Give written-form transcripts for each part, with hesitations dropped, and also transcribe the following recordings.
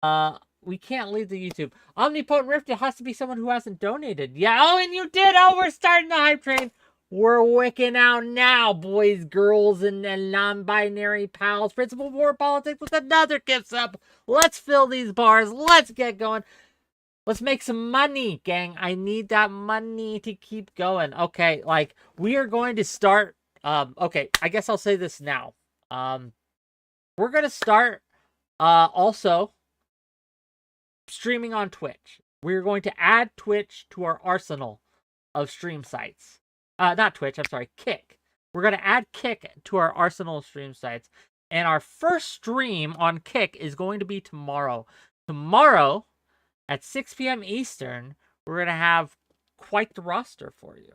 We can't leave the YouTube. Omnipotent Rift, it has to be someone who hasn't donated. Yeah, oh, and you did! Oh, we're starting the hype train! We're wicking out now, boys, girls, and non-binary pals. Principal War Politics with another gift sub. Let's fill these bars. Let's get going. Let's make some money, gang. I need that money to keep going. Okay, like, we are going to start... okay, I guess I'll say this now. We're going to start, also, streaming on Twitch. We're going to add Twitch to our arsenal of stream sites. Not Twitch, I'm sorry, Kick. We're going to add Kick to our arsenal of stream sites. And our first stream on Kick is going to be tomorrow. Tomorrow, at 6 p.m. Eastern, we're going to have quite the roster for you.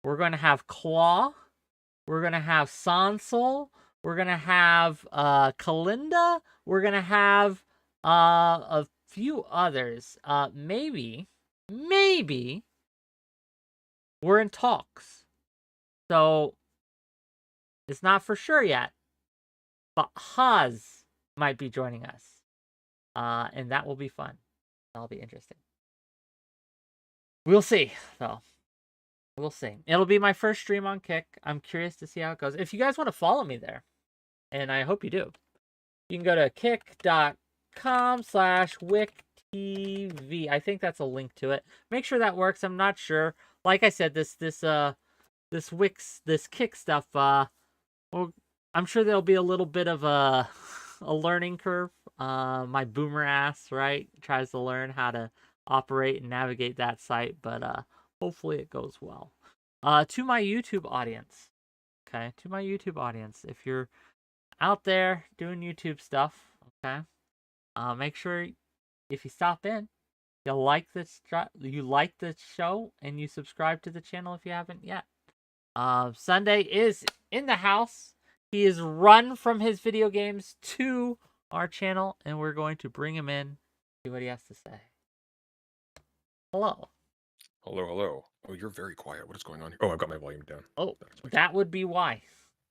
We're going to have Claw. We're going to have Sansol. We're going to have Kalinda. We're going to have a few others. Maybe we're in talks. So it's not for sure yet. But 𝕖𝖎 might be joining us. And that will be fun. That'll be interesting. We'll see, though. We'll see. It'll be my first stream on Kick. I'm curious to see how it goes. If you guys want to follow me there, and I hope you do, you can go to kick.com/WhickTV. I think that's a link to it. Make sure that works. I'm not sure. Like I said, this Kick stuff, well, I'm sure there'll be a little bit of a learning curve. My boomer ass, right, tries to learn how to operate and navigate that site, but hopefully it goes well. To my YouTube audience, okay, if you're out there doing YouTube stuff, okay, make sure if you stop in, you like the show, and you subscribe to the channel if you haven't yet. Sunday is in the house. He is run from his video games to our channel, and we're going to bring him in, see what he has to say. Hello. Hello. Oh, you're very quiet. What is going on here? Oh, I've got my volume down. Oh, that would be why.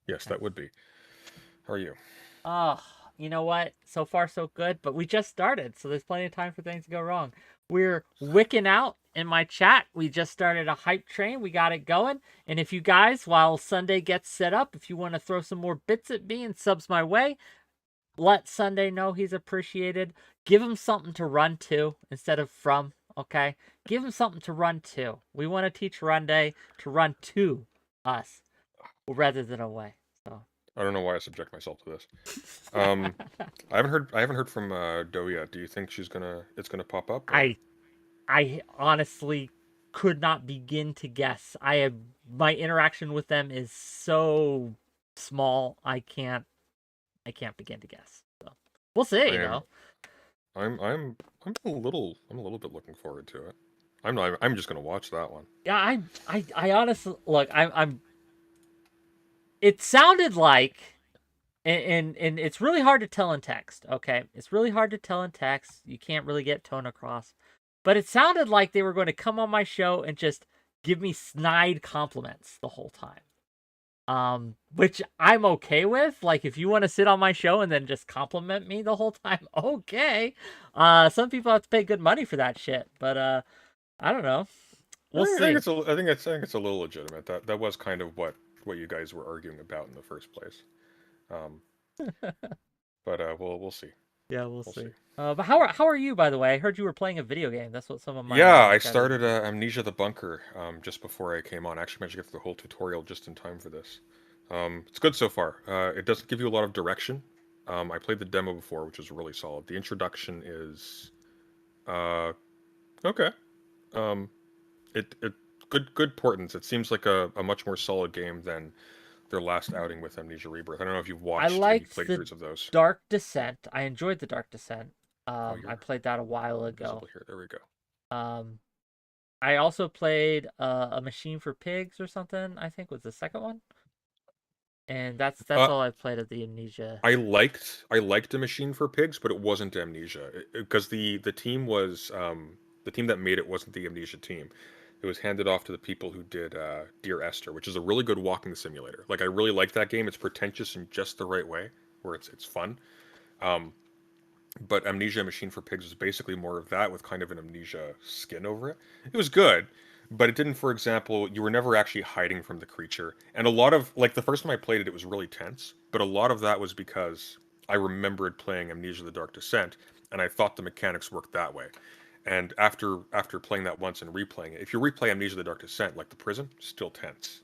Yes, that would be. How are you? You know what? So far, so good, but we just started, so there's plenty of time for things to go wrong. We're wicking out in my chat. We just started a hype train. We got it going. And if you guys, while Sunday gets set up, if you want to throw some more bits at me and subs my way, let Sunday know he's appreciated. Give him something to run to instead of from, okay? Give him something to run to. We want to teach Runday to run to us rather than away. So I don't know why I subject myself to this. I haven't heard from Doe yet. Do you think it's gonna pop up? Or? I honestly could not begin to guess. My interaction with them is so small. I can't begin to guess. So we'll see. I'm a little bit looking forward to it. I'm just gonna watch that one. Yeah, I honestly look. I'm. It sounded like, and it's really hard to tell in text. Okay, it's really hard to tell in text. You can't really get tone across. But it sounded like they were going to come on my show and just give me snide compliments the whole time. Which I'm okay with. Like, if you want to sit on my show and then just compliment me the whole time, okay. Some people have to pay good money for that shit, but I don't know. We'll see. I think it's a little legitimate. That was kind of what you guys were arguing about in the first place. But we'll see. Yeah, we'll see. But how are you, by the way? I heard you were playing a video game. That's what some of my... Yeah, I started 𝕾𝖍𝖎𝖙 just before I came on. I actually managed to get through the whole tutorial just in time for this. It's good so far. It doesn't give you a lot of direction. I played the demo before, which is really solid. The introduction is okay. Good portents. It seems like a much more solid game than their last outing with 𝕾𝖍𝖎𝖙 Rebirth. I don't know if you've watched any playthroughs of those. Dark Descent. I enjoyed the Dark Descent. I played that a while ago. Here. There we go. I also played A Machine for Pigs or something, I think was the second one. And that's all I've played of the 𝕾𝖍𝖎. I liked A Machine for Pigs, but it wasn't 𝕾𝖍𝖎 because the team was the team that made it wasn't the 𝕾𝖍𝖎 team. It was handed off to the people who did Dear Esther, which is a really good walking simulator. Like, I really like that game. It's pretentious in just the right way, where it's fun. But Amnesia Machine for Pigs was basically more of that with kind of an amnesia skin over it. It was good, but it didn't, for example, you were never actually hiding from the creature. And a lot of, like, the first time I played it, it was really tense, but a lot of that was because I remembered playing Amnesia the Dark Descent, and I thought the mechanics worked that way. And after playing that once and replaying it, if you replay Amnesia the Dark Descent, like the prison, still tense.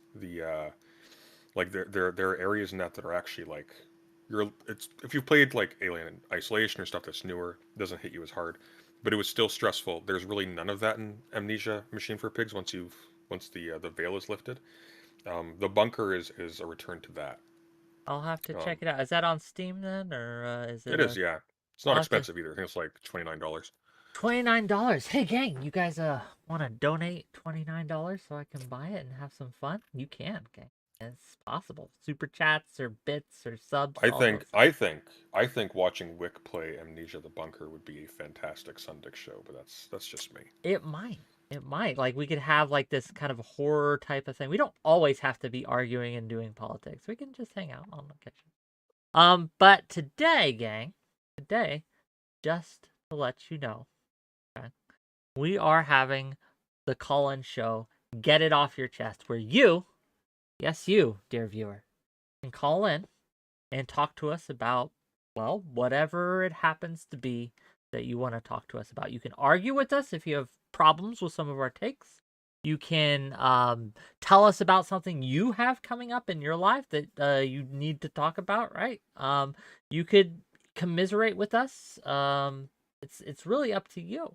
Like there are areas in that are actually like it's if you've played like Alien Isolation or stuff that's newer, it doesn't hit you as hard, but it was still stressful. There's really none of that in Amnesia Machine for Pigs once the veil is lifted. The bunker is a return to that. I'll have to check Um, it out. Is that on Steam then, or is it it is, a? yeah. It's not I'll have to. expensive either. I think it's like $29. $29. Hey gang, you guys want to donate $29 so I can buy it and have some fun? You can, gang. It's possible. Super chats or bits or subs, I all those think things. I think I think watching Wick play Amnesia the Bunker would be a fantastic Sunday show, but that's just me. It might. It might. Like we could have like this kind of horror type of thing. We don't always have to be arguing and doing politics. We can just hang out on the kitchen. But today, gang, today, just to let you know, okay, we are having the call-in show, Get It Off Your Chest, where you, yes, you, dear viewer, can call in and talk to us about, well, whatever it happens to be that you want to talk to us about. You can argue with us if you have problems with some of our takes. You can tell us about something you have coming up in your life that you need to talk about, right? You could commiserate with us. It's really up to you.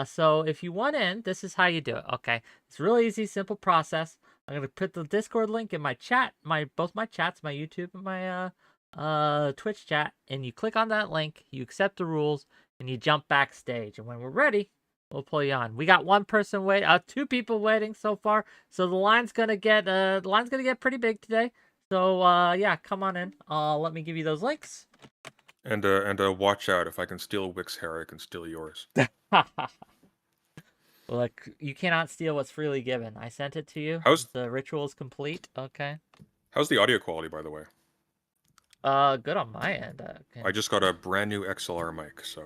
So if you want in, this is how you do it. Okay, it's really easy, simple process. I'm gonna put the Discord link in my chat, both my chats, my YouTube and my Twitch chat, and you click on that link, you accept the rules, and you jump backstage. And when we're ready, we'll pull you on. We got one person two people waiting so far, so the line's gonna get pretty big today. So yeah, come on in. Let me give you those links. And watch out, if I can steal Wick's hair, I can steal yours. Look, you cannot steal what's freely given. I sent it to you. How's The ritual is complete. Okay. how's the audio quality, by the way? Good on my end. Okay. I just got a brand new XLR mic, so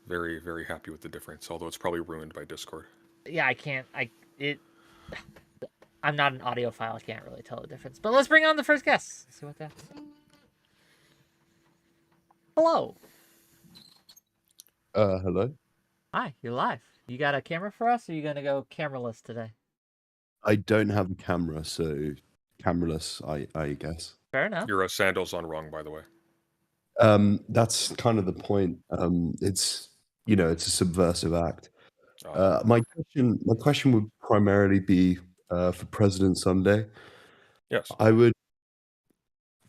very, very happy with the difference, although it's probably ruined by Discord. Yeah, I can't. I'm not an audiophile. I can't really tell the difference. But let's bring on the first guest. Let's see what that. Hello. Hello. Hi, you're live. You got a camera for us, or are you gonna go cameraless today? I don't have a camera, so cameraless, I guess. Fair enough. Your sandals on wrong, by the way. That's kind of the point. It's it's a subversive act. Oh. My question would primarily be for President Sunday. Yes.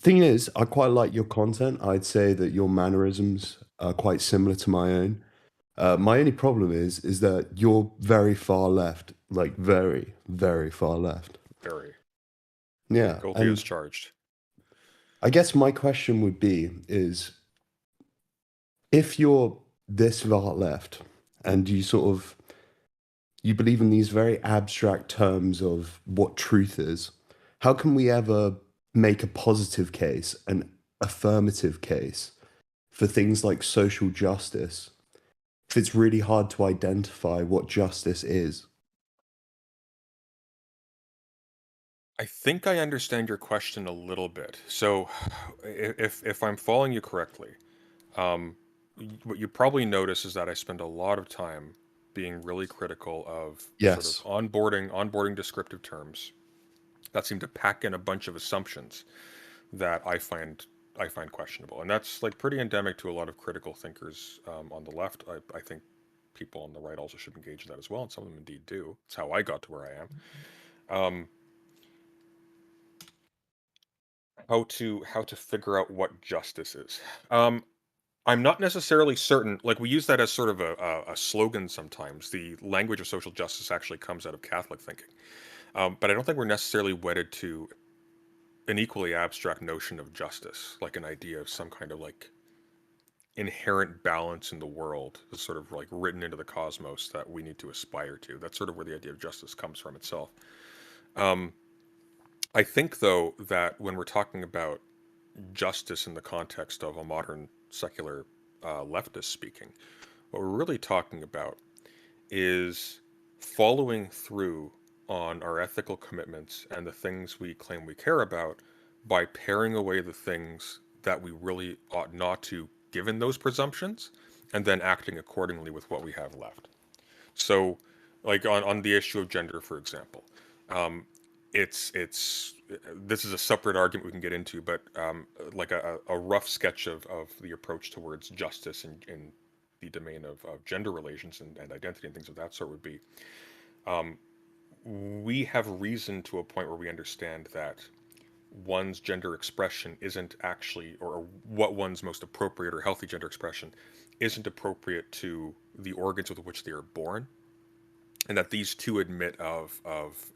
Thing is, I quite like your content. I'd say that your mannerisms are quite similar to my own. My only problem is that you're very far left, like very, very far left. Very. Yeah. Guilty as charged. I guess my question would be is if you're this far left and you believe in these very abstract terms of what truth is, how can we ever make a positive case, an affirmative case for things like social justice if it's really hard to identify what justice is? I think I understand your question a little bit. So, if I'm following you correctly, what you probably notice is that I spend a lot of time being really critical of Yes. sort of onboarding descriptive terms that seem to pack in a bunch of assumptions that I find questionable, and that's like pretty endemic to a lot of critical thinkers on the left. I think people on the right also should engage in that as well, and some of them indeed do. It's how I got to where I am. How to figure out what justice is. I'm not necessarily certain. Like we use that as sort of a slogan sometimes. The language of social justice actually comes out of Catholic thinking, but I don't think we're necessarily wedded to an equally abstract notion of justice, like an idea of some kind of like inherent balance in the world, is sort of like written into the cosmos that we need to aspire to. That's sort of where the idea of justice comes from itself. I think, though, that when we're talking about justice in the context of a modern secular leftists speaking. What we're really talking about is following through on our ethical commitments and the things we claim we care about by paring away the things that we really ought not to, given those presumptions, and then acting accordingly with what we have left. So, like on the issue of gender, for example, it's this is a separate argument we can get into, but like a rough sketch of the approach towards justice in the domain of gender relations and identity and things of that sort would be, we have reason to a point where we understand that one's gender expression isn't actually, or what one's most appropriate or healthy gender expression isn't appropriate to the organs with which they are born, and that these two admit of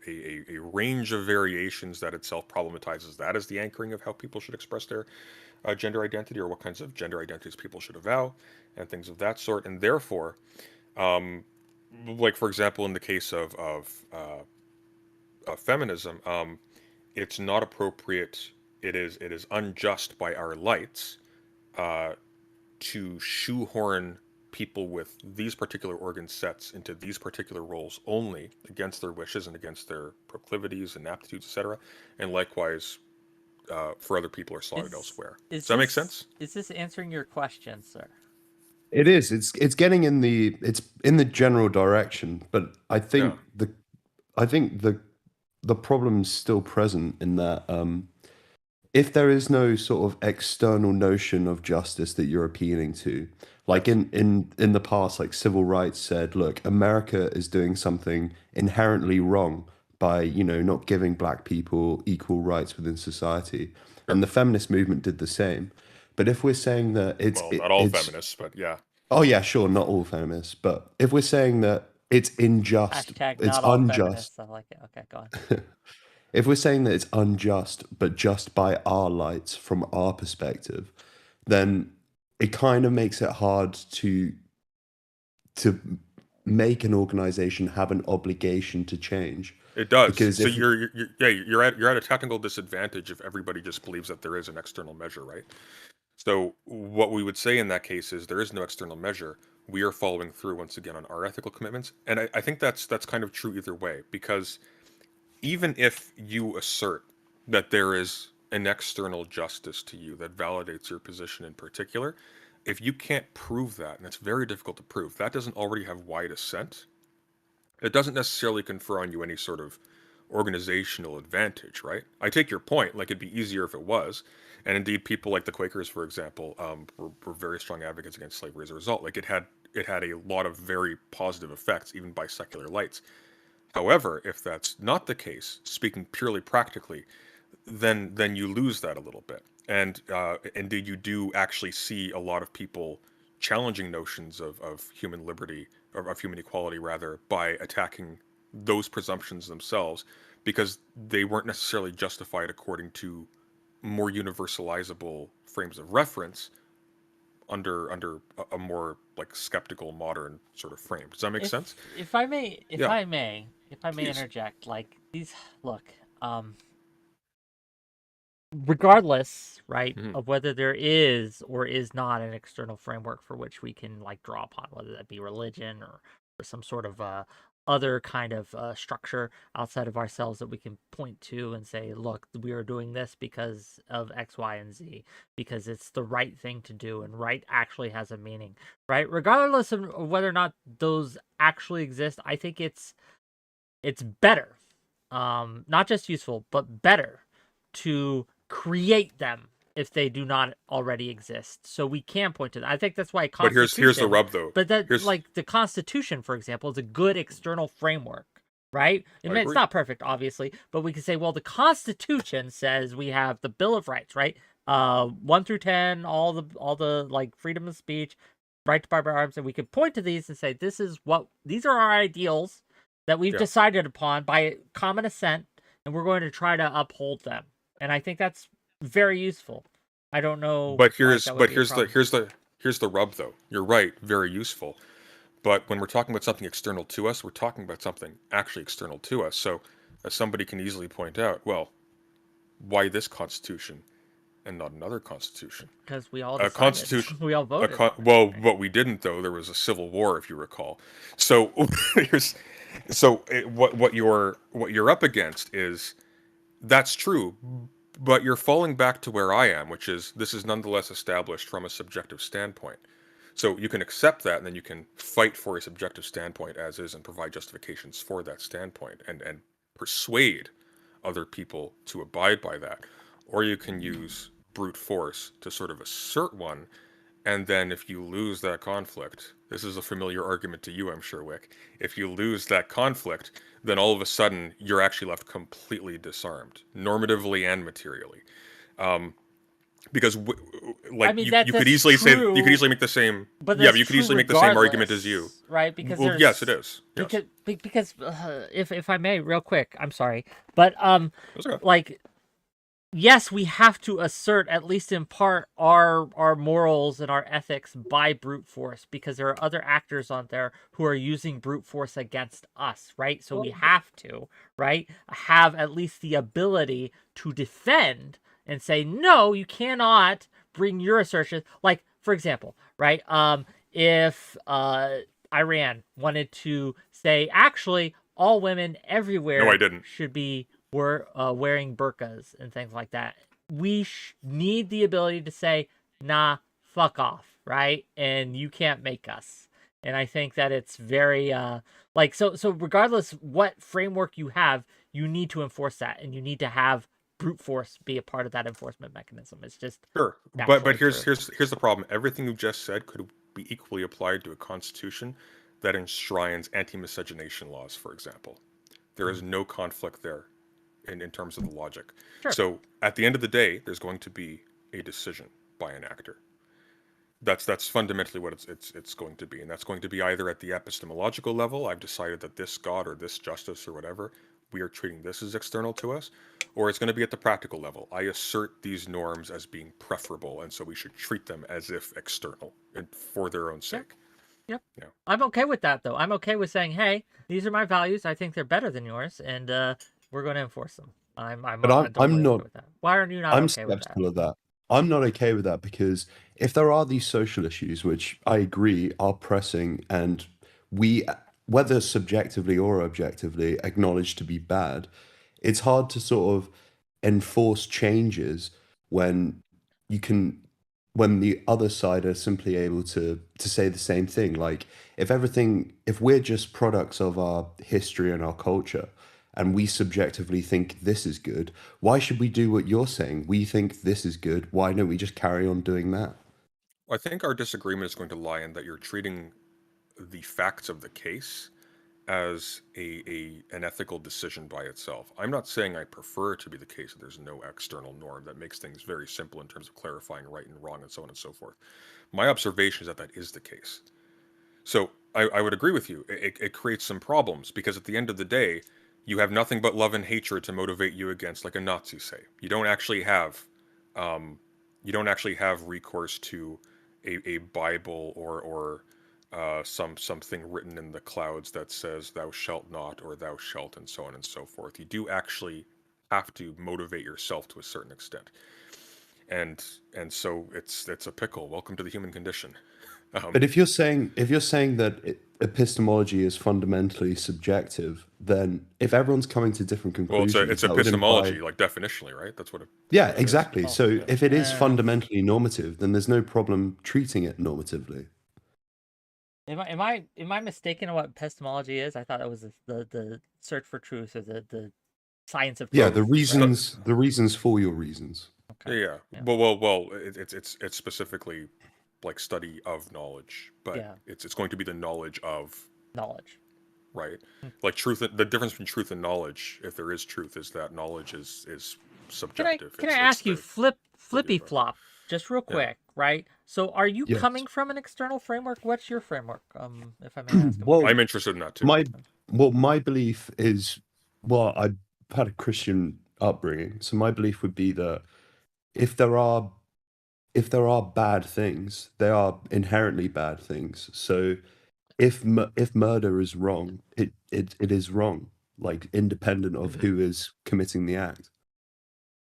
a range of variations that itself problematizes that as the anchoring of how people should express their gender identity, or what kinds of gender identities people should avow, and things of that sort. And therefore, like for example, in the case of feminism, it's not appropriate. It is unjust by our lights to shoehorn people with these particular organ sets into these particular roles only against their wishes and against their proclivities and aptitudes, etc. And likewise, for other people are slaughtered elsewhere. Does that make sense? Is this answering your question, sir? It is. It's getting in the general direction, but I think the problem's still present in that if there is no sort of external notion of justice that you're appealing to, like in the past, like civil rights said, look, America is doing something inherently wrong by, not giving black people equal rights within society. And the feminist movement did the same. But if we're saying that it's... Well, not all feminists, but yeah. Oh, yeah, sure, not all feminists. But if we're saying that it's unjust, Hashtag it's not all unjust... feminists. I like it. Okay, go on. If we're saying that it's unjust, but just by our lights, from our perspective, then it kind of makes it hard to make an organization have an obligation to change. It does. Because so you're at a technical disadvantage if everybody just believes that there is an external measure, right? So what we would say in that case is there is no external measure. We are following through once again on our ethical commitments, and I think that's kind of true either way, because even if you assert that there is an external justice to you that validates your position in particular, if you can't prove that, and it's very difficult to prove, that doesn't already have wide assent, it doesn't necessarily confer on you any sort of organizational advantage, right? I take your point, like it'd be easier if it was, and indeed people like the Quakers, for example, were very strong advocates against slavery as a result. Like it had a lot of very positive effects, even by secular lights. However, if that's not the case, speaking purely practically, then you lose that a little bit. And indeed, you do actually see a lot of people challenging notions of human liberty, or of human equality, rather, by attacking those presumptions themselves, because they weren't necessarily justified according to more universalizable frames of reference under a more like skeptical modern sort of frame. Does that make sense? If I may Please. interject, like these look, regardless, right, of whether there is or is not an external framework for which we can like draw upon, whether that be religion or some sort of other kind of structure outside of ourselves that we can point to and say, look, we are doing this because of X, Y, and Z, because it's the right thing to do, and right actually has a meaning, right? Regardless of whether or not those actually exist, I think it's better, not just useful, but better to create them if they do not already exist. So we can point to that. I think that's why Constitution... But here's the rub, though. But like the Constitution, for example, is a good external framework, right? It's not perfect, obviously, but we can say, well, the Constitution says we have the Bill of Rights, right? 1 through 10, all the like freedom of speech, right to bear arms, and we can point to these and say, these are our ideals that we've decided upon by common assent, and we're going to try to uphold them. And I think that's very useful. I don't know. But here's the rub, though. You're right, very useful. But when we're talking about something external to us, we're talking about something actually external to us. So as somebody can easily point out, well, why this Constitution and not another constitution? Because we all A decided. constitution. We all voted. Well, what we didn't though, there was a civil war, if you recall. So what you're up against is that's true, but you're falling back to where I am, which is this is nonetheless established from a subjective standpoint. So you can accept that, and then you can fight for a subjective standpoint as is and provide justifications for that standpoint and persuade other people to abide by that. Or you can use brute force to sort of assert one, and then if you lose that conflict, this is a familiar argument to you, I'm sure, Wick. If you lose that conflict, then all of a sudden you're actually left completely disarmed, normatively and materially. Because like I mean, you could easily true, say you could easily make the same but you could easily make the same argument as you, right? Because well, yes, it is. Yes. Because if I may, real quick, I'm sorry, but Okay. like, yes, we have to assert at least in part our morals and our ethics by brute force, because there are other actors on there who are using brute force against us, right? So we have to, right, have at least the ability to defend and say, no, you cannot bring your assertion. Like, for example, right, if Iran wanted to say, actually, all women everywhere No, I didn't. should be wearing burqas and things like that, we need the ability to say, nah, fuck off, right? And you can't make us. And I think that it's very like, so regardless what framework you have, you need to enforce that, and you need to have brute force be a part of that enforcement mechanism. It's just sure, but here's the problem. Everything you just said could be equally applied to a constitution that enshrines anti-miscegenation laws, for example. There is no conflict there in terms of the logic. Sure. So at the end of the day, there's going to be a decision by an actor. That's fundamentally what it's going to be, and that's going to be either at the epistemological level, I've decided that this God or this justice or whatever, we are treating this as external to us, or it's going to be at the practical level. I assert these norms as being preferable, and so we should treat them as if external and for their own sake. Yep. Yeah. I'm okay with that, though. I'm okay with saying, hey, these are my values. I think they're better than yours, and we're going to enforce them. I'm totally not. Okay with that. Why are you not I'm okay with that? skeptical of that. I'm not okay with that because if there are these social issues, which I agree are pressing, and we, whether subjectively or objectively, acknowledge to be bad, it's hard to sort of enforce changes when when the other side are simply able to say the same thing. Like if we're just products of our history and our culture, and we subjectively think this is good, why should we do what you're saying? We think this is good. Why don't we just carry on doing that? I think our disagreement is going to lie in that you're treating the facts of the case as an ethical decision by itself. I'm not saying I prefer it to be the case that there's no external norm that makes things very simple in terms of clarifying right and wrong and so on and so forth. My observation is that that is the case. So I would agree with you. It creates some problems because at the end of the day, you have nothing but love and hatred to motivate you against, like a Nazi, say. You don't actually have recourse to a Bible or something written in the clouds that says "thou shalt not" or "thou shalt" and so on and so forth. You do actually have to motivate yourself to a certain extent, and so it's a pickle. Welcome to the human condition. But if you're saying that epistemology is fundamentally subjective, then if everyone's coming to different conclusions, well, it's epistemology, like definitionally, right? That's what. Yeah, exactly. So if it is fundamentally normative, then there's no problem treating it normatively. Am I mistaken on what epistemology is? I thought it was the search for truth, or the science of truth. Yeah, the reasons for your reasons. Okay. Yeah. Well, it's specifically like study of knowledge, but it's going to be the knowledge of knowledge, right? Like truth. The difference between truth and knowledge, if there is truth, is that knowledge is subjective. Can I ask you, flippy flop, just real quick, right? So, are you coming from an external framework? What's your framework? If I may ask. Well, I'm interested in that too. My belief is, I've had a Christian upbringing, so my belief would be that if there are bad things, they are inherently bad things. So if murder is wrong, it is wrong, like independent of who is committing the act.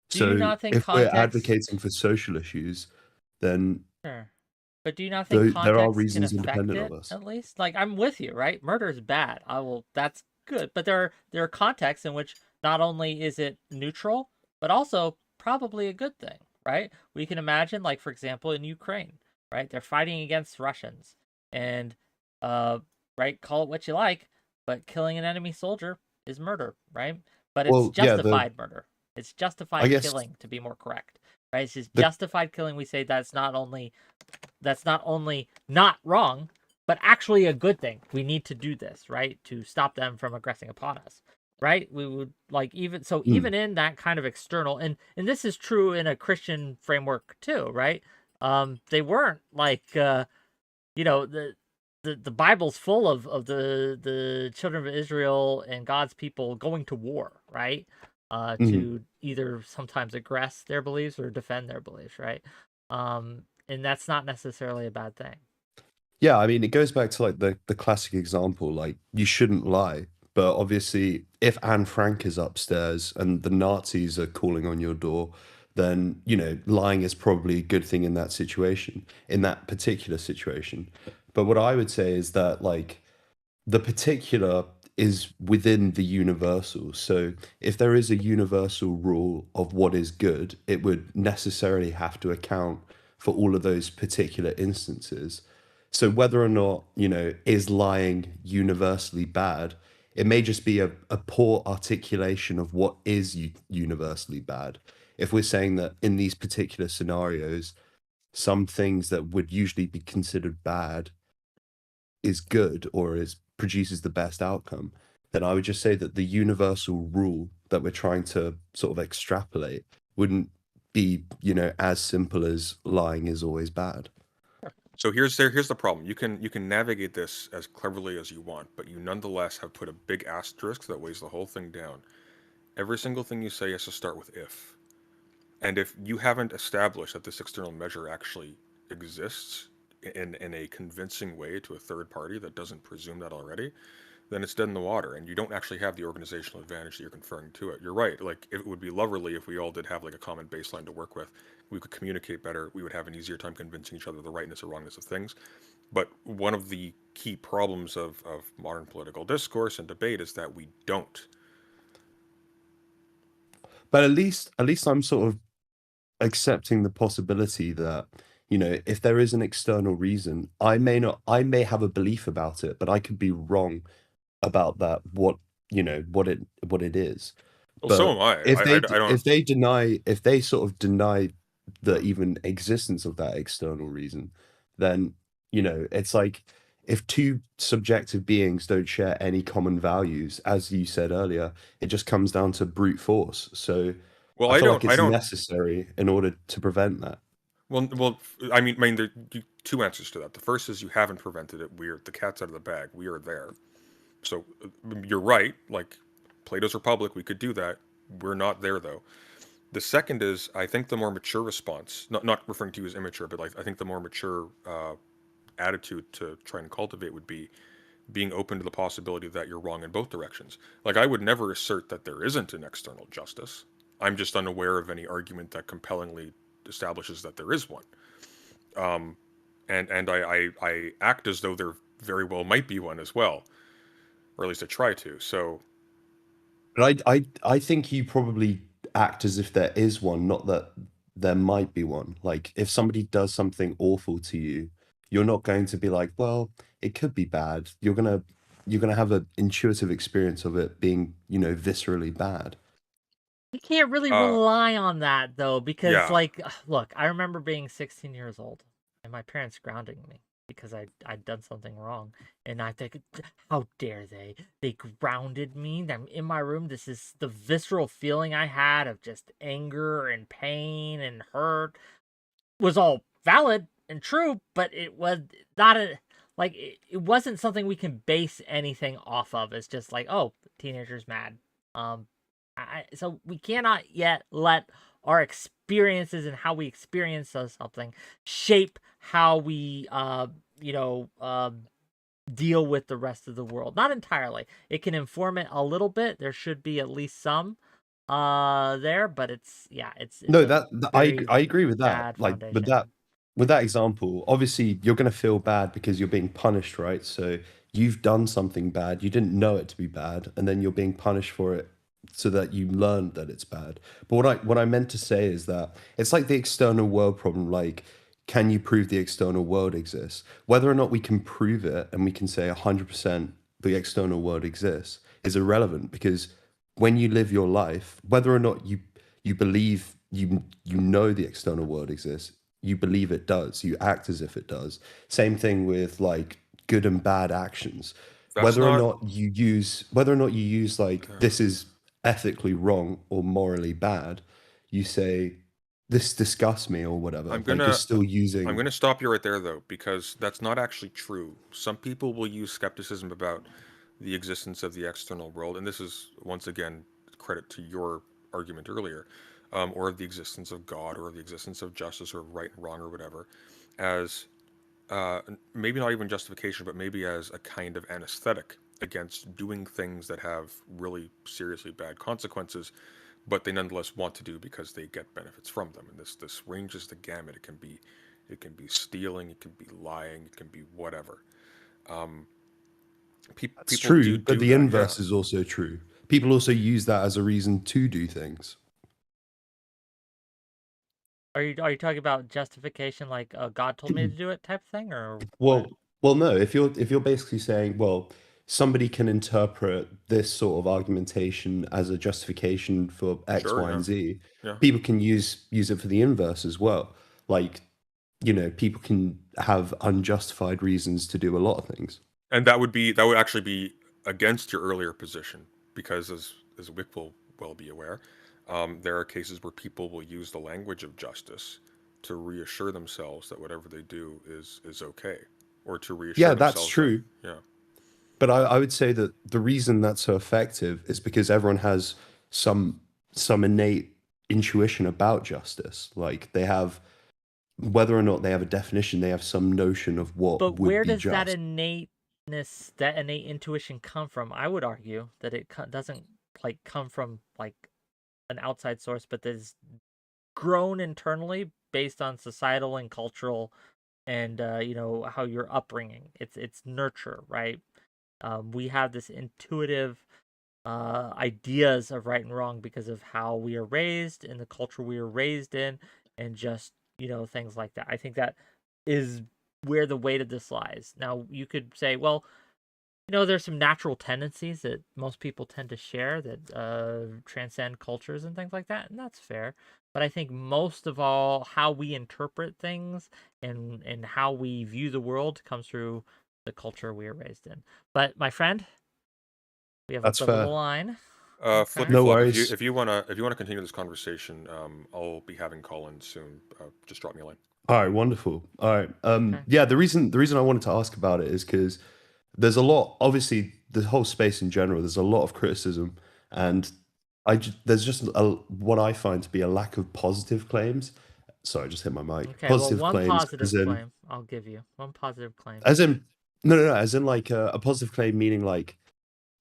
Do you So not think if we're context? advocating for social issues, then Sure. But do you not think there are context can reasons affect independent of it us. at least? Like I'm with you, right? Murder is bad. I will that's good. But there are contexts in which not only is it neutral, but also probably a good thing, right? We can imagine like for example in Ukraine, right? They're fighting against Russians. And uh right, call it what you like, but killing an enemy soldier is murder, right? But it's Well, yeah, the justified murder. It's I justified guess killing to be more correct. Right? It's just the justified killing. We say that's not only not wrong, but actually a good thing. We need to do this, right? To stop them from aggressing upon us. Right? We would like even so mm, even in that kind of external and this is true in a Christian framework too, right? They weren't like you know, the Bible's full of the children of Israel and God's people going to war, right? mm. To either sometimes aggress their beliefs or defend their beliefs, right? And that's not necessarily a bad thing. Yeah, I mean, it goes back to like the classic example, like you shouldn't lie. But obviously, if Anne Frank is upstairs and the Nazis are calling on your door, then, lying is probably a good thing in that situation, in that particular situation. But what I would say is that, like, the particular is within the universal. So if there is a universal rule of what is good, it would necessarily have to account for all of those particular instances. So whether or not, is lying universally bad, it may just be a poor articulation of what is universally bad. If we're saying that in these particular scenarios, some things that would usually be considered bad is good or is produces the best outcome, then I would just say that the universal rule that we're trying to sort of extrapolate wouldn't be, as simple as lying is always bad. So here's the problem. You can navigate this as cleverly as you want, but you nonetheless have put a big asterisk that weighs the whole thing down. Every single thing you say has to start with if. And if you haven't established that this external measure actually exists in a convincing way to a third party that doesn't presume that already, then it's dead in the water, and you don't actually have the organizational advantage that you're conferring to it. You're right. Like it would be loverly if we all did have like a common baseline to work with. We could communicate better. We would have an easier time convincing each other of the rightness or wrongness of things. But one of the key problems of modern political discourse and debate is that we don't. But at least I'm sort of accepting the possibility that, if there is an external reason, I may have a belief about it, but I could be wrong about that, what it is. Well, so But am I. I don't. if they sort of deny the even existence of that external reason, then, it's like if two subjective beings don't share any common values, as you said earlier, it just comes down to brute force. So Well, I I feel don't. like I it's don't. necessary in order to prevent that. Well. I mean, there are two answers to that. The first is you haven't prevented it. The cat's out of the bag. We are there. So you're right. Like Plato's Republic, we could do that. We're not there though. The second is, I think the more mature response, not referring to you as immature, but like I think the more mature attitude to try and cultivate would be being open to the possibility that you're wrong in both directions. Like I would never assert that there isn't an external justice. I'm just unaware of any argument that compellingly establishes that there is one. And I act as though there very well might be one as well, or at least I try to. So But I think you probably act as if there is one, not that there might be one. Like if somebody does something awful to you, you're not going to be like, well, it could be bad. You're gonna have an intuitive experience of it being, viscerally bad. You can't really uh, rely on that though, because yeah. like, look, I remember being 16 years old and my parents grounding me because I'd done something wrong, and I think, how dare they? They grounded me. I'm in my room. This is the visceral feeling I had of just anger and pain and hurt was all valid and true, but it was not a like it wasn't something we can base anything off of. It's just like, oh, teenager's mad. Um, so we cannot yet let our experiences and how we experience something shape how we you know deal with the rest of the world. Not entirely. It can inform it a little bit. There should be at least some. there, but it's No, a very I agree with that. bad Like foundation. with that example, obviously you're going to feel bad because you're being punished, right? So you've done something bad, you didn't know it to be bad, and then you're being punished for it so that you learned that it's bad. But what I meant to say is that it's like the external world problem. Like, can you prove the external world exists? Whether or not we can prove it and we can say 100% the external world exists is irrelevant, because when you live your life, whether or not you believe you know the external world exists, you believe it does, you act as if it does. Same thing with like good and bad actions. That's not. Whether or not you use like Yeah. this is ethically wrong or morally bad, you say this disgusts me or whatever. I'm Like you're gonna still I'm using. gonna stop you right there though, because that's not actually true. Some people will use skepticism about the existence of the external world, and this is once again credit to your argument earlier, or the existence of God, or the existence of justice, or right and wrong, or whatever, as maybe not even justification, but maybe as a kind of anesthetic against doing things that have really seriously bad consequences, but they nonetheless want to do because they get benefits from them. And this ranges the gamut. It can be stealing, it can be lying, it can be whatever. That's People true, but do the that, yeah. inverse is also true. People also use that as a reason to do things. Are you talking about justification, like God told me to do it type thing, or what? Well, no. If you're basically saying, well, somebody can interpret this sort of argumentation as a justification for X, Sure, Y, yeah, and Z, yeah. people can use it for the inverse as well. Like, people can have unjustified reasons to do a lot of things. And that would actually be against your earlier position, because as Wick will well be aware, there are cases where people will use the language of justice to reassure themselves that whatever they do is okay, or to reassure Yeah, that's themselves that, true. yeah. But I would say that the reason that's so effective is because everyone has some some innate intuition about justice. Like they have, whether or not they have a definition, they have some notion of what But would where be does that just. innateness, that innate intuition come from? I would argue that it doesn't like come from like an outside source, but that is grown internally based on societal and cultural and how your upbringing. It's nurture, right? We have this intuitive ideas of right and wrong because of how we are raised and the culture we are raised in, and just things like that. I think that is where the weight of this lies. Now you could say, well, there's some natural tendencies that most people tend to share that transcend cultures and things like that, and that's fair. But I think most of all, how we interpret things and how we view the world comes through the culture we are raised in. But my friend, we have a That's bit of a fair. line. Flippy Okay. No flop. worries. If you wanna continue this conversation, I'll be having Colin soon. Just drop me a line. All right, wonderful. All right. Okay. Yeah, the reason I wanted to ask about it is because there's a lot, obviously, the whole space in general, there's a lot of criticism, and there's just what I find to be a lack of positive claims. Sorry, I just hit my mic. Okay. Well, Positive one claims, positive claim I'll give you. One positive claim. as in, no, as in like a positive claim, meaning like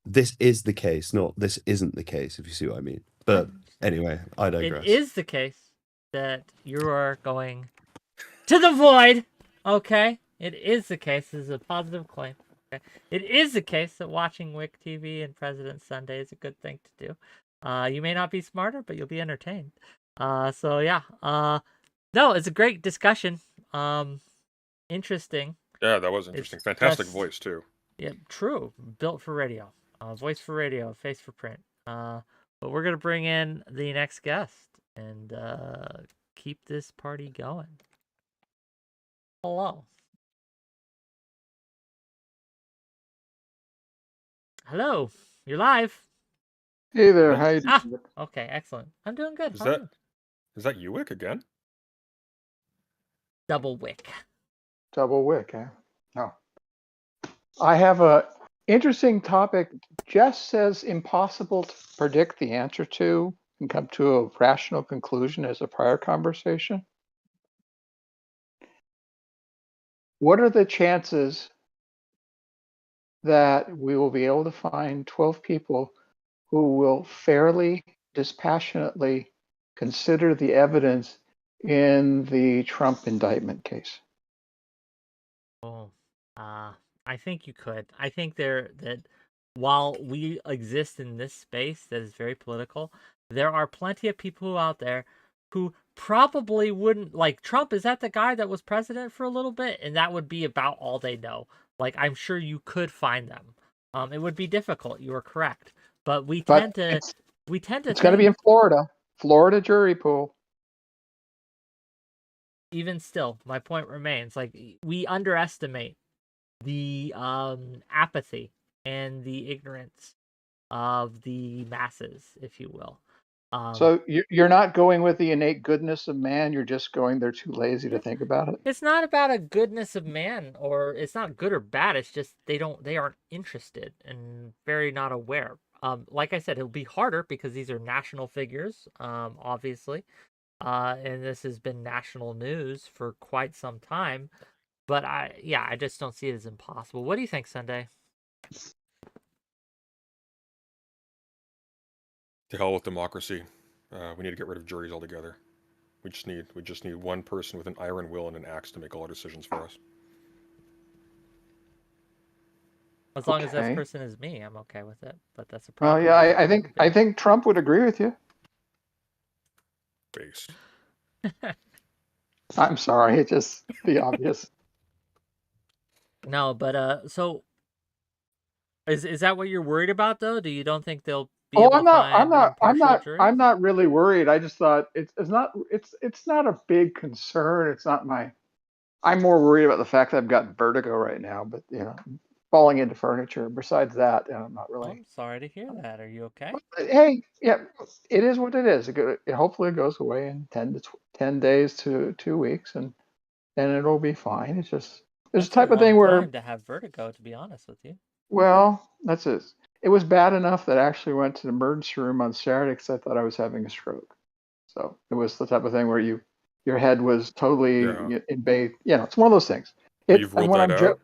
this is the case, not this isn't the case, if you see what I mean. But anyway, I It digress. is the case that you are going to the void. Okay. It is the case. This is a positive claim. Okay. It is the case that watching WhickTV and President Sunday is a good thing to do. You may not be smarter, but you'll be entertained. So yeah. No, it's a great discussion. Interesting. Yeah, that was interesting. It's Fantastic just, voice too. yeah, true. Built for radio. Voice for radio, face for print. But we're gonna bring in the next guest and keep this party going. Hello. Hello. You're live. Hey there, Well, how you Ah, doing? okay, excellent. I'm doing good. Is How are that you? is that you, Wick, again? Double wick. Double wick, eh? No. I have a interesting topic. Jess says impossible to predict the answer to and come to a rational conclusion as a prior conversation. What are the chances that we will be able to find 12 people who will fairly dispassionately consider the evidence in the Trump indictment case? Oh, I think you could. I think that while we exist in this space that is very political, there are plenty of people out there who probably wouldn't like Trump. Is that the guy that was president for a little bit? And that would be about all they know. Like, I'm sure you could find them. It would be difficult. You are correct, but we But tend to it's think, going to be in Florida jury pool. even still, my point remains, like, we underestimate the apathy and the ignorance of the masses, if you will. So you're not going with the innate goodness of man. You're just going, they're too lazy to think about it. It's not about a goodness of man, or it's not good or bad. It's just they aren't interested and very not aware. Like I said, it'll be harder because these are national figures, obviously. And this has been national news for quite some time. But I just don't see it as impossible. What do you think, Sunday? To hell with democracy. We need to get rid of juries altogether. We just need one person with an iron will and an axe to make all our decisions for us. As long as that Okay. person is me, I'm okay with it. But that's a Well, problem. yeah, I think Trump would agree with you. Base. I'm sorry, it's just the obvious. No, but so is that what you're worried about though? Do you don't think they'll be able to find impartial juries? I'm not really worried. I just thought it's not a big concern. It's not I'm more worried about the fact that I've got vertigo right now, but falling into furniture. Besides that, I'm not really. I'm sorry to hear that. Are you okay? Hey, yeah, it is what it is. Hopefully it goes away in 10 days to 2 weeks, and then it'll be fine. It's just there's a type of thing where time to have vertigo, to be honest with you. Well, that's it. It was bad enough that I actually went to the emergency room on Saturday because I thought I was having a stroke. So it was the type of thing where your head was totally in bathed. It's one of those things. You've ruled that out?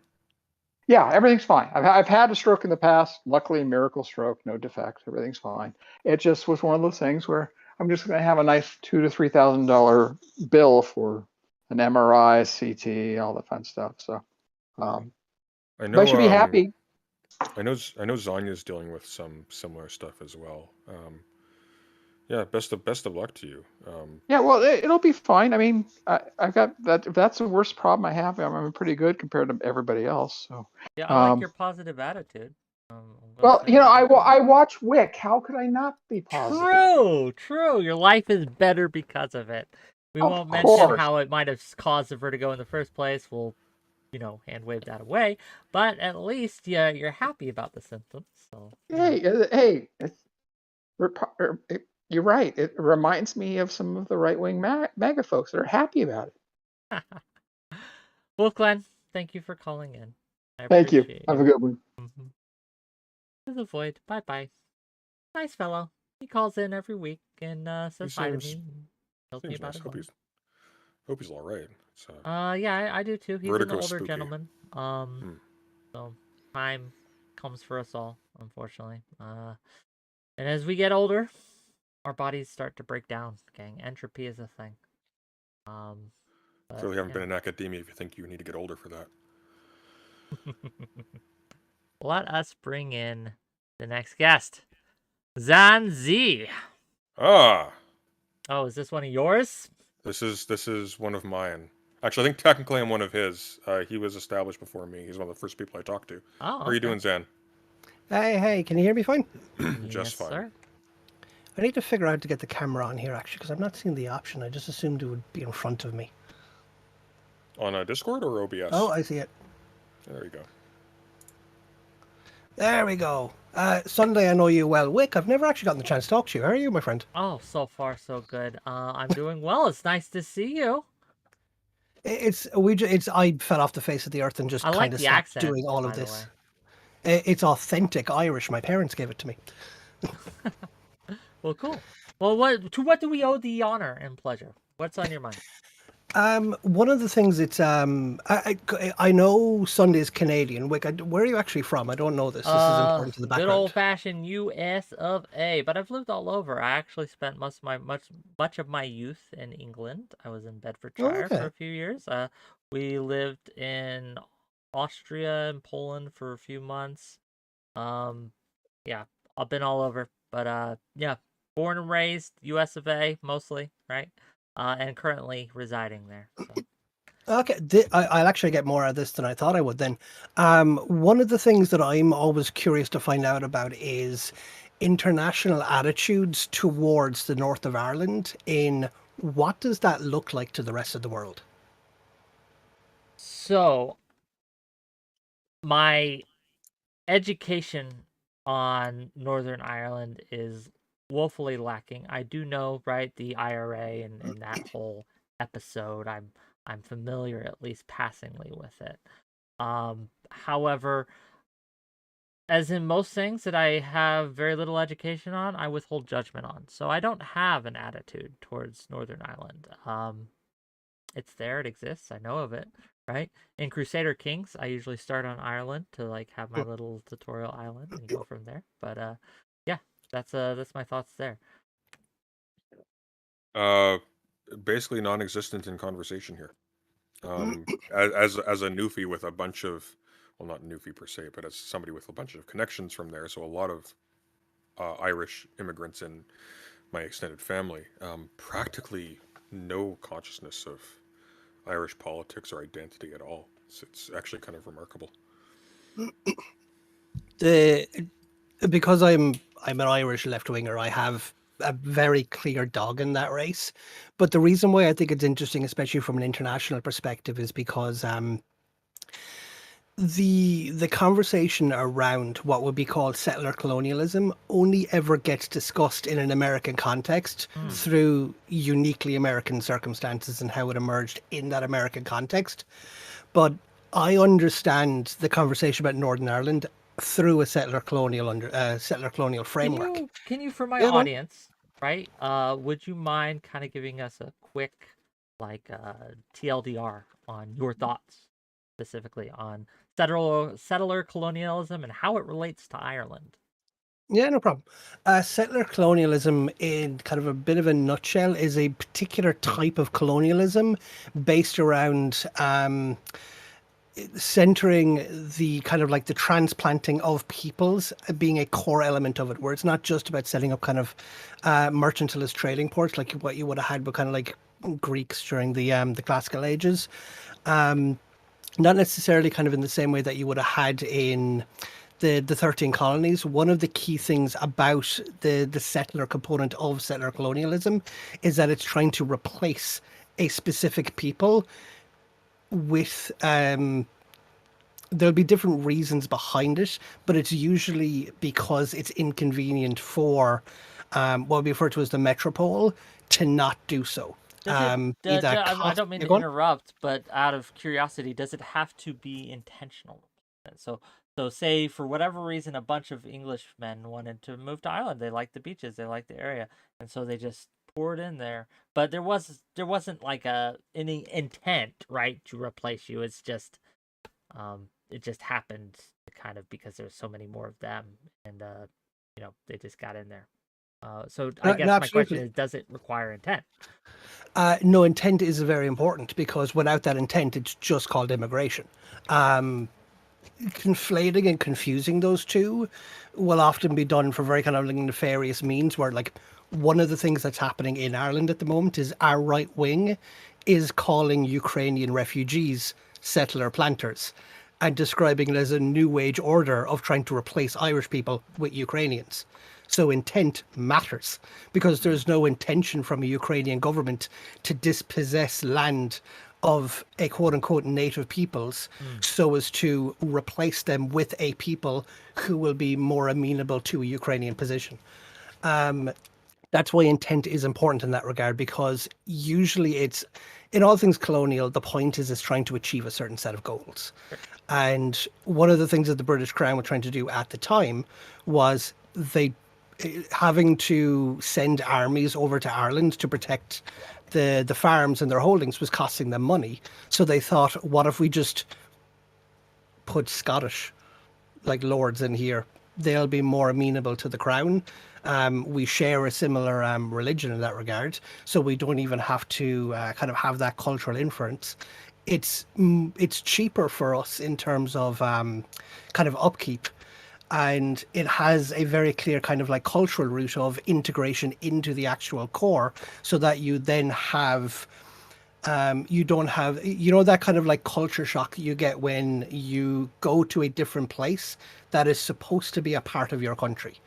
Yeah, everything's fine. I've had a stroke in the past. Luckily, miracle stroke, no defects. Everything's fine. It just was one of those things where I'm just going to have a nice $2,000 to $3,000 bill for an MRI, CT, all the fun stuff. So, I know. but I should be happy. I know 𝕲𝖎's dealing with some similar stuff as well. Yeah, best of luck to you. Yeah, well, it'll be fine. I mean, I've got that. If that's the worst problem I have, I'm pretty good compared to everybody else. So yeah, I like your positive attitude. Well, I watch Wick. How could I not be positive? True. Your life is better because of it. We won't mention how it might have caused the vertigo in the first place. We'll, hand wave that away. But at least you're happy about the symptoms. So hey, you're right. It reminds me of some of the right-wing MAGA folks that are happy about it. Well, Glenn, thank you for calling in. Thank you. Have a good one. To the void. Bye-bye. Nice fellow. He calls in every week and says hi to me. Tells me about it. Hope he's all right. Yeah, I do too. He's an older gentleman. So time comes for us all, unfortunately. And as we get older, our bodies start to break down. Gang, entropy is a thing. Clearly, haven't been in academia if you think you need to get older for that. Let us bring in the next guest, 𝕲𝖎. Ah. Oh, is this one of yours? This is one of mine. Actually, I think technically I'm one of his. He was established before me. He's one of the first people I talked to. Oh, How are you doing, Zan? Hey, can you hear me fine? Just fine. Sir. I need to figure out how to get the camera on here, actually, because I'm not seeing the option. I just assumed it would be in front of me. On Discord or OBS? Oh, I see it. There you go. There we go. Sunday, I know you well. Wick, I've never actually gotten the chance to talk to you. How are you, my friend? Oh, so far so good. I'm doing well. It's nice to see you. I fell off the face of the earth and just kind of stopped doing all of this. It's authentic Irish. My parents gave it to me. Well, cool. Well, what do we owe the honor and pleasure? What's on your mind? One of the things I know Sunday's Canadian. Where are you actually from? I don't know this. This is important to the background. Good old-fashioned US of A, but I've lived all over. I actually spent much of my youth in England. I was in Bedfordshire for a few years. We lived in Austria and Poland for a few months. Yeah, I've been all over, but yeah, born and raised US of A mostly, right? And currently residing there. So. Okay, I'll actually get more out of this than I thought I would then. One of the things that I'm always curious to find out about is international attitudes towards the north of Ireland. In what does that look like to the rest of the world? So, my education on Northern Ireland is woefully lacking. I do know, right, the IRA and that whole episode. I'm familiar, at least passingly, with it. However, as in most things that I have very little education on, I withhold judgment on. So I don't have an attitude towards Northern Ireland. It's there, it exists, I know of it, right? In Crusader Kings, I usually start on Ireland to like have my little tutorial island and go from there. But yeah, that's my thoughts there. Basically non-existent in conversation here. As a newfie with a bunch of, well, not newfie per se, but as somebody with a bunch of connections from there, so a lot of Irish immigrants in my extended family, practically no consciousness of Irish politics or identity at all. It's actually kind of remarkable. Because I'm an Irish left-winger, I have a very clear dog in that race. But the reason why I think it's interesting, especially from an international perspective, is because the conversation around what would be called settler colonialism only ever gets discussed in an American context through uniquely American circumstances and how it emerged in that American context. But I understand the conversation about Northern Ireland through a settler colonial framework. Can you for my audience, right? Would you mind kind of giving us a quick like TLDR on your thoughts specifically on settler colonialism and how it relates to Ireland? Yeah, no problem. Settler colonialism, in kind of a bit of a nutshell, is a particular type of colonialism based around centering the kind of like the transplanting of peoples being a core element of it, where it's not just about setting up kind of mercantilist trading ports like what you would have had with kind of like Greeks during the classical ages. Not necessarily kind of in the same way that you would have had in the 13 colonies. One of the key things about the settler component of settler colonialism is that it's trying to replace a specific people with there'll be different reasons behind it, but it's usually because it's inconvenient for what would be referred to as the metropole to not do so. I don't mean to interrupt, but out of curiosity, does it have to be intentional? So say for whatever reason, a bunch of Englishmen wanted to move to Ireland. They liked the beaches, they liked the area, and so they just poured in there. But there wasn't like any intent, right, to replace you. It's just it just happened kind of because there's so many more of them, and they just got in there. So I guess my question is, does it require intent? No, intent is very important, because without that intent, it's just called immigration. Conflating and confusing those two will often be done for very kind of nefarious means, where like one of the things that's happening in Ireland at the moment is our right wing is calling Ukrainian refugees settler planters and describing it as a new age order of trying to replace Irish people with Ukrainians. So intent matters, because there's no intention from a Ukrainian government to dispossess land of a quote-unquote native peoples so as to replace them with a people who will be more amenable to a Ukrainian position. That's why intent is important in that regard, because usually it's, in all things colonial, the point is trying to achieve a certain set of goals. And one of the things that the British Crown were trying to do at the time was they having to send armies over to Ireland to protect the farms and their holdings was costing them money. So they thought, what if we just put Scottish like lords in here? They'll be more amenable to the crown. We share a similar religion in that regard, so we don't even have to kind of have that cultural inference. It's cheaper for us in terms of kind of upkeep, and it has a very clear kind of like cultural route of integration into the actual core, so that you then have you don't have, you know, that kind of like culture shock you get when you go to a different place that is supposed to be a part of your country.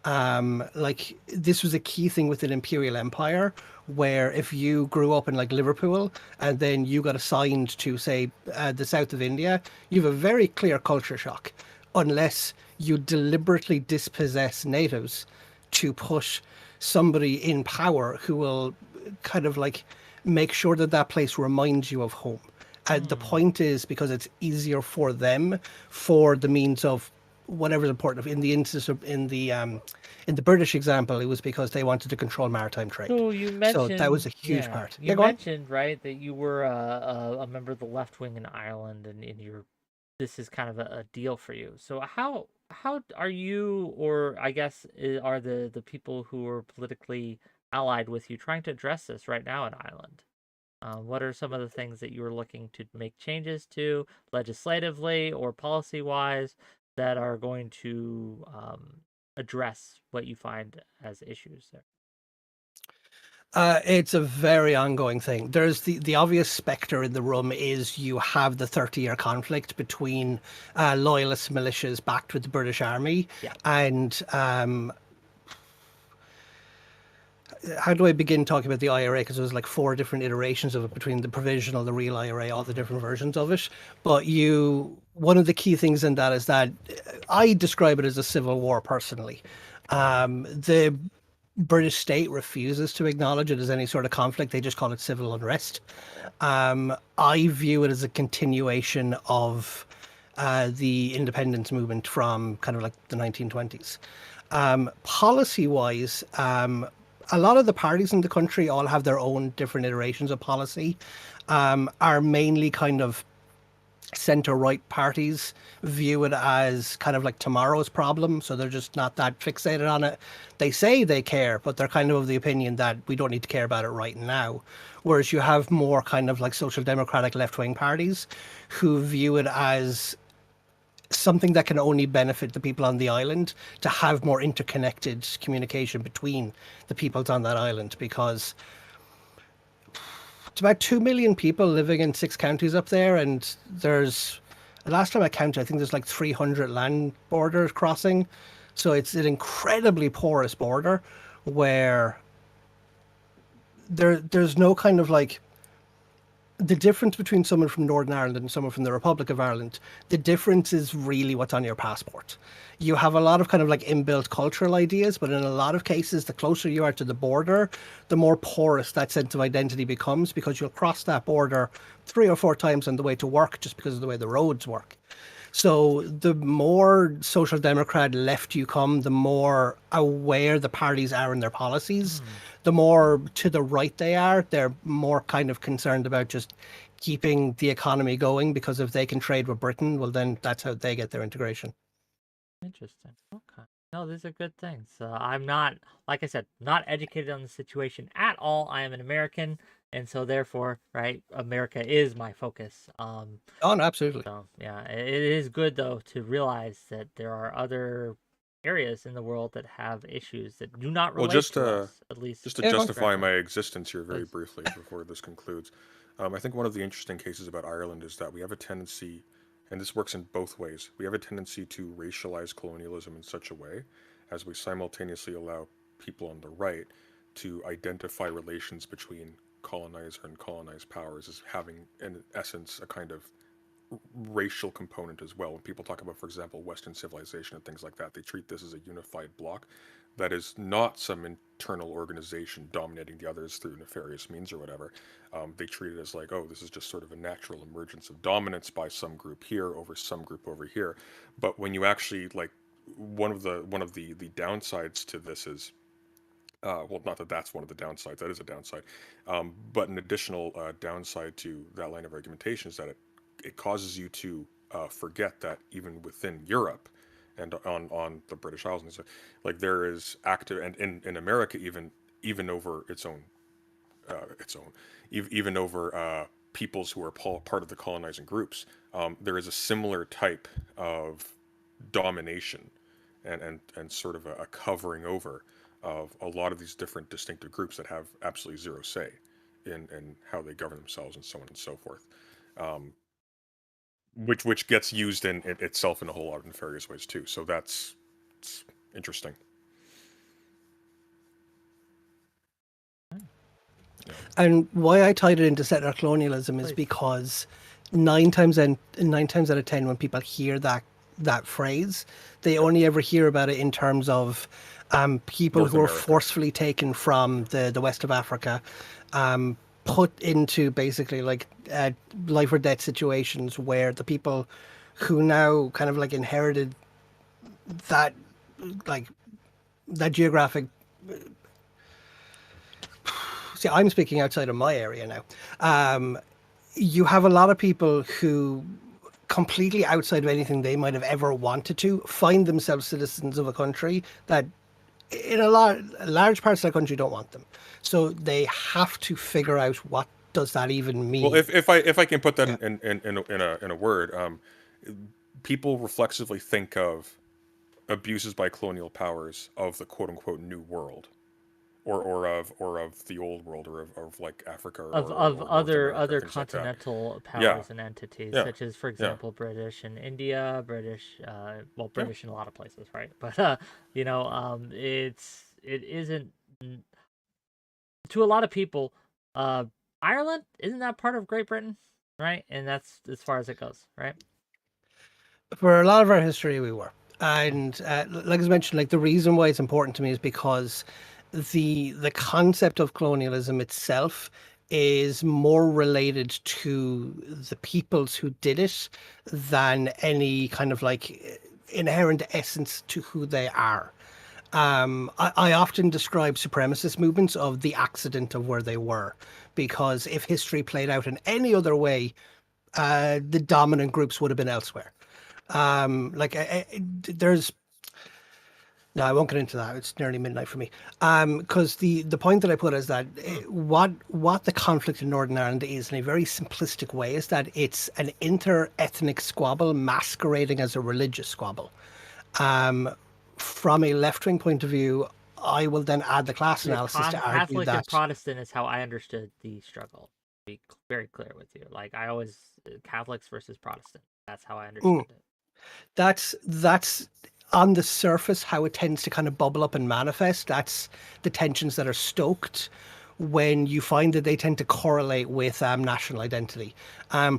Like this was a key thing with an imperial empire, where if you grew up in like Liverpool and then you got assigned to say the south of India, you have a very clear culture shock unless you deliberately dispossess natives to put somebody in power who will kind of like make sure that that place reminds you of home. And the point is because it's easier for them for the means of whatever's important. In the instance of in the British example, it was because they wanted to control maritime trade. So you mentioned, that was a huge part. You Go on. mentioned, right, that you were a member of the left wing in Ireland, and this is kind of a deal for you. So how are you, or I guess are the people who are politically allied with you trying to address this right now in Ireland? What are some of the things that you are looking to make changes to legislatively or policy wise that are going to address what you find as issues there? It's a very ongoing thing. There's the obvious spectre in the room is you have the 30-year conflict between loyalist militias backed with the British Army, Yeah. and how do I begin talking about the IRA? Because there was like 4 different iterations of it, between the provisional, the real IRA, all the different versions of it. But one of the key things in that is that I describe it as a civil war personally. The British state refuses to acknowledge it as any sort of conflict. They just call it civil unrest. I view it as a continuation of the independence movement from kind of like the 1920s. Policy-wise, a lot of the parties in the country all have their own different iterations of policy, are mainly kind of centre-right parties view it as kind of like tomorrow's problem, so they're just not that fixated on it. They say they care, but they're kind of the opinion that we don't need to care about it right now. Whereas you have more kind of like social democratic left-wing parties who view it as something that can only benefit the people on the island, to have more interconnected communication between the peoples on that island, because it's about 2 million people living in 6 counties up there, and there's, last time I counted, I think there's like 300 land borders crossing. So it's an incredibly porous border where there's no kind of like, the difference between someone from Northern Ireland and someone from the Republic of Ireland, the difference is really what's on your passport. You have a lot of kind of like inbuilt cultural ideas, but in a lot of cases, the closer you are to the border, the more porous that sense of identity becomes, because you'll cross that border 3 or 4 times on the way to work just because of the way the roads work. So the more social democrat left you come, the more aware the parties are in their policies. The more to the right they are, they're more kind of concerned about just keeping the economy going, because if they can trade with Britain, well, then that's how they get their integration. Interesting. Okay. No, these are good things. I'm not, like I said, not educated on the situation at all. I am an American, and so therefore, right, America is my focus. Oh, no, absolutely. So yeah, it is good though to realize that there are other areas in the world that have issues that do not relate to us, at least. Just to Yeah, go on. justify my existence here very Please. briefly before this concludes, I think one of the interesting cases about Ireland is that we have a tendency, and this works in both ways, we have a tendency to racialize colonialism in such a way as we simultaneously allow people on the right to identify relations between colonizer and colonized powers as having, in essence, a kind of racial component as well. When people talk about, for example, Western civilization and things like that, they treat this as a unified bloc that is not some internal organization dominating the others through nefarious means or whatever. They treat it as like, oh, this is just sort of a natural emergence of dominance by some group here over some group over here. But when you actually like one of the downsides to this is, well, not that that's one of the downsides. That is a downside, but an additional downside to that line of argumentation is that it causes you to forget that even within Europe and on the British Isles, and stuff, like there is active, and in America even over even over peoples who are part of the colonizing groups, there is a similar type of domination and sort of a covering over of a lot of these different distinctive groups that have absolutely zero say in how they govern themselves and so on and so forth, which gets used in itself in a whole lot of nefarious ways too. So it's interesting. And why I tied it into settler colonialism is because nine times out of 10, when people hear that phrase, they only ever hear about it in terms of people North who are America. forcefully taken from the west of Africa, put into basically like life or death situations where the people who now kind of like inherited that geographic. See, I'm speaking outside of my area now. You have a lot of people who, completely outside of anything they might have ever wanted to, find themselves citizens of a country that, in large parts of the country, don't want them. So they have to figure out what does that even mean. Well, if I can put that in a word, people reflexively think of abuses by colonial powers of the quote unquote New World. Or of the old world, or of like Africa, or of North other America, things like that. continental powers Yeah. and entities, Yeah. such as, for example, British in India, British in a lot of places, right? But it isn't, to a lot of people, Ireland, isn't that part of Great Britain, right? And that's as far as it goes, right? For a lot of our history, we were. And like I mentioned, like the reason why it's important to me is because the concept of colonialism itself is more related to the peoples who did it than any kind of like inherent essence to who they are. I often describe supremacist movements of the accident of where they were, because if history played out in any other way, the dominant groups would have been elsewhere. There's No, I won't get into that. It's nearly midnight for me. Because the point that I put is that what the conflict in Northern Ireland is, in a very simplistic way, is that it's an inter-ethnic squabble masquerading as a religious squabble. From a left-wing point of view, I will then add the class analysis to argue Catholic that and Protestant is how I understood the struggle. To be very clear with you, like I always Catholics versus Protestant. That's how I understood it. That's on the surface how it tends to kind of bubble up and manifest. That's the tensions that are stoked when you find that they tend to correlate with national identity.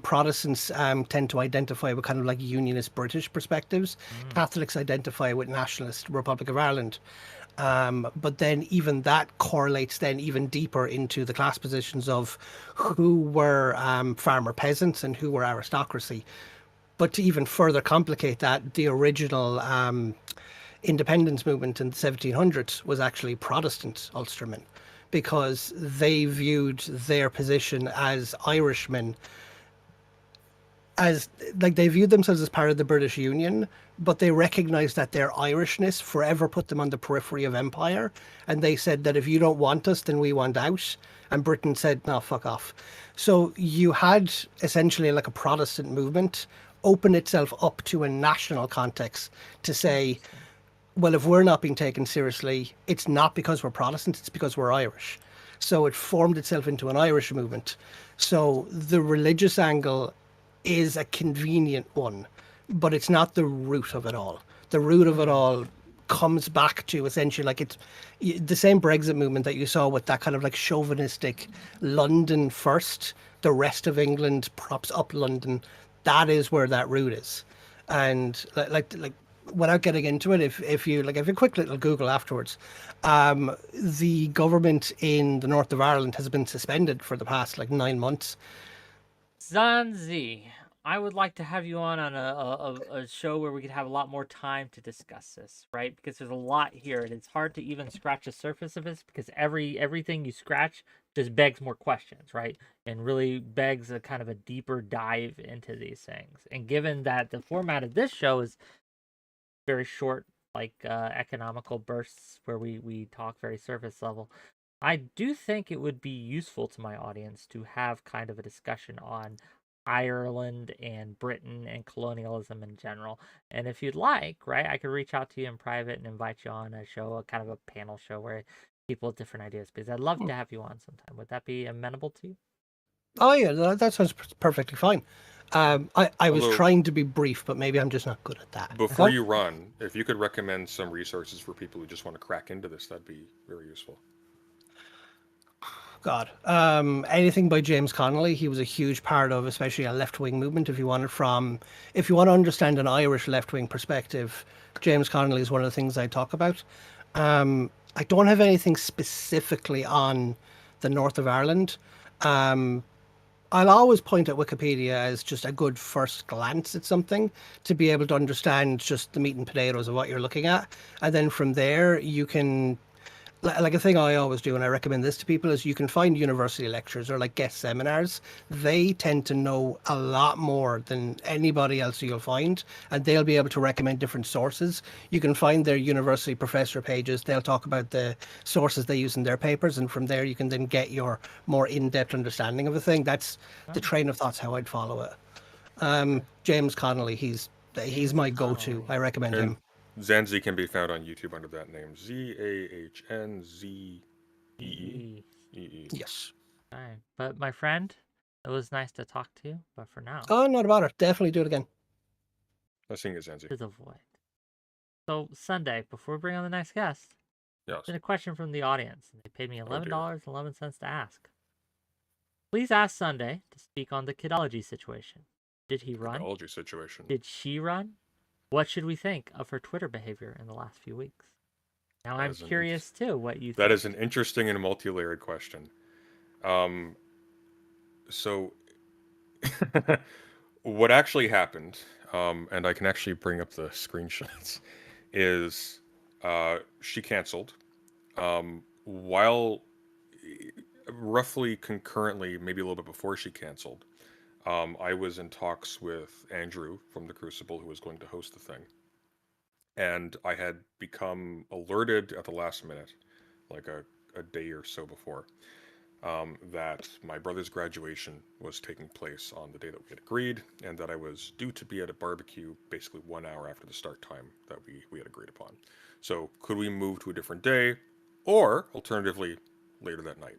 Protestants tend to identify with kind of like unionist British perspectives. Catholics identify with nationalist Republic of Ireland. But then even that correlates then even deeper into the class positions of who were farmer peasants and who were aristocracy. But to even further complicate that, the original independence movement in the 1700s was actually Protestant Ulstermen, because they viewed their position as Irishmen as, like, they viewed themselves as part of the British Union, but they recognized that their Irishness forever put them on the periphery of empire. And they said that if you don't want us, then we want out. And Britain said, no, fuck off. So you had essentially like a Protestant movement open itself up to a national context to say, well, if we're not being taken seriously, it's not because we're Protestant, it's because we're Irish. So it formed itself into an Irish movement. So the religious angle is a convenient one, but it's not the root of it all. The root of it all comes back to essentially like it's the same Brexit movement that you saw with that kind of like chauvinistic London first, the rest of England props up London. That is where that root is. And like without getting into it, if you a quick little Google afterwards, the government in the north of Ireland has been suspended for the past like 9 months. Zanzi. I would like to have you on a show where we could have a lot more time to discuss this, right? Because there's a lot here, and it's hard to even scratch the surface of this because everything you scratch just begs more questions, right? And really begs a kind of a deeper dive into these things. And given that the format of this show is very short, like economical bursts where we talk very surface level, I do think it would be useful to my audience to have kind of a discussion on Ireland and Britain and colonialism in general. And if you'd like, right, I could reach out to you in private and invite you on a show, a kind of a panel show where people with different ideas, because I'd love to have you on sometime. Would that be amenable to you? Oh yeah, that sounds perfectly fine. I was Although- trying to be brief, but maybe I'm just not good at that. Before What? you run, if you could recommend some resources for people who just want to crack into this, that'd be very useful. God, anything by James Connolly. He was a huge part of, especially a left-wing movement. If you want to understand an Irish left-wing perspective, James Connolly is one of the things I talk about. I don't have anything specifically on the north of Ireland. I'll always point at Wikipedia as just a good first glance at something to be able to understand just the meat and potatoes of what you're looking at. And then from there, you can, like a thing I always do, and I recommend this to people, is you can find university lectures or like guest seminars. They tend to know a lot more than anybody else you'll find, and they'll be able to recommend different sources. You can find their university professor pages. They'll talk about the sources they use in their papers, and from there you can then get your more in-depth understanding of a thing. That's the train of thoughts how I'd follow it. James Connolly, he's my go-to. I recommend him. Zanzi can be found on YouTube under that name. ZAHNZEE. Yes. All right. But my friend, it was nice to talk to you. But for now, Oh, not about it. Definitely do it again. Nice seeing you, Zanzi. to the void. So Sunday, before we bring on the next guest, Yes. been a question from the audience. They paid me dear. $11.11 to ask. Please ask Sunday to speak on the 𝕾𝖍𝖎 situation. Did he run? Ecology situation. Did she run? What should we think of her Twitter behavior in the last few weeks? Now That I'm is an curious too what you think. That is an interesting and multi-layered question. So what actually happened, and I can actually bring up the screenshots, is she canceled. While roughly concurrently, maybe a little bit before she canceled, I was in talks with Andrew from the Crucible, who was going to host the thing. And I had become alerted at the last minute, like a day or so before, that my brother's graduation was taking place on the day that we had agreed, and that I was due to be at a barbecue basically 1 hour after the start time that we had agreed upon. So could we move to a different day, or alternatively, later that night?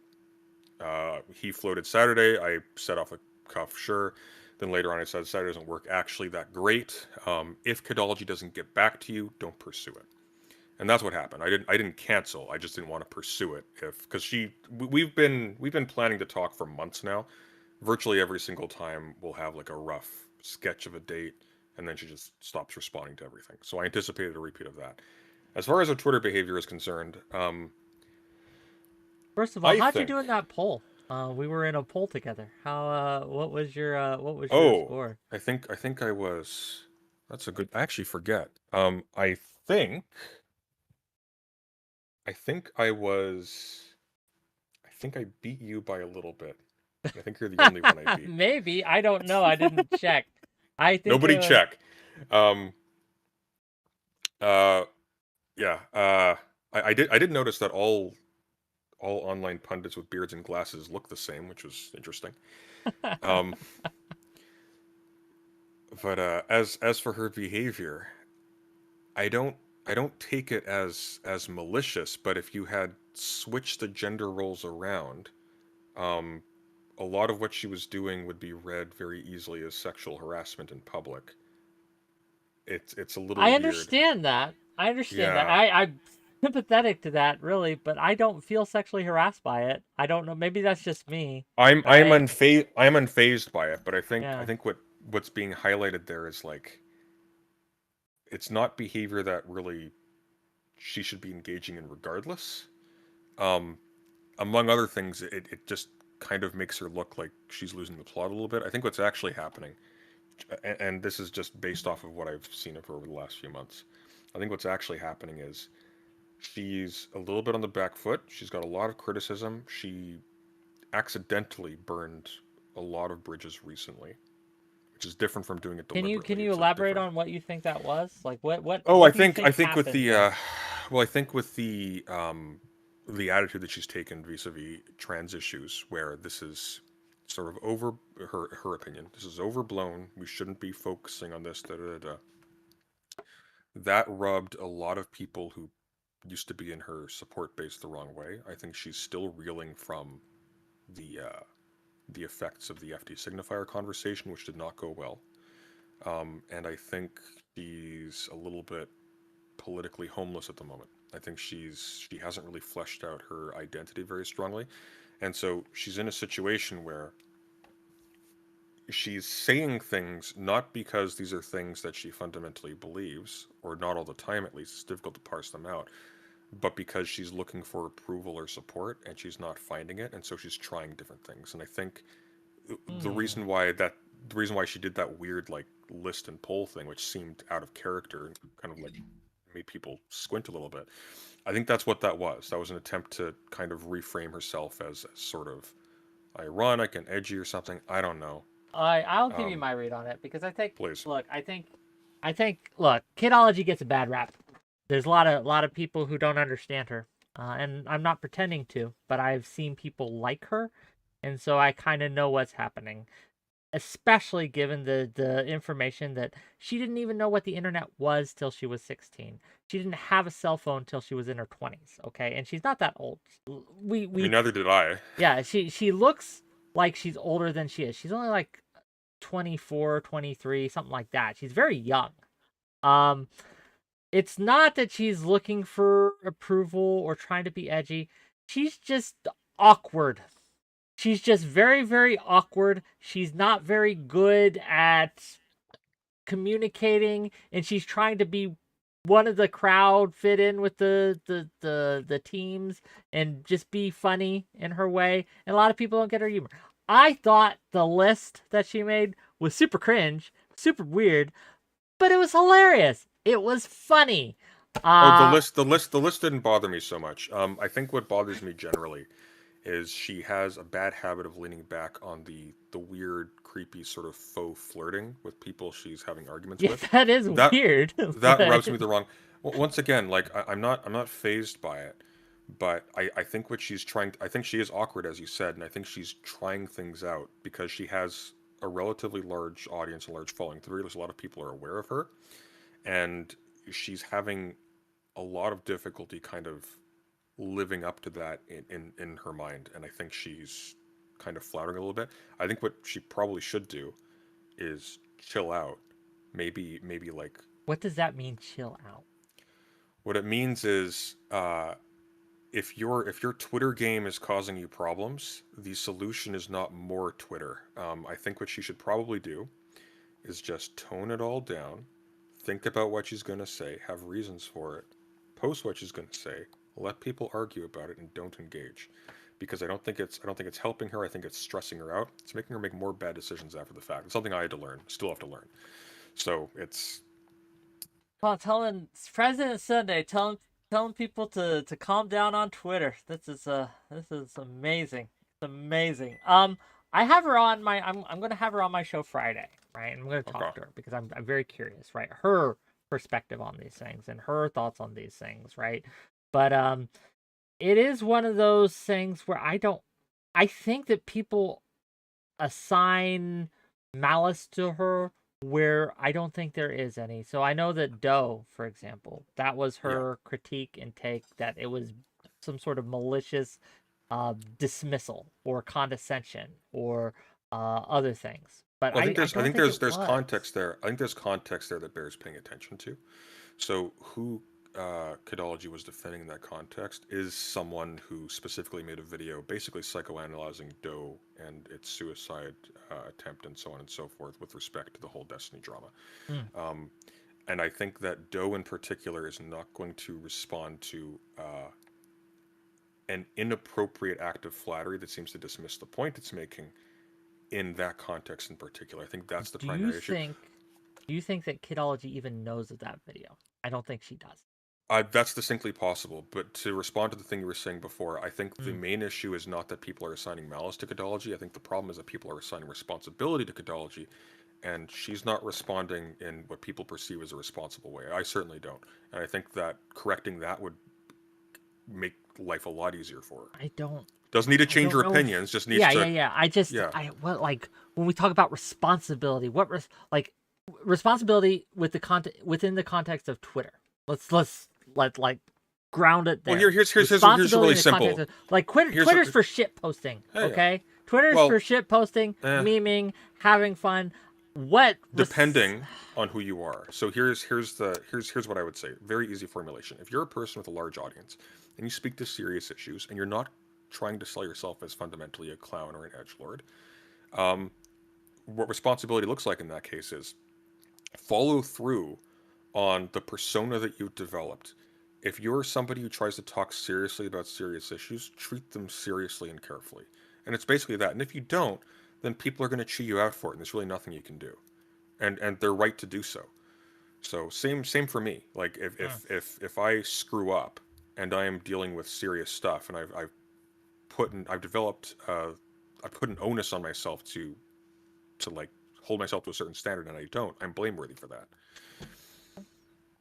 He floated Saturday. I set off the cuff, sure. Then later on I said, Saturday doesn't work actually that great. If 𝕾𝖍𝖎 doesn't get back to you, don't pursue it. And that's what happened. I didn't cancel. I just didn't want to pursue it because we've been planning to talk for months now. Virtually every single time we'll have like a rough sketch of a date, and then she just stops responding to everything. So I anticipated a repeat of that. As far as her Twitter behavior is concerned, First of all, how'd you think- do in that poll? We were in a poll together. How? What was your Oh, score? I think I was. That's a good. I actually forget. I think I was. I think I beat you by a little bit. I think you're the only one I beat. Maybe, I don't know. I didn't check. I think Nobody it was- check. Yeah. I did notice that all online pundits with beards and glasses look the same, which was interesting. But as for her behavior, I don't take it as malicious. But if you had switched the gender roles around, a lot of what she was doing would be read very easily as sexual harassment in public. It's a little. I weird. understand that. I understand that. Yeah. I'm sympathetic to that, really, but I don't feel sexually harassed by it. I don't know. Maybe that's just me. I'm Right. unfazed by it, but I think Yeah. what's being highlighted there is like it's not behavior that really she should be engaging in regardless. Among other things, it just kind of makes her look like she's losing the plot a little bit. I think what's actually happening, and this is just based off of what I've seen of her over the last few months. I think what's actually happening is she's a little bit on the back foot. She's got a lot of criticism. She accidentally burned a lot of bridges recently, which is different from doing it deliberately. Can you It's a elaborate different- on what you think that was? Like what? Oh, what I do you think with happened the there? well, I think with the attitude that she's taken vis-a-vis trans issues, where this is sort of over her opinion. This is overblown. We shouldn't be focusing on this. Da, da, da, da. That rubbed a lot of people who used to be in her support base the wrong way. I think she's still reeling from the effects of the FD signifier conversation, which did not go well. And I think she's a little bit politically homeless at the moment. I think she hasn't really fleshed out her identity very strongly, and so she's in a situation where she's saying things not because these are things that she fundamentally believes, or not all the time at least. It's difficult to parse them out, but because she's looking for approval or support and she's not finding it, and so she's trying different things. And I think the reason why she did that weird like list and poll thing, which seemed out of character and kind of like made people squint a little bit, I think that's what that was. That was an attempt to kind of reframe herself as sort of ironic and edgy or something. I don't know. I'll give you my read on it, because I think, Please. look, look, Kidology gets a bad rap. There's a lot of people who don't understand her, and I'm not pretending to, but I've seen people like her, and so I kind of know what's happening. Especially given the information that she didn't even know what the internet was till she was 16. She didn't have a cell phone till she was in her 20s. Okay, and she's not that old. I mean, neither did I. Yeah, she looks like she's older than she is. She's only like 24, 23, something like that. She's very young. It's not that she's looking for approval or trying to be edgy. She's just awkward. She's just very, very awkward. She's not very good at communicating, and she's trying to be one of the crowd, fit in with the teams, and just be funny in her way. And a lot of people don't get her humor. I thought the list that she made was super cringe, super weird, but it was hilarious. It was funny. The list didn't bother me so much. I think what bothers me generally is she has a bad habit of leaning back on the weird, creepy sort of faux flirting with people she's having arguments with. That is weird. That rubs me the wrong. Once again, like I'm not fazed by it, but I think what she's trying. I think she is awkward, as you said, and I think she's trying things out because she has a relatively large audience, a large following. At the very least, a lot of people are aware of her, and she's having a lot of difficulty kind of living up to that in her mind, and I think she's kind of floundering a little bit. I think what she probably should do is chill out. Maybe like, what does that mean, chill out? what it means is if your Twitter game is causing you problems, the solution is not more Twitter. I think what she should probably do is just tone it all down, think about what she's going to say, have reasons for it, post what she's going to say, let people argue about it, and don't engage, because I don't think it's helping her. I think it's stressing her out. It's making her make more bad decisions after the fact. It's something I had to learn, still have to learn. So it's It's President Sunday, telling people to calm down on Twitter. This is amazing. It's amazing. I have her on my I'm gonna have her on my show Friday, right? And I'm gonna talk to her because I'm very curious, right? Her perspective on these things and her thoughts on these things, right? But it is one of those things where I think that people assign malice to her where I don't think there is any. So I know that 𝕐, for example, that was her critique and take, that it was some sort of malicious dismissal or condescension or other things. But well, I think there's was. context there. I think there's context there that bears paying attention to. So who Kidology was defending in that context is someone who specifically made a video basically psychoanalyzing 𝕐 and its suicide attempt and so on and so forth with respect to the whole Destiny drama. And I think that 𝕐 in particular is not going to respond to an inappropriate act of flattery that seems to dismiss the point it's making in that context in particular. I think that's the Do primary you issue. do you think that Kidology even knows of that video? I don't think she does. That's distinctly possible, but to respond to the thing you were saying before, I think the Mm. main issue is not that people are assigning malice to Kidology. I think the problem is that people are assigning responsibility to Kidology, and she's not responding in what people perceive as a responsible way. I certainly don't, and I think that correcting that would make life a lot easier for her. I don't. Doesn't need to I change don't her know if- opinions, just needs Yeah, to. yeah. Yeah. What, like, when we talk about responsibility, like responsibility with the within the context of Twitter. Let's like ground it there. Well, here's Responsibility really in the simple. context of, like, Twitter's for shit posting. Hey, Okay, Twitter's well, for shit posting, memeing, having fun. Depending on who you are. So here's what I would say. Very easy formulation. If you're a person with a large audience and you speak to serious issues and you're not trying to sell yourself as fundamentally a clown or an edgelord, what responsibility looks like in that case is follow through on the persona that you've developed. If you're somebody who tries to talk seriously about serious issues, treat them seriously and carefully. And it's basically that. And if you don't, then people are going to chew you out for it, and there's really nothing you can do. And they're right to do so. So same for me. Like if I screw up and I am dealing with serious stuff, and I've put an onus on myself to like hold myself to a certain standard, and I don't, I'm blameworthy for that.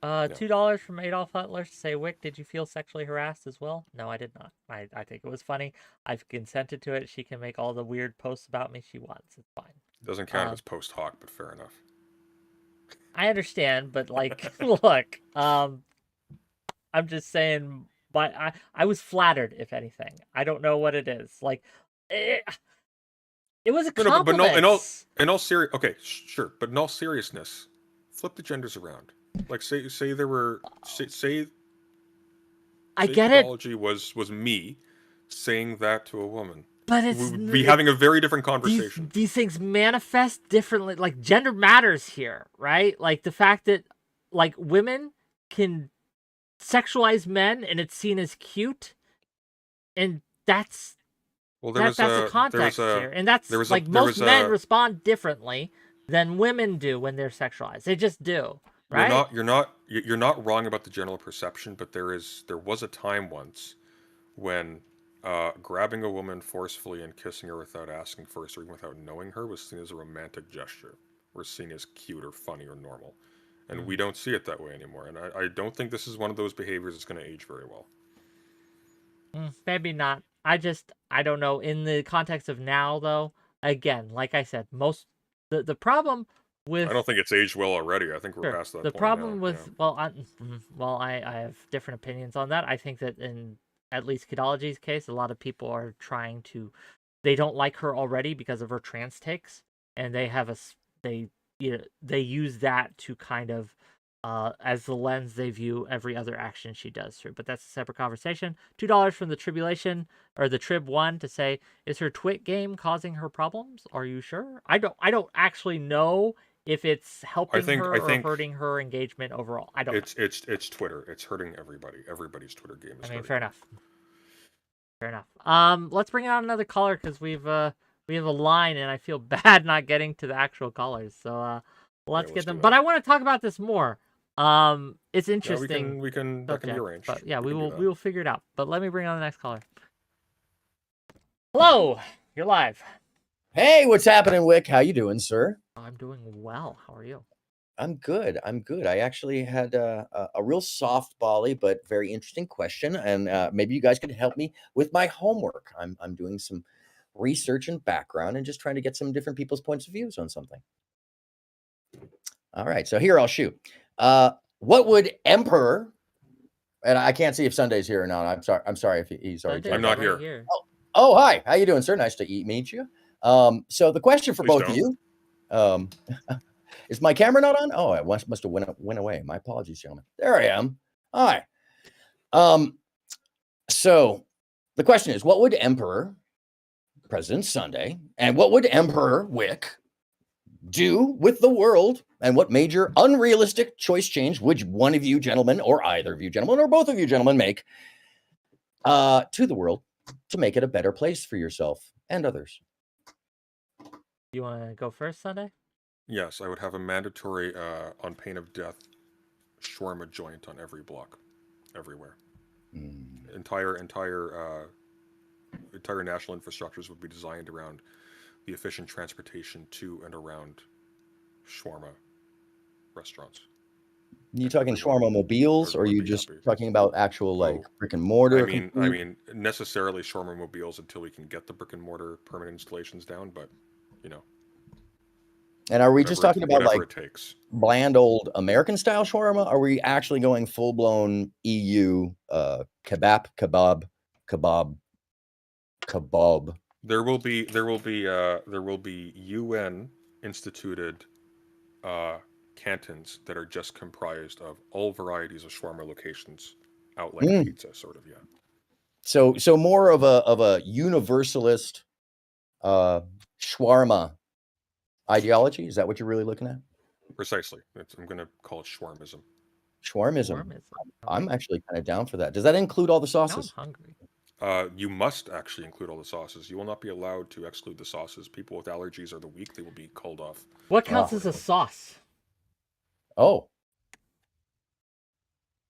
$2 from 𝕾𝖍𝖎𝖙 to say, Wick, did you feel sexually harassed as well? No, I did not. I think it was funny. I've consented to it. She can make all the weird posts about me she wants. It's fine. Doesn't count as post hoc, but fair enough. I understand, but like, look, I'm just saying, but I was flattered, if anything. I don't know what it is. Like, it was a compliment. But in all serious, okay, sure, but in all seriousness, flip the genders around. Like say there were say I get it. Kidology was me saying that to a woman. But it's we'd be having a very different conversation. These things manifest differently. Like, gender matters here, right? Like the fact that like women can sexualize men and it's seen as cute, and that's that's a context here, and that's like most men respond differently than women do when they're sexualized. They just do. Right? You're not wrong about the general perception, but there was a time once when grabbing a woman forcefully and kissing her without asking first or even without knowing her was seen as a romantic gesture, or seen as cute or funny or normal, and we don't see it that way anymore. And I don't think this is one of those behaviors that's going to age very well. Maybe not. I don't know. In the context of now, though, again, like I said, the problem with, I don't think it's aged well already. I think we're past that. The point problem now, with I have different opinions on that. I think that in at least Kidology's case, a lot of people are trying to, they don't like her already because of her trans takes, and they have they use that to kind of as the lens they view every other action she does through. But that's a separate conversation. $2 from the Tribulation, or the Trib1, to say, is her twit game causing her problems? Are you sure? I don't actually know if it's helping her or hurting her engagement overall. I don't know. It's Twitter. It's hurting everybody. Everybody's Twitter game is fair enough. Fair enough. Let's bring out another caller, because we have a line, and I feel bad not getting to the actual callers. So let's get them. But I want to talk about this more. It's interesting. Yeah, we can that can be arranged. But yeah, we will figure it out. But let me bring on the next caller. Hello, you're live. Hey, what's happening, Wick? How you doing, sir? I'm doing well. How are you? I'm good. I actually had a real softbally but very interesting question, and maybe you guys could help me with my homework. I'm doing some research and background and just trying to get some different people's points of views on something. All right, so here I'll shoot. What would Emperor? And I can't see if Sunday's here or not. I'm sorry if he's already. I'm not here. Oh, hi. How you doing, sir? Nice to meet you. So the question for both of you, is my camera not on? Oh, I must have went away. My apologies, gentlemen. There I am. Hi. So the question is, what would Emperor President Sunday and what would Emperor Wick do with the world, and what major unrealistic choice change would one of you gentlemen, or either of you gentlemen, or both of you gentlemen make to the world to make it a better place for yourself and others? You want to go first, Sunday? Yes, I would have a mandatory, on pain of death, shawarma joint on every block, everywhere. Mm. Entire national infrastructures would be designed around the efficient transportation to and around shawarma restaurants. You talking Everyone- shawarma mobiles, or are everyone you be just happy. talking about actual like Oh, brick and mortar? I mean, necessarily shawarma mobiles until we can get the brick and mortar permanent installations down, but you know, And are we just talking about whatever like it takes. bland old American style shawarma? Are we actually going full blown EU kebab? There will be UN instituted cantons that are just comprised of all varieties of shawarma locations, out like Mm. pizza, sort of. Yeah. So more of a universalist shawarma ideology. Is that what you're really looking at? Precisely. I'm going to call it shawarmism. Shawarmism. Shawarmism. I'm Okay. actually kind of down for that. Does that include all the Now I'm sauces? hungry. You must actually include all the sauces. You will not be allowed to exclude the sauces. People with allergies or the weak, they will be called off. What counts Ah. as a sauce? Oh,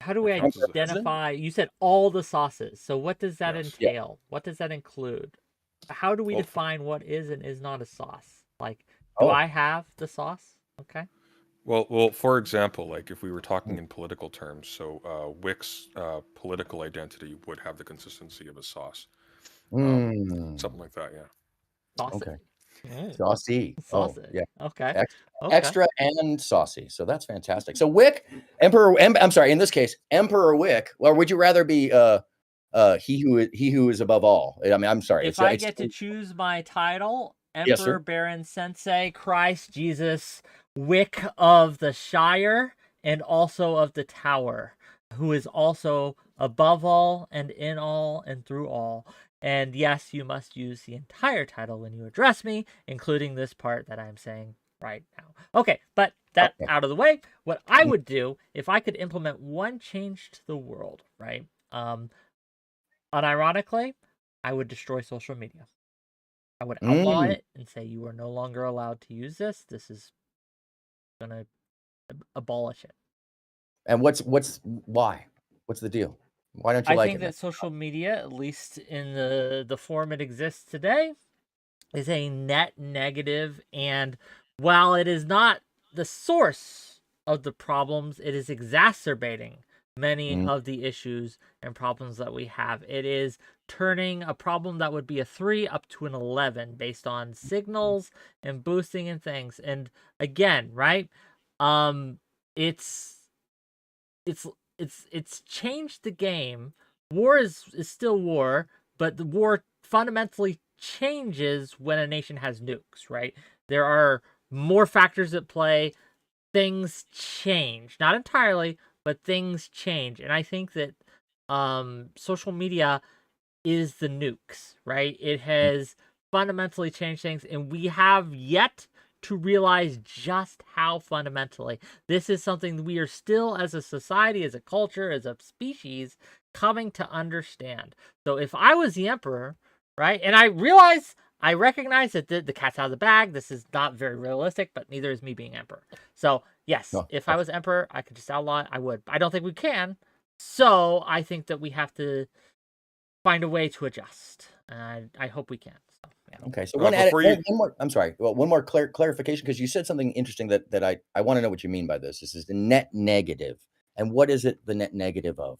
How do we What counts as a- identify? You said all the sauces. So what does that Yes. entail? What does that include? How do we Well, define what is and is not a sauce? Like, do Oh. I have the sauce? Okay. Well, for example, like if we were talking in political terms, so Wick's political identity would have the consistency of a sauce. Something like that, yeah. Saucy. Okay. Mm, Saucy. saucy. Oh, yeah. Okay. Ex- Okay. Extra and saucy. So that's fantastic. So Wick, I'm sorry, in this case, Emperor Wick, or would you rather be he who is above all? I mean, I'm sorry. If I get to choose my title, Yes, sir. Emperor Baron Sensei Christ Jesus Wick of the Shire and also of the Tower, who is also above all and in all and through all. And yes, you must use the entire title when you address me, including this part that I'm saying right now. Okay, but that Okay. out of the way, what I would do if I could implement one change to the world, right? Unironically, I would destroy social media. I would outlaw it and say you are no longer allowed to use this. This is gonna abolish it. And why? What's the deal? Why don't you I like think it? that social media, at least in the form it exists today, is a net negative, and while it is not the source of the problems, it is exacerbating many of the issues and problems that we have. It is turning a problem that would be a 3 up to an 11 based on signals and boosting and things. And again, right? It's changed the game. War is still war, but the war fundamentally changes when a nation has nukes, right? There are more factors at play. Things change, not entirely, but things change. And I think that social media is the nukes, right? It has fundamentally changed things, and we have yet to realize just how fundamentally. This is something we are still, as a society, as a culture, as a species, coming to understand. So if I was the emperor, right, and I recognize that the cat's out of the bag. This is not very realistic, but neither is me being emperor. So yes, No. if I was emperor, I could just outlaw it. I would. I don't think we can. So I think that we have to find a way to adjust. I hope we can. So, yeah. Okay, so Before you- one more. I'm sorry. Well, one more clarification, because you said something interesting that I want to know what you mean by this. This is the net negative, and what is it the net negative of?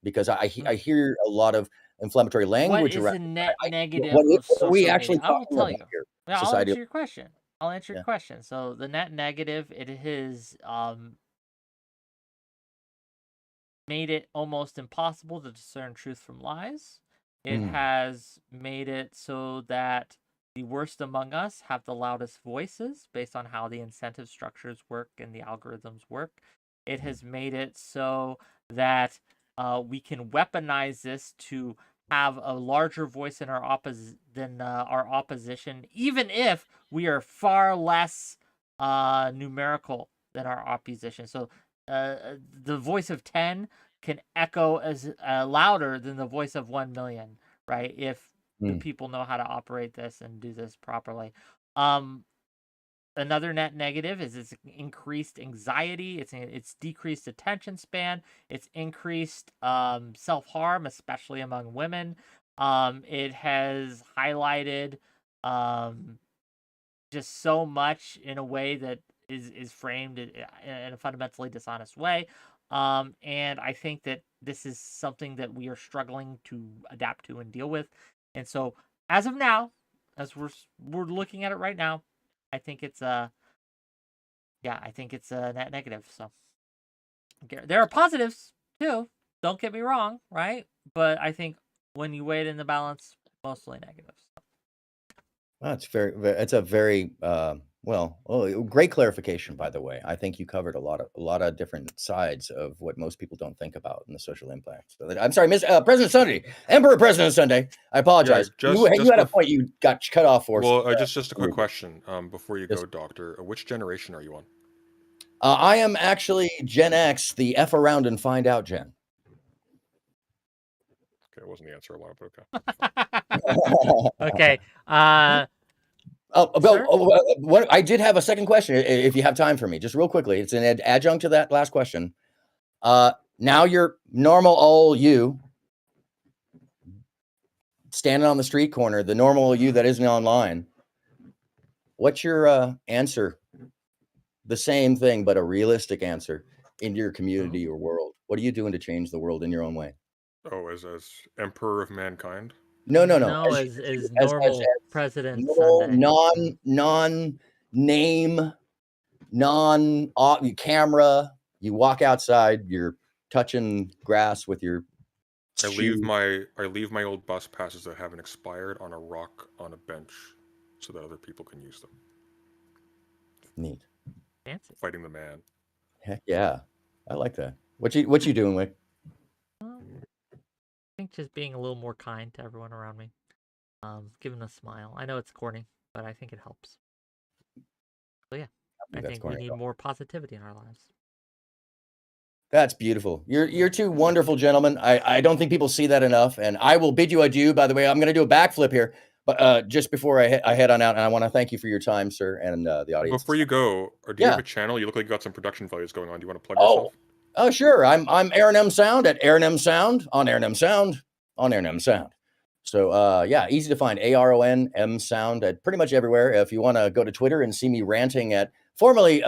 Because I hear a lot of inflammatory language What is around. the net negative What of are we social actually media? I will talking tell about you. here? Yeah, I'll Society. answer your question. I'll answer your Yeah. question. So the net negative, it has made it almost impossible to discern truth from lies. It has made it so that the worst among us have the loudest voices based on how the incentive structures work and the algorithms work. It has made it so that we can weaponize this to have a larger voice in our opposition, even if we are far less numerical than our opposition. So the voice of 10 can echo as louder than the voice of 1 million, right? If the people know how to operate this and do this properly. another net negative is its increased anxiety, it's decreased attention span, it's increased self-harm, especially among women. It has highlighted just so much in a way that is framed in a fundamentally dishonest way. And I think that this is something that we are struggling to adapt to and deal with. And so, as of now, as we're looking at it right now, I think it's a net negative. So there are positives too. Don't get me wrong, right? But I think when you weigh it in the balance, mostly negatives. It's a very great clarification, by the way. I think you covered a lot of different sides of what most people don't think about in the social impact. So I'm sorry, President Sunday, Emperor President Sunday. I apologize. Yeah, You had a point you got cut off for. Well, just a quick question before you go, Doctor. Which generation are you on? I am actually Gen X, the F around and find out gen. Okay, it wasn't the answer I wanted, but okay. What I did have a second question, if you have time for me, just real quickly. It's an adjunct to that last question. Now you're normal old you, standing on the street corner, the normal you that isn't online. What's your answer? The same thing, but a realistic answer in your community or world. What are you doing to change the world in your own way? Oh, as Emperor of Mankind? No, as normal President Sunday. Non-name, non-camera. You walk outside, you're touching grass with your I leave my old bus passes that haven't expired on a rock on a bench so that other people can use them. Neat. Fancy. Fighting the man. Heck yeah. I like that. What you doing, Wick? I think just being a little more kind to everyone around me. Giving a smile. I know it's corny, but I think it helps. So yeah, I think we need more positivity in our lives. That's beautiful. You're two wonderful gentlemen. I don't think people see that enough, and I will bid you adieu. By the way, I'm going to do a backflip here, but just before I head on out, and I want to thank you for your time, sir, and the audience. Before you go, or do you have a channel? You look like you got some production values going on. Do you want to plug yourself? Oh, sure. I'm Aaron M Sound at Aaron M Sound on Aaron M Sound on Aaron M Sound. So yeah, easy to find. ARON M Sound at pretty much everywhere. If you want to go to Twitter and see me ranting at formerly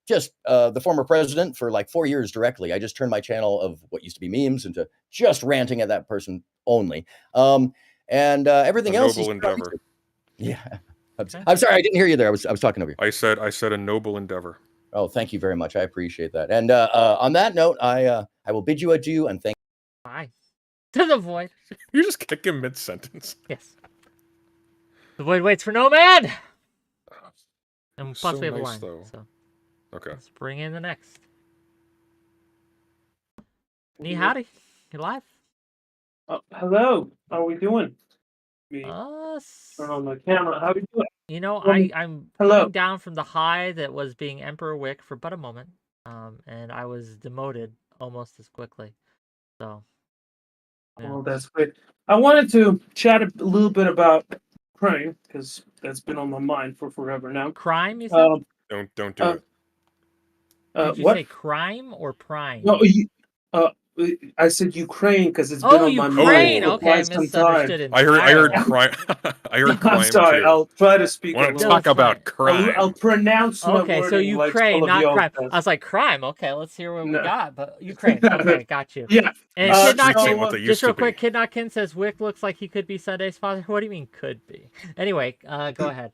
just the former president for like 4 years directly. I just turned my channel of what used to be memes into just ranting at that person only. And everything else. Noble endeavor. Yeah. I'm sorry, I didn't hear you there. I was talking over you. I said a noble endeavor. Oh, thank you very much. I appreciate that. And on that note, I will bid you adieu and thank you. Bye. To the void. You just kick him mid-sentence. Yes. The void waits for no man. And plus So we have a nice, line. though. So Okay. let's bring in the next. 𝕾𝖍𝖎𝖙, you live? Hello. How are we doing? Turn on the camera. How are we doing? You know, I'm Hello. coming down from the high that was being Emperor Wick for but a moment. And I was demoted almost as quickly. So yeah. Well, that's great. I wanted to chat a little bit about crime because that's been on my mind for forever now. Crime, you said? Don't do it. Did you say crime or prime? No, I said Ukraine because it's been on my Ukraine. mind for Okay, quite some misunderstood. time. I heard crime. I heard crime. I'm sorry. Too. I'll try to speak. Want to talk about crime? I'll pronounce my Okay, so wording Ukraine, like not crime. does. I was like, crime. Okay, let's hear what we got. But Ukraine. Okay, got you. Yeah. And Kidnotkin, just real quick, Kidnotkin says Wick looks like he could be Sunday's father. What do you mean could be? Anyway, go ahead.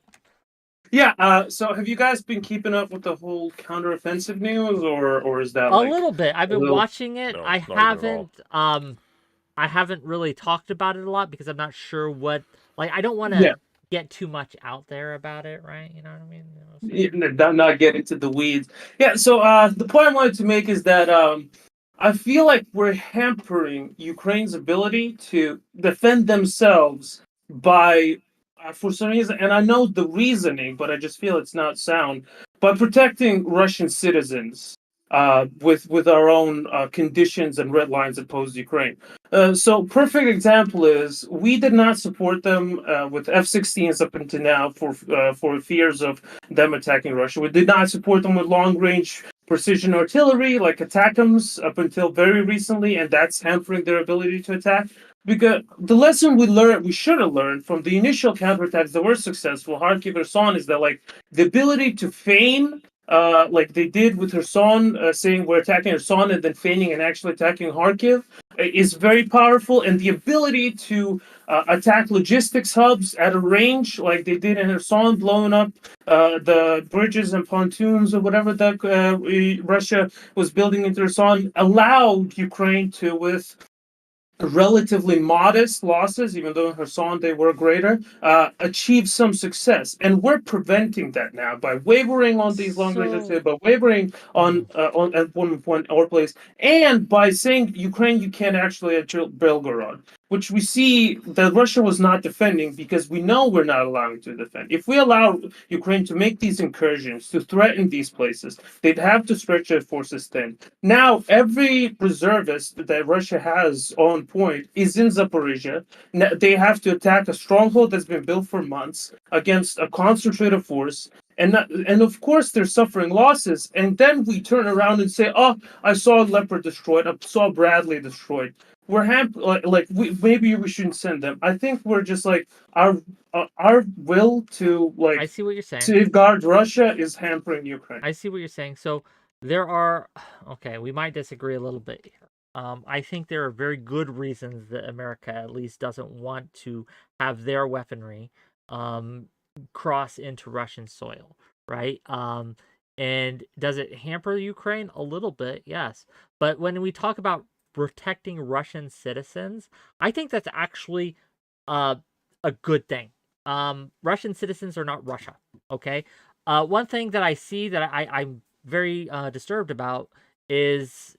Yeah. So have you guys been keeping up with the whole counteroffensive news, or is that a little bit? I've been watching it. No, I haven't really talked about it a lot because I'm not sure what. Like, I don't want to get too much out there about it, right? You know what I mean? Not get into the weeds. Yeah. So the point I wanted to make is that I feel like we're hampering Ukraine's ability to defend themselves by. For some reason, and I know the reasoning, but I just feel it's not sound, by protecting Russian citizens. with our own conditions and red lines imposed Ukraine. So perfect example is we did not support them with F-16s up until now for fears of them attacking Russia. We did not support them with long range precision artillery like ATACMS up until very recently, and that's hampering their ability to attack. Because the lesson we should have learned from the initial counterattacks that were successful, Kharkiv, Kherson, is that like the ability to feign, like they did with Kherson, saying we're attacking Kherson and then feigning and actually attacking Kharkiv, is very powerful. And the ability to attack logistics hubs at a range, like they did in Kherson, blowing up the bridges and pontoons or whatever that Russia was building in Kherson, allowed Ukraine to, with relatively modest losses, even though in Kherson they were greater, achieve some success. And we're preventing that now by wavering on these long range, by wavering on at one point our place, and by saying Ukraine, you can't actually enter Belgorod, which we see that Russia was not defending because we know we're not allowing to defend. If we allow Ukraine to make these incursions, to threaten these places, they'd have to stretch their forces thin. Now, every reservist that Russia has on point is in Zaporizhia. They have to attack a stronghold that's been built for months against a concentrated force. And of course, they're suffering losses. And then we turn around and say, oh, I saw Leopard destroyed. I saw Bradley destroyed. We're maybe we shouldn't send them. I think we're just like our will to like I see what you're saying. safeguard Russia is hampering Ukraine. I see what you're saying. So there are, okay, we might disagree a little bit here. I think there are very good reasons that America at least doesn't want to have their weaponry cross into Russian soil, right? And does it hamper Ukraine? A little bit, yes. But when we talk about protecting Russian citizens, I think that's actually a good thing. Russian citizens are not Russia, okay? One thing that I see that I'm very disturbed about is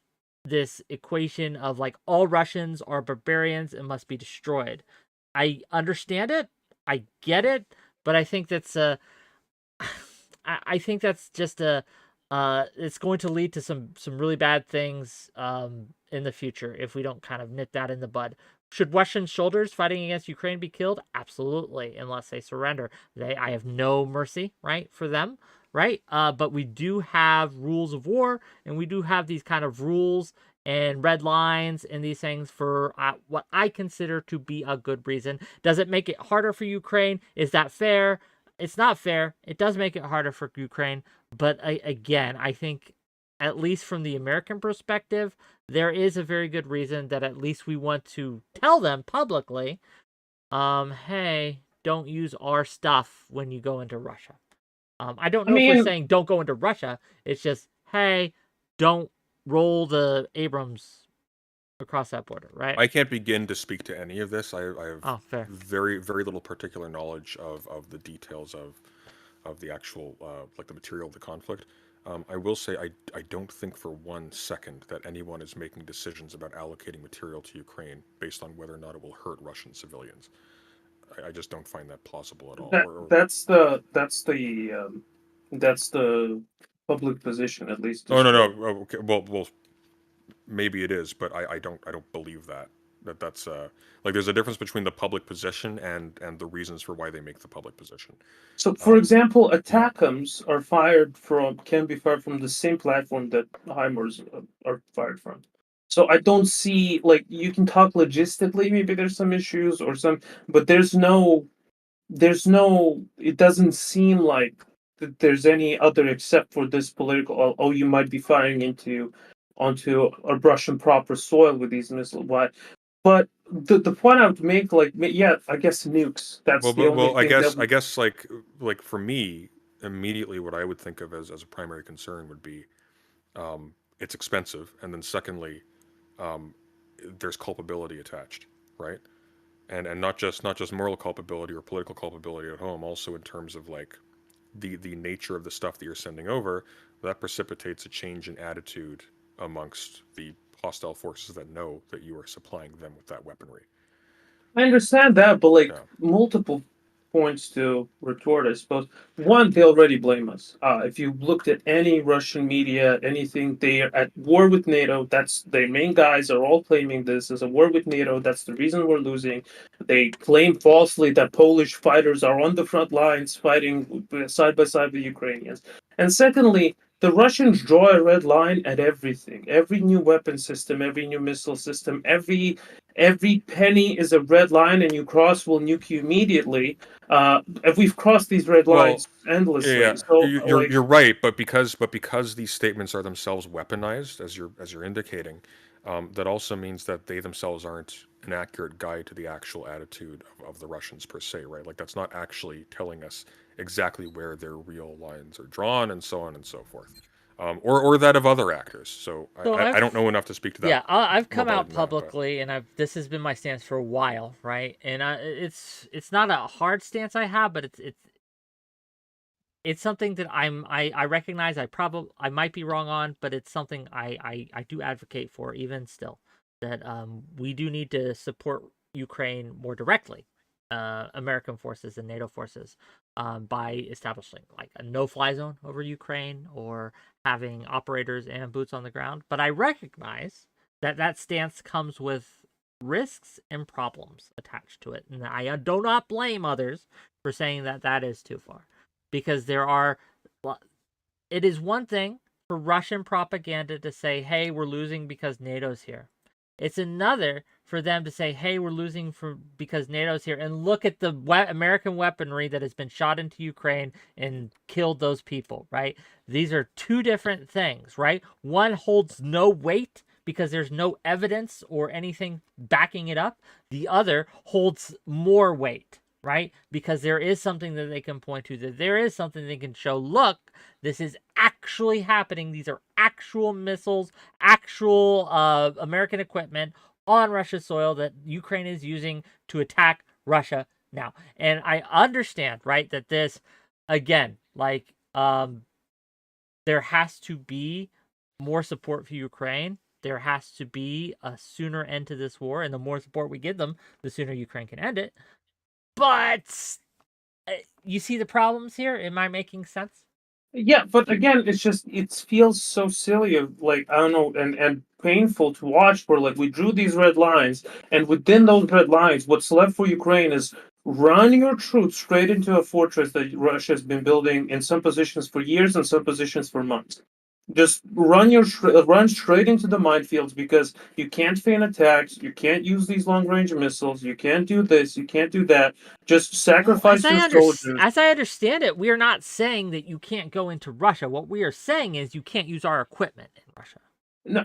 this equation of like all Russians are barbarians and must be destroyed. I understand it, I get it, but I think that's I think that's just it's going to lead to some really bad things in the future if we don't kind of nip that in the bud. Should Russian soldiers fighting against Ukraine be killed? Absolutely, unless they surrender. I have no mercy, right, for them, right? But we do have rules of war, and we do have these kind of rules and red lines and these things for what I consider to be a good reason. Does it make it harder for Ukraine? Is that fair? It's not fair. It does make it harder for Ukraine. But again, I think at least from the American perspective, there is a very good reason that at least we want to tell them publicly, hey, don't use our stuff when you go into Russia. I don't know if we're saying don't go into Russia. It's just, hey, don't roll the Abrams across that border, right? I can't begin to speak to any of this. I have fair. very, very little particular knowledge of the details of the actual, like the material of the conflict. I will say I don't think for 1 second that anyone is making decisions about allocating material to Ukraine based on whether or not it will hurt Russian civilians. I just don't find that plausible at all. That's the public position, at least. Oh no. Okay. Well, maybe it is, but I don't believe that. That's like there's a difference between the public position and the reasons for why they make the public position. So, for example, ATACMS can be fired from the same platform that HIMARS are fired from. So I don't see, like, you can talk logistically, maybe there's some issues or some, but there's no, it doesn't seem like that there's any other except for this political, oh, you might be firing onto a Russian proper soil with these missiles. Why? But the point I would make, like, yeah, I guess nukes. That's the only thing. I guess like for me, immediately what I would think of as a primary concern would be, it's expensive, and then secondly, there's culpability attached, right? And not just moral culpability or political culpability at home, also in terms of like the nature of the stuff that you're sending over, that precipitates a change in attitude amongst the hostile forces that know that you are supplying them with that weaponry. I understand that, but like multiple points to retort, I suppose. One, they already blame us. If you looked at any Russian media, anything, they are at war with NATO. That's their main guys are all claiming this as a war with NATO. That's the reason we're losing. They claim falsely that Polish fighters are on the front lines fighting side by side with Ukrainians. And secondly, the Russians draw a red line at everything. Every new weapon system, every new missile system, every penny is a red line, and you cross, we'll nuke you immediately. And we've crossed these red Well, lines endlessly. yeah, So, you're right, but because these statements are themselves weaponized, as you're indicating, that also means that they themselves aren't an accurate guide to the actual attitude of the Russians per se, right? Like that's not actually telling us exactly where their real lines are drawn, and so on and so forth, or that of other actors. So I don't know enough to speak to that. Yeah, I've come more out broadly than that, but- publicly, and this has been my stance for a while, right? And it's not a hard stance I have, but it's something that I recognize I might be wrong on, but it's something I do advocate for even still, that we do need to support Ukraine more directly, American forces and NATO forces, by establishing like a no-fly zone over Ukraine or having operators and boots on the ground. But I recognize that stance comes with risks and problems attached to it, and I do not blame others for saying that is too far. Because it is one thing for Russian propaganda to say, hey, we're losing because NATO's here. It's another for them to say, hey, we're losing because NATO's here. And look at the American weaponry that has been shot into Ukraine and killed those people, right? These are two different things, right? One holds no weight because there's no evidence or anything backing it up. The other holds more weight, right? Because there is something that they can point to, that there is something they can show. Look, this is actually happening. These are actual missiles, actual American equipment on Russia's soil that Ukraine is using to attack Russia now. And I understand, right, that this, again, like, there has to be more support for Ukraine. There has to be a sooner end to this war, and the more support we give them, the sooner Ukraine can end it. But you see the problems here? Am I making sense? yeah, but again, it feels so silly, like, I don't know, and painful to watch, where like we drew these red lines, and within those red lines, what's left for Ukraine is run your troops straight into a fortress that Russia has been building in some positions for years and some positions for months. Just run straight into the minefields, because you can't feign attacks, you can't use these long range missiles, you can't do this, you can't do that. Just sacrifice your soldiers. As I understand it, we are not saying that you can't go into Russia. What we are saying is you can't use our equipment in Russia. No,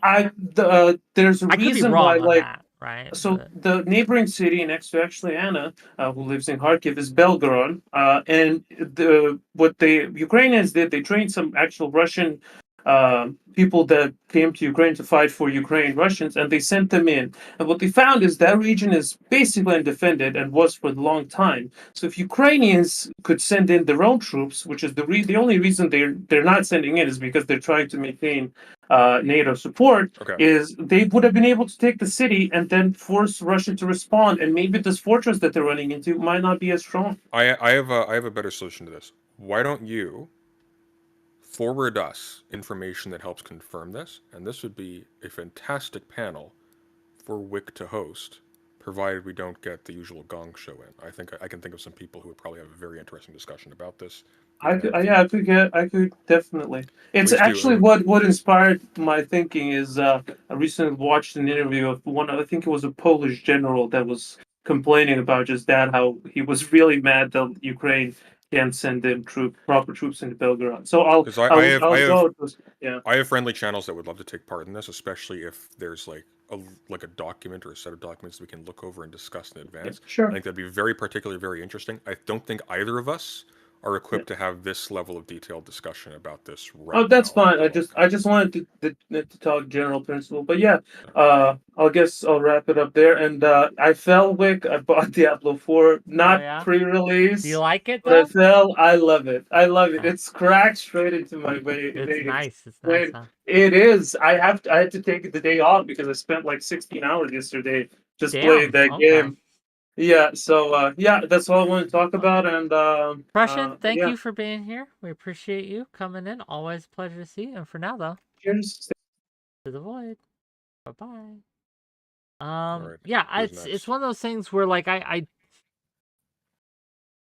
there's a I could be reason wrong why, on like, that, right? so But the neighboring city next to actually Anna, who lives in Kharkiv, is Belgorod. And what the Ukrainians did, they trained some actual Russian people that came to Ukraine to fight for Ukraine Russians, and they sent them in. And what they found is that region is basically undefended and was for a long time. So if Ukrainians could send in their own troops, which is the only reason they're not sending in is because they're trying to maintain NATO support, Okay. is they would have been able to take the city and then force Russia to respond, and maybe this fortress that they're running into might not be as strong. I have a better solution to this. Why don't you forward us information that helps confirm this? And this would be a fantastic panel for WhickTV to host, provided we don't get the usual gong show in. I think I can think of some people who would probably have a very interesting discussion about this. I could definitely. It's Please do. actually what inspired my thinking is I recently watched an interview of I think it was a Polish general that was complaining about just that, how he was really mad that Ukraine can't send in proper troops into Belgorod. So I'll 'Cause I have- go with yeah. I have friendly channels that would love to take part in this, especially if there's like a document or a set of documents that we can look over and discuss in advance. Sure. I think that'd be very very interesting. I don't think either of us are equipped to have this level of detailed discussion about this right Oh, that's now. fine. I just wanted to talk general principle, but yeah, I guess I'll wrap it up there. And I fell Wick. I bought Diablo 4, not yeah? pre-release. do you like it But I though? fell. I love it. I love it. Okay. It's cracked straight into my veins. It's nice. It's nice, Great. huh? It is. I had to take the day off because I spent like 16 hours yesterday just playing that okay. game. Yeah. So yeah, that's all I want to talk about. And Prussian, thank yeah. you for being here. We appreciate you coming in. Always a pleasure to see you. And for now, though, Cheers. to the void. Bye bye. All right. Yeah, Who's it's next? one of those things where like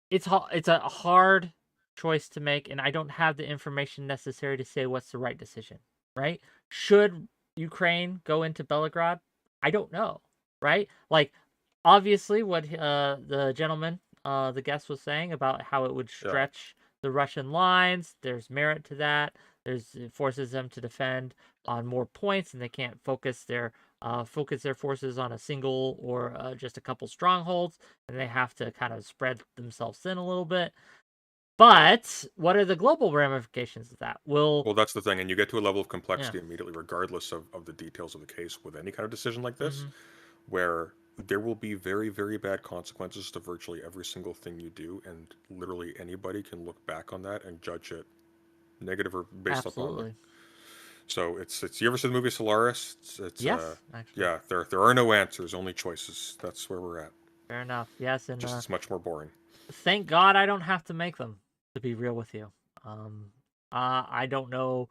it's a hard choice to make, and I don't have the information necessary to say what's the right decision. Right? Should Ukraine go into Belgrade? I don't know. Right? Like, obviously, what the gentleman, the guest was saying about how it would Yeah. stretch the Russian lines. There's merit to that. It forces them to defend on more points, and they can't focus their forces on a single or just a couple strongholds, and they have to kind of spread themselves thin a little bit. But what are the global ramifications of that? Well, that's the thing, and you get to a level of complexity immediately, regardless of the details of the case with any kind of decision like this, where there will be very, very bad consequences to virtually every single thing you do, and literally anybody can look back on that and judge it negative or based upon absolutely. them. So it's you ever see the movie Solaris? It's Yes, actually. yeah, there are no answers, only choices. That's where we're at. Fair enough. Yes, and Just it's much more boring. thank God I don't have to make them, to be real with you. I don't know.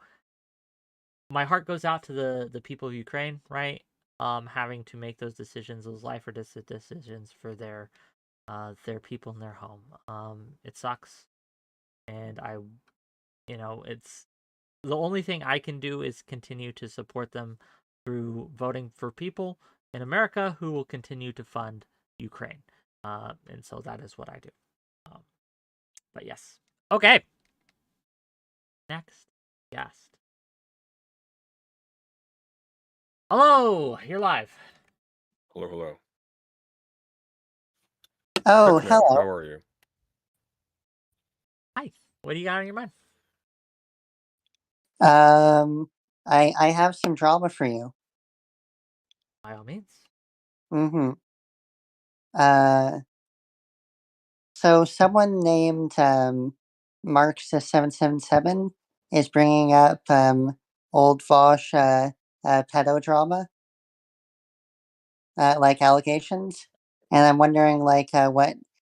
My heart goes out to the people of Ukraine, right? Having to make those decisions, those life or death decisions for their people in their home. It sucks, and it's the only thing I can do is continue to support them through voting for people in America who will continue to fund Ukraine. And so that is what I do. But yes. Okay. Next guest. Hello, you're live. Hello, hello. Oh, Heck, man, hello. how are you? Hi. What do you got on your mind? I have some drama for you. By all means. Mm-hmm. So someone named Marks777 is bringing up old Vosh pedo drama, like allegations, and I'm wondering like what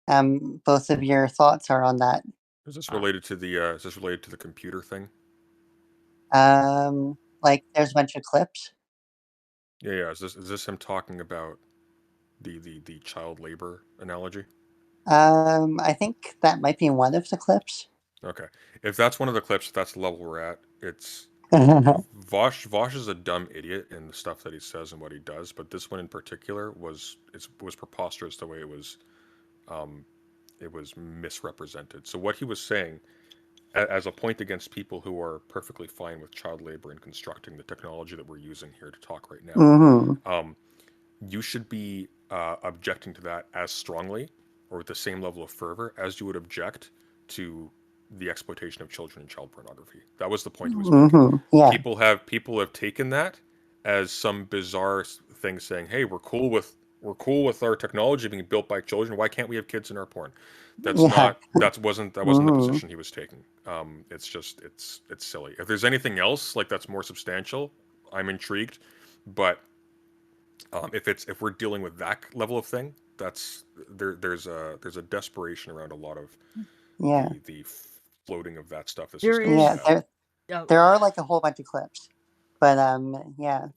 both of your thoughts are on that. Is this related to the computer thing? Like there's a bunch of clips. Yeah. Is this him talking about the child labor analogy? I think that might be one of the clips. Okay. If that's one of the clips, that's the level we're at. It's Vosh is a dumb idiot in the stuff that he says and what he does, but this one in particular was preposterous the way it was misrepresented. So what he was saying as a point against people who are perfectly fine with child labor and constructing the technology that we're using here to talk right now, Mm-hmm. you should be objecting to that as strongly or with the same level of fervor as you would object to the exploitation of children in child pornography. That was the point he was making. Mm-hmm. Yeah. People have taken that as some bizarre thing, saying, "Hey, we're cool with our technology being built by children. Why can't we have kids in our porn?" That's Yeah. not that wasn't the Mhm. position he was taking. It's just it's silly. If there's anything else like that's more substantial, I'm intrigued. But if we're dealing with that level of thing, that's there's a desperation around a lot of Yeah. the floating of that stuff. That's There just going Yeah. sad. There are like a whole bunch of clips, but yeah.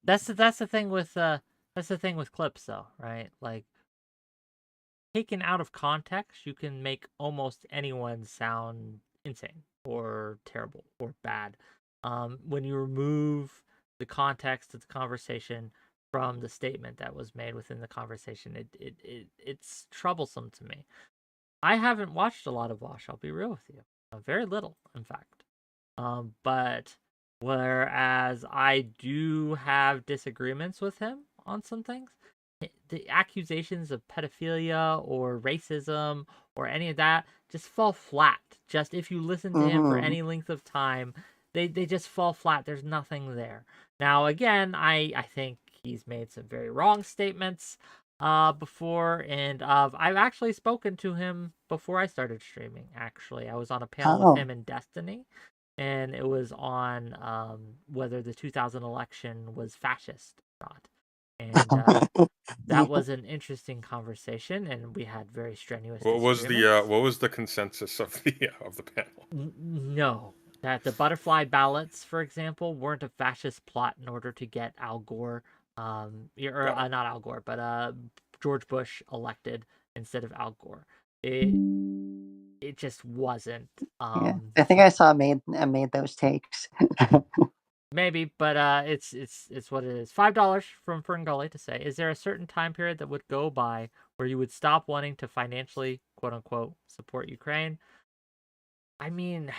That's the thing with clips though, right? Like, taken out of context, you can make almost anyone sound insane or terrible or bad. When you remove the context of the conversation from the statement that was made within the conversation, it's troublesome to me. I haven't watched a lot of Wash, I'll be real with you. Very little, in fact. But whereas I do have disagreements with him on some things, the accusations of pedophilia or racism or any of that just fall flat. Just if you listen to him for Mhm. any length of time, they just fall flat. There's nothing there. Now, again, I think he's made some very wrong statements before, and I've actually spoken to him before I started streaming. Actually, I was on a panel with him Oh. in Destiny, and it was on whether the 2000 election was fascist or not. And that was an interesting conversation, and we had very strenuous What was disagreements. the consensus of the panel? No, that the butterfly ballots, for example, weren't a fascist plot in order to get Al Gore, not Al Gore, but George Bush elected instead of Al Gore. It just wasn't. Yeah, I think I saw made those takes. Maybe, but it's what it is. $5 from Ferngully to say, is there a certain time period that would go by where you would stop wanting to financially, quote unquote, support Ukraine? I mean,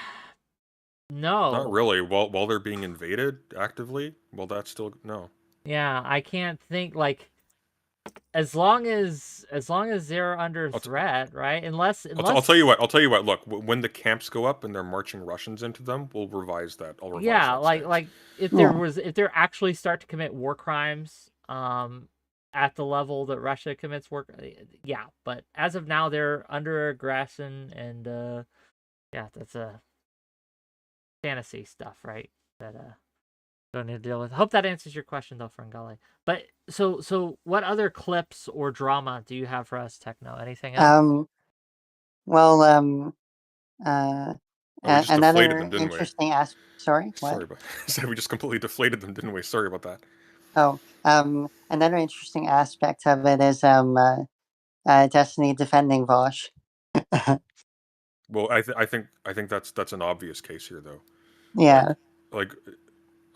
no. Not really. While they're being invaded actively, well, that's still no. Yeah, I can't think like as long as they're under threat, right? Unless I'll tell you what. Look, when the camps go up and they're marching Russians into them, we'll revise that. I'll revise yeah, that like if they're actually start to commit war crimes, at the level that Russia commits war, yeah. But as of now, they're under aggression, and yeah, that's a fantasy stuff, right? That don't need to deal with. Hope that answers your question though, Ferngully. But so what other clips or drama do you have for us, Techno? Anything else? Well, we just deflated another them, didn't we? interesting aspect. Sorry, what? Sorry, but said we just completely deflated them, didn't we? Sorry about that. Oh, another interesting aspect of it is Destiny defending Vosh. Well, I think that's an obvious case here, though. Yeah. Like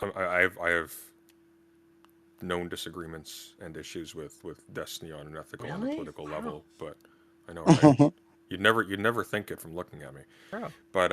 I have known disagreements and issues with Destiny on an ethical and a political level, but I know, right? you'd never think it from looking at me. True. But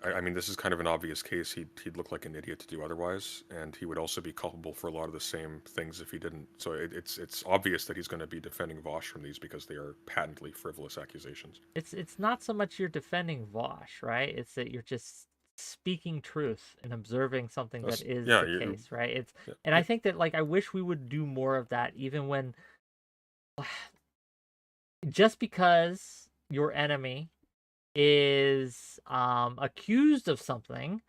I mean, this is kind of an obvious case. He'd look like an idiot to do otherwise, and he would also be culpable for a lot of the same things if he didn't. So it's obvious that he's going to be defending Vosh from these because they are patently frivolous accusations. It's not so much you're defending Vosh, right? It's that you're just speaking truth and observing something that is the case, right? And I think that like I wish we would do more of that, even when just because your enemy is accused of something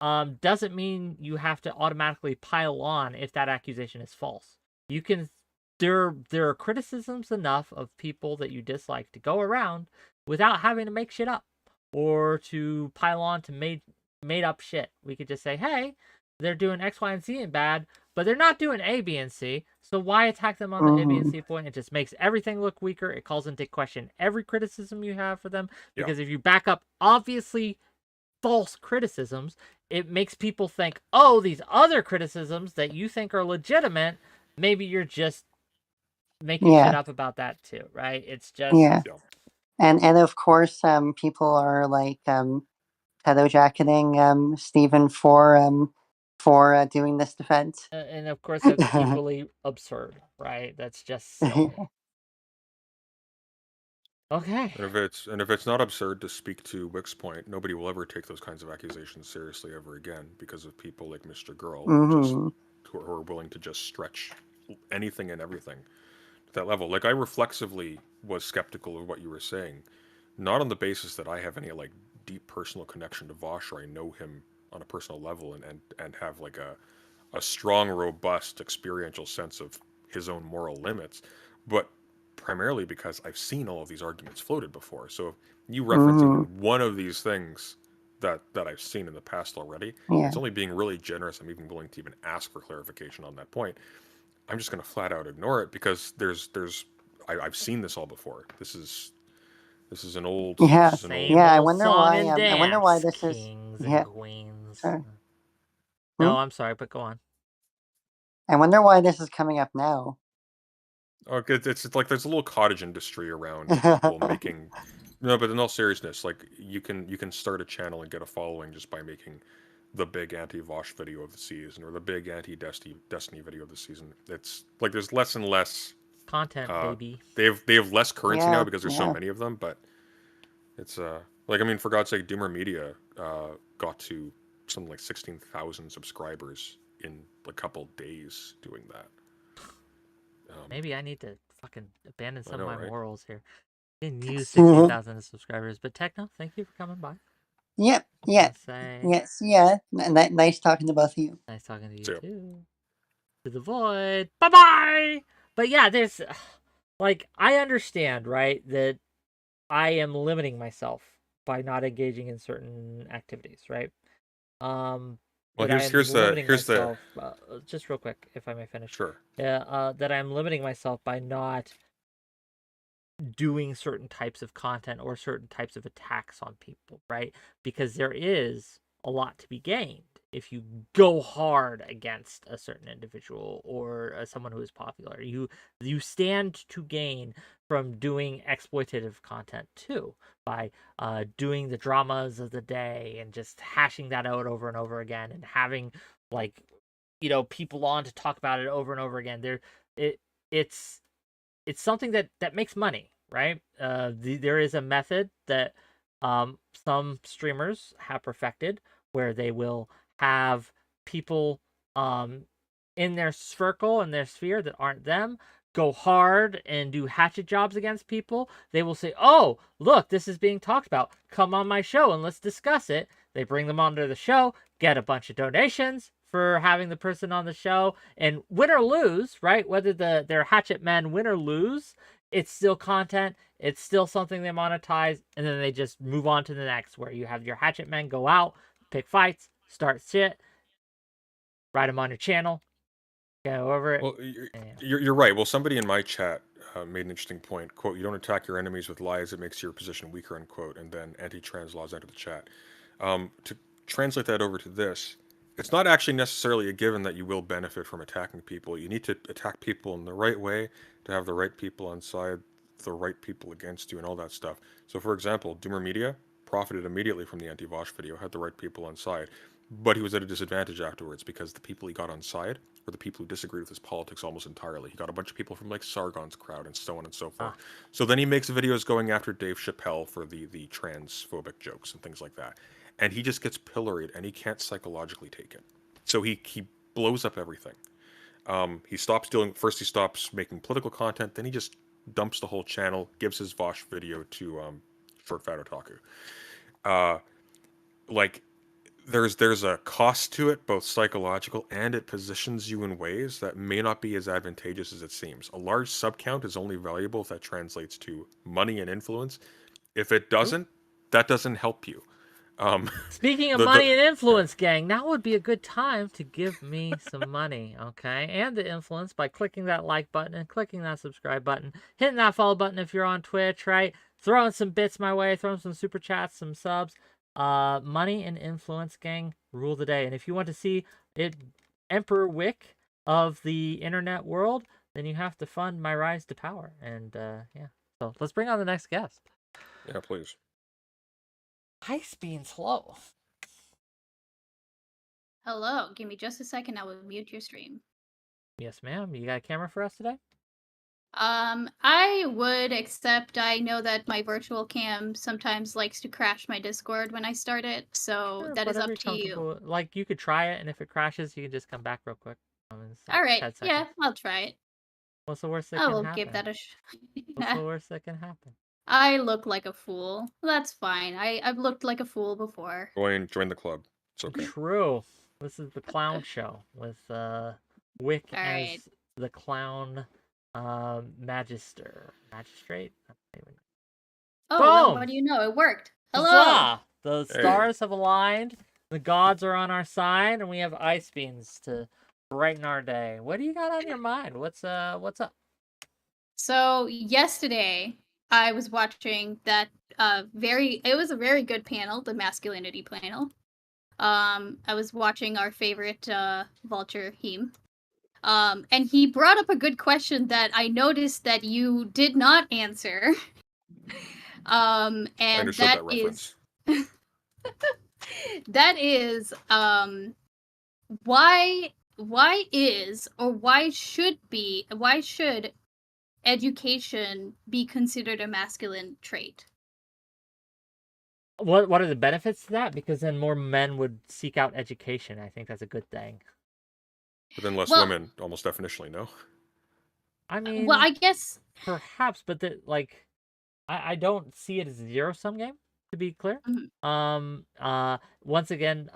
doesn't mean you have to automatically pile on if that accusation is false. You can there are criticisms enough of people that you dislike to go around without having to make shit up or to pile on to made up shit. We could just say, hey, they're doing X, Y, and Z and bad, but they're not doing A, B, and C. So why attack them on the A, B, and C point? It just makes everything look weaker. It calls into question every criticism you have for them. Because if you back up obviously false criticisms, it makes people think, oh, these other criticisms that you think are legitimate, maybe you're just making shit up about that too, right? It's just and of course people are like pedo-jacketing Stephen for doing this defense. And of course that's equally absurd, right? That's just silly. Okay. And if it's not absurd to speak to Wick's point, nobody will ever take those kinds of accusations seriously ever again because of people like Mr. Girl who are willing to just stretch anything and everything to that level. Like I reflexively was skeptical of what you were saying, not on the basis that I have any like deep personal connection to Vosh or I know him on a personal level and have like a strong, robust experiential sense of his own moral limits, but primarily because I've seen all of these arguments floated before. So you referencing one of these things that I've seen in the past already, it's only being really generous. I'm even willing to even ask for clarification on that point. I'm just going to flat out ignore it because I've seen this all before. This is an old I wonder why this is kings and queens. No, I'm sorry, but go on. I wonder why this is coming up now. Oh, it's like there's a little cottage industry around people making. No, but in all seriousness, like you can start a channel and get a following just by making the big anti-Vosh video of the season or the big anti-Destiny video of the season. It's like there's less and less content, baby. They have less currency now because there's so many of them. But it's like I mean, for God's sake, Doomer Media got to something like 16,000 subscribers in a couple days doing that. Maybe I need to fucking abandon some of my morals here. I didn't use 16,000 subscribers, but Techno, thank you for coming by. Yep. Yes. Yeah. Nice talking to both of you. Nice talking to you too. to the void. Bye-bye! But yeah, there's, like, I understand, right, that I am limiting myself by not engaging in certain activities, right? Well, That I am here's the limiting here's the myself, just real quick, if I may finish. sure. That I'm limiting myself by not doing certain types of content or certain types of attacks on people, right? Because there is a lot to be gained if you go hard against a certain individual or someone who is popular. You stand to gain from doing exploitative content too, by doing the dramas of the day and just hashing that out over and over again, and having, like, people on to talk about it over and over again. It's something that makes money, right? There is a method that some streamers have perfected, where they will have people in their circle and their sphere that aren't them go hard and do hatchet jobs against people. They will say, "Oh, look, this is being talked about. Come on my show and let's discuss it." They bring them onto the show, get a bunch of donations for having the person on the show, and win or lose, right? Whether their hatchet men win or lose, it's still content. It's still something they monetize, and then they just move on to the next, where you have your hatchet men go out, pick fights, start shit, write them on your channel, go over it. Well, you're right. Well, somebody in my chat made an interesting point. Quote, "You don't attack your enemies with lies. It makes your position weaker," unquote. And then anti-trans laws enter the chat. To translate that over to this, it's not actually necessarily a given that you will benefit from attacking people. You need to attack people in the right way to have the right people on side, the right people against you, and all that stuff. So, for example, Doomer Media profited immediately from the anti-Vosh video, had the right people on side, but he was at a disadvantage afterwards because the people he got on side were the people who disagreed with his politics almost entirely. He got a bunch of people from like Sargon's crowd and so on and so forth. So then he makes videos going after Dave Chappelle for the transphobic jokes and things like that. And he just gets pilloried and he can't psychologically take it. So he blows up everything. He stops making political content, then he just dumps the whole channel, gives his Vosh video to Short Fat Otaku. Like, there's a cost to it, both psychological, and it positions you in ways that may not be as advantageous as it seems. A large sub count is only valuable if that translates to money and influence. If it doesn't, that doesn't help you. Speaking of money and influence, gang, now would be a good time to give me some money, okay? And the influence by clicking that like button and clicking that subscribe button, hitting that follow button if you're on Twitch, right? Throwing some bits my way, throwing some super chats, some subs. Money and influence, gang, rule the day. And if you want to see it, Emperor Wick of the internet world, then you have to fund my rise to power. And yeah, so let's bring on the next guest. Yeah, please. Ice Beans, hello. Hello, give me just a second. I will mute your stream. Yes, ma'am. You got a camera for us today? I would, except I know that my virtual cam sometimes likes to crash my Discord when I start it, so Sure, that is up whatever to you. you're comfortable. Like, you could try it, and if it crashes, you can just come back real quick. It's like All right, 10 yeah, seconds. I'll try it. What's the worst that I can will happen? give that a What's the worst that can happen? I look like a fool. That's fine. I've looked like a fool before. Join the club. It's okay. True. This is the clown show with Wick All as right. the clown magistrate. Oh, well, Boom! what do you know? It worked. Hello. Huzzah! The Hey. stars have aligned. The gods are on our side, and we have ice beans to brighten our day. What do you got on your mind? What's up? So yesterday I was watching that it was a very good panel, the masculinity panel. I was watching our favorite 𝕵𝖎𝖎. And he brought up a good question that I noticed that you did not answer. And I understood that reference. that is why should education be considered a masculine trait? What are the benefits to that? Because then more men would seek out education. I think that's a good thing. But then less Well- women, almost definitionally, no? I mean, Well, I guess perhaps, but I don't see it as a zero-sum game, to be clear. Once again,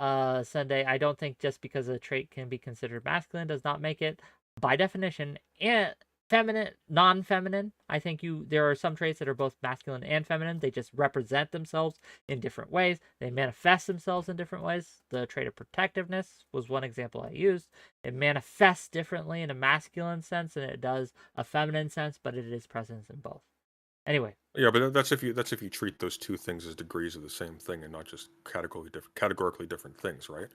Sunday, I don't think just because a trait can be considered masculine does not make it by definition, and feminine, non-feminine. I think there are some traits that are both masculine and feminine. They just represent themselves in different ways. They manifest themselves in different ways. The trait of protectiveness was one example I used. It manifests differently in a masculine sense than it does a feminine sense, but it is present in both. Anyway. Yeah, but that's if you treat those two things as degrees of the same thing and not just categorically different things, right?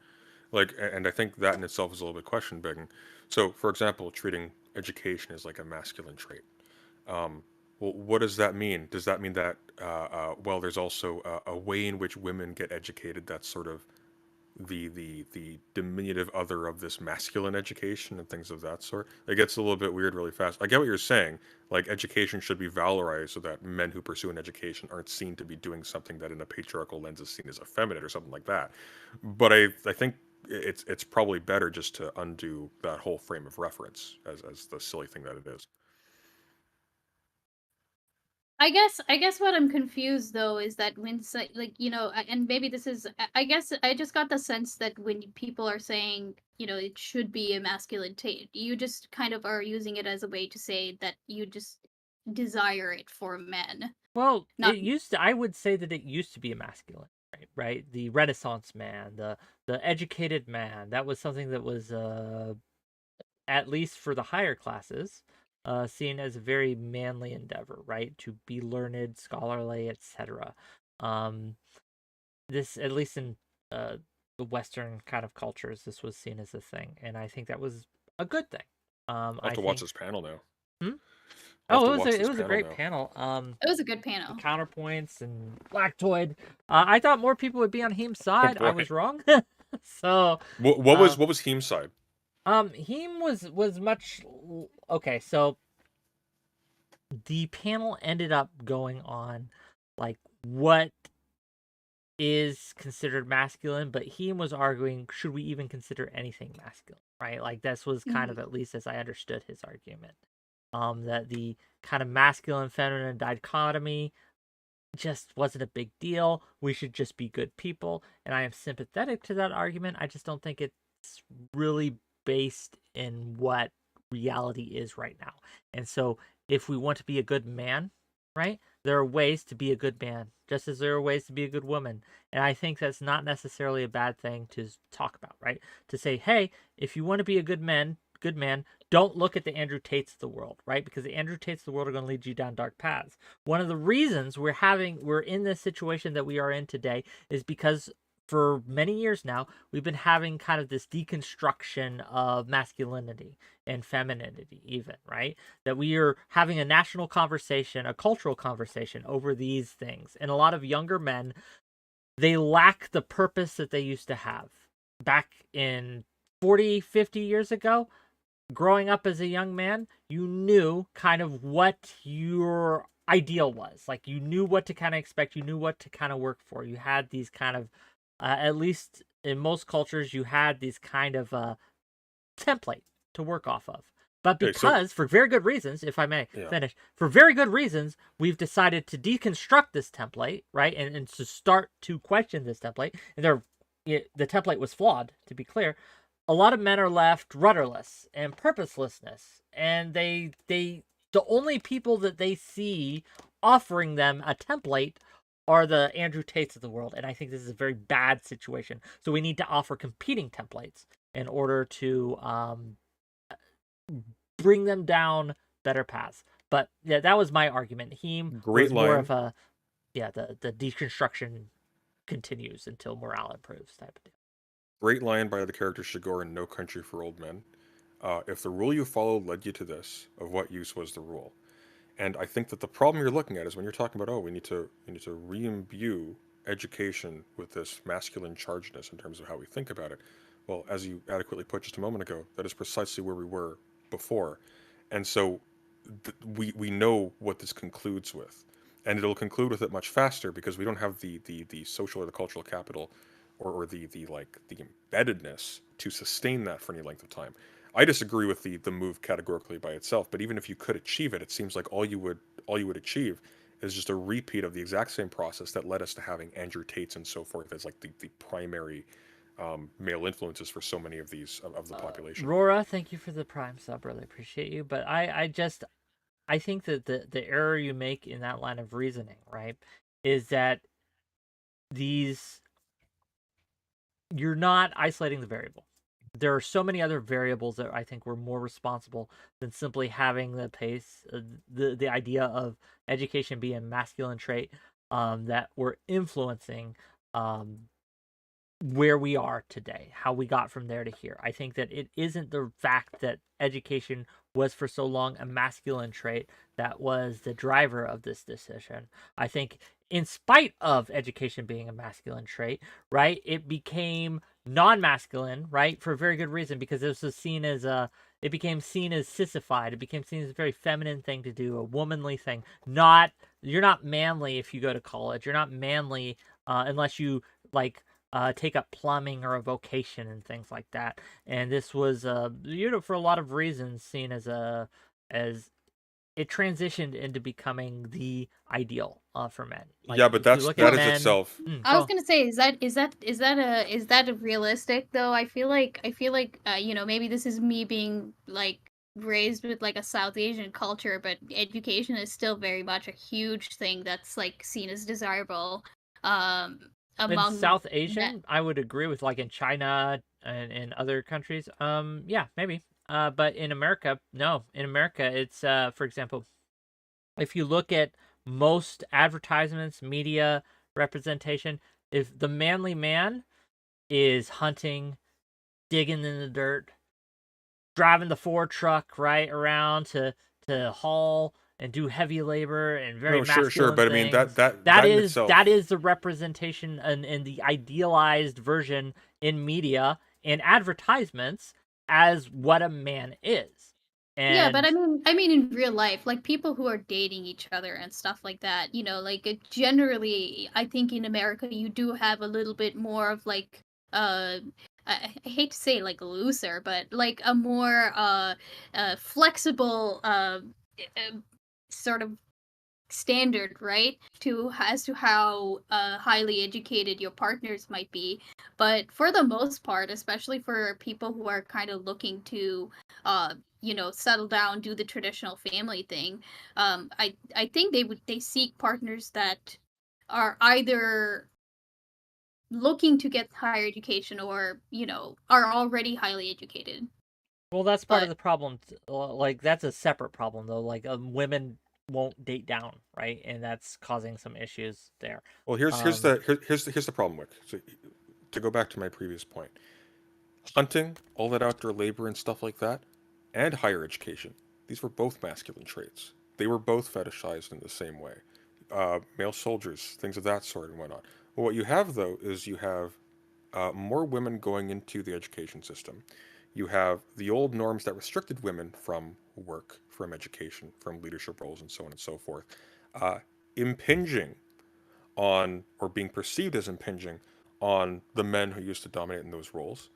Like, and I think that in itself is a little bit question begging. So, for example, treating education as like a masculine trait. Well, what does that mean? Does that mean that well, there's also a way in which women get educated that's sort of the diminutive other of this masculine education and things of that sort? It gets a little bit weird really fast. I get what you're saying. Like, education should be valorized so that men who pursue an education aren't seen to be doing something that in a patriarchal lens is seen as effeminate or something like that. But I think it's probably better just to undo that whole frame of reference as the silly thing that it is. I guess what I'm confused though is that when like, you know, and maybe this is, I guess I just got the sense that when people are saying, you know, it should be a masculine trait, you just kind of are using it as a way to say that you just desire it for men. Well, Not- it used to. I would say that it used to be a masculine, right? The Renaissance man, the educated man. That was something that was, at least for the higher classes, seen as a very manly endeavor, right? To be learned, scholarly, etc. This, at least in the Western kind of cultures, this was seen as a thing, and I think that was a good thing. I'll have to watch this panel now. Oh, it was a great panel. It was a good panel. Counterpoints and Blacktoid. I thought more people would be on Heem's side. I was wrong. So what was Heem's side? Heem was much okay. So the panel ended up going on like what is considered masculine, but Heem was arguing, should we even consider anything masculine, right? Like this was kind of, at least as I understood his argument, that the kind of masculine feminine dichotomy just wasn't a big deal. We should just be good people, and I am sympathetic to that argument. I just don't think it's really based in what reality is right now. And so if we want to be a good man, right, there are ways to be a good man, just as there are ways to be a good woman. And I think that's not necessarily a bad thing to talk about, right? To say, hey, if you want to be a good man, don't look at the Andrew Tates of the world, right? Because the Andrew Tates of the world are going to lead you down dark paths. One of the reasons we're in this situation that we are in today is because for many years now, we've been having kind of this deconstruction of masculinity and femininity even, right? That we are having a national conversation, a cultural conversation over these things. And a lot of younger men, they lack the purpose that they used to have. Back in 40, 50 years ago, growing up as a young man, you knew kind of what your ideal was. Like, you knew what to kind of expect. You knew what to kind of work for. You had these kind of, at least in most cultures, you had these kind of template to work off of. But because, for very good reasons, if I may finish, for very good reasons, we've decided to deconstruct this template, right? And to start to question this template. And the template was flawed, to be clear. A lot of men are left rudderless and purposelessness, and the only people that they see offering them a template are the Andrew Tates of the world, and I think this is a very bad situation. So we need to offer competing templates in order to bring them down better paths. But yeah, that was my argument. Heem was more of a the deconstruction continues until morale improves type of deal. Great line by the character Shigor in No Country for Old Men. If the rule you followed led you to this, of what use was the rule? And I think that the problem you're looking at is when you're talking about, we need to re-imbue education with this masculine chargedness in terms of how we think about it. Well, as you adequately put just a moment ago, that is precisely where we were before. And so we know what this concludes with. And it'll conclude with it much faster because we don't have the social or the cultural capital or the embeddedness to sustain that for any length of time. I disagree with the move categorically by itself, but even if you could achieve it, it seems like all you would achieve is just a repeat of the exact same process that led us to having Andrew Tates and so forth as like the primary male influences for so many of these of the population. Rora, thank you for the Prime sub. Really appreciate you. But I think that the error you make in that line of reasoning, right, is that you're not isolating the variable. There are so many other variables that I think were more responsible than simply having the idea of education be a masculine trait that were influencing where we are today, how we got from there to here. I think that it isn't the fact that education was for so long a masculine trait that was the driver of this decision. I think in spite of education being a masculine trait, right, it became non-masculine, right, for a very good reason, because this was seen as it became seen as sissified. It became seen as a very feminine thing to do, a womanly thing. You're not manly if you go to college. You're not manly unless you like take up plumbing or a vocation and things like that. And this was, for a lot of reasons, seen as it transitioned into becoming the ideal for men. Like, yeah, but that is itself. I was gonna say, is that realistic though? I feel like maybe this is me being like raised with like a South Asian culture, but education is still very much a huge thing that's like seen as desirable. Among in South Asian, I would agree with, like in China and in other countries. Yeah, maybe. But in America, no. In America, it's for example, if you look at most advertisements, media representation, if the manly man is hunting, digging in the dirt, driving the Ford truck right around to haul and do heavy labor and very masculine sure, but things. I mean that is the representation and the idealized version in media and advertisements as what a man is. And yeah, but I mean in real life, like people who are dating each other and stuff like that, like generally, I think in America you do have a little bit more of like I hate to say like looser, but like a more flexible sort of standard, right? As to how highly educated your partners might be. But for the most part, especially for people who are kind of looking to settle down, do the traditional family thing, I think they seek partners that are either looking to get higher education or are already highly educated. well, that's part of the problem. Like that's a separate problem though. Like women won't date down, right? And that's causing some issues there. Well, here's the problem with. So, to go back to my previous point, hunting, all that outdoor labor and stuff like that, and higher education, these were both masculine traits. They were both fetishized in the same way. Male soldiers, things of that sort, and whatnot. Well, what you have though is you have more women going into the education system. You have the old norms that restricted women from work, from education, from leadership roles, and so on and so forth, impinging on, or being perceived as impinging on, the men who used to dominate in those roles.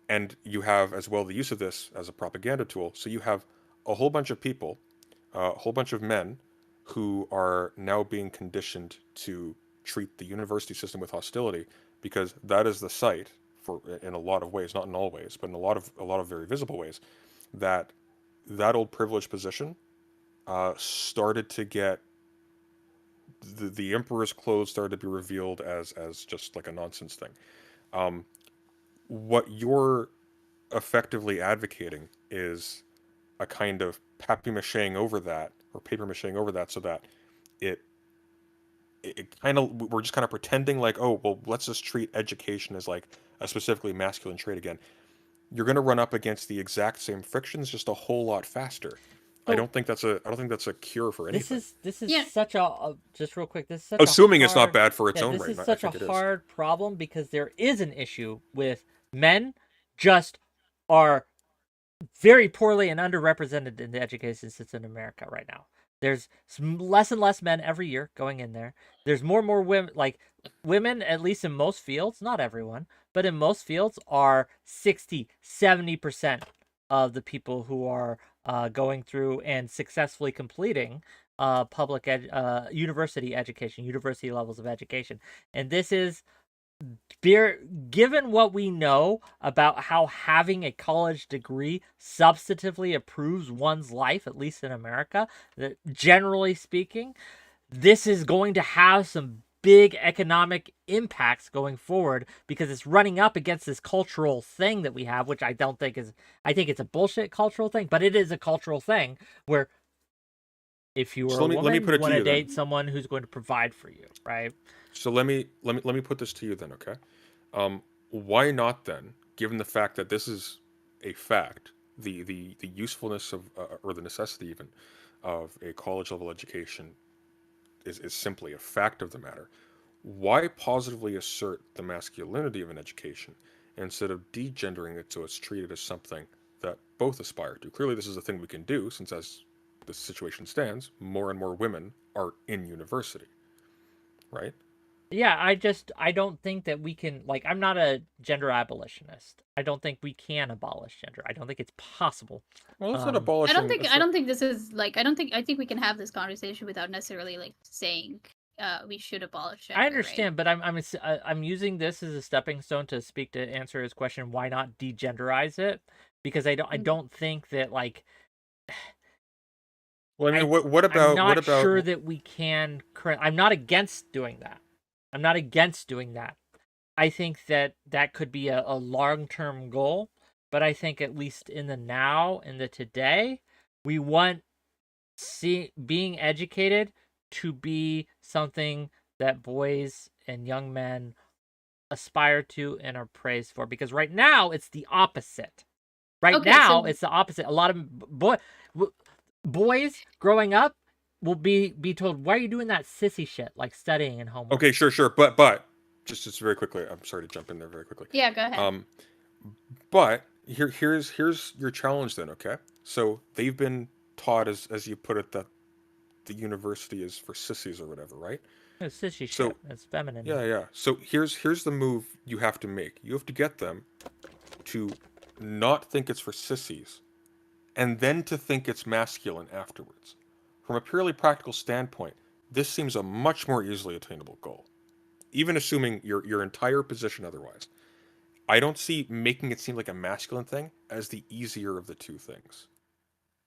And you have as well the use of this as a propaganda tool. So you have a whole bunch of people, a whole bunch of men who are now being conditioned to treat the university system with hostility, because that is the site for, in a lot of ways, not in all ways, but in a lot of very visible ways, that old privileged position started to get the emperor's clothes started to be revealed as just like a nonsense thing. What you're effectively advocating is a kind of papier-mâché over that, or paper-mâché over that, so that it kind of, we're just kind of pretending like, oh, well, let's just treat education as like a specifically masculine trait again. You're going to run up against the exact same frictions, just a whole lot faster. I don't think that's a cure for anything. This is such a just real quick. This is such assuming a it's not bad for its own This right. is such a hard problem because there is an issue with men just are very poorly and underrepresented in the education system in America right now. There's less and less men every year going in there. There's more and more women, like women, at least in most fields, not everyone, but in most fields are 60, 70% of the people who are going through and successfully completing university education, university levels of education. And this is given what we know about how having a college degree substantively improves one's life, at least in America, that generally speaking, this is going to have some big economic impacts going forward because it's running up against this cultural thing that we have, which I don't think is, I think it's a bullshit cultural thing, but it is a cultural thing where if you were So a woman, let me put you it want to to you then. date someone who's going to provide for you, right? So let me put this to you then, okay? Why not then, given the fact that this is a fact, the usefulness of or the necessity even of a college level education is simply a fact of the matter. Why positively assert the masculinity of an education instead of degendering it so it's treated as something that both aspire to? Clearly, this is a thing we can do since, as the situation stands, more and more women are in university, right? Yeah, I don't think that we can, like, I'm not a gender abolitionist. I don't think we can abolish gender. I don't think it's possible. Well, that's not Um, abolishing. I don't think this is like I think we can have this conversation without necessarily like saying we should abolish gender. I right? understand, but I'm using this as a stepping stone to speak to answer his question. Why not degenderize it? Because I don't think that, like, Well, I mean, I'm not what about sure that we can. I'm not against doing that. I'm not against doing that. I think that that could be a long-term goal, but I think at least in the now, in the today, we want being educated to be something that boys and young men aspire to and are praised for. Because right now, it's the opposite. Okay, so It's the opposite. A lot of boys growing up will be told, "Why are you doing that sissy shit, like studying and homework?" Okay, sure, but just very quickly, I'm sorry to jump in there very quickly. yeah, go ahead. But here's your challenge then, okay? So they've been taught, as you put it, that the university is for sissies or whatever, right? It's sissy So shit. It's feminine. yeah. So here's the move you have to make. You have to get them to not think it's for sissies, and then to think it's masculine afterwards. From a purely practical standpoint, this seems a much more easily attainable goal, even assuming your entire position otherwise. I don't see making it seem like a masculine thing as the easier of the two things.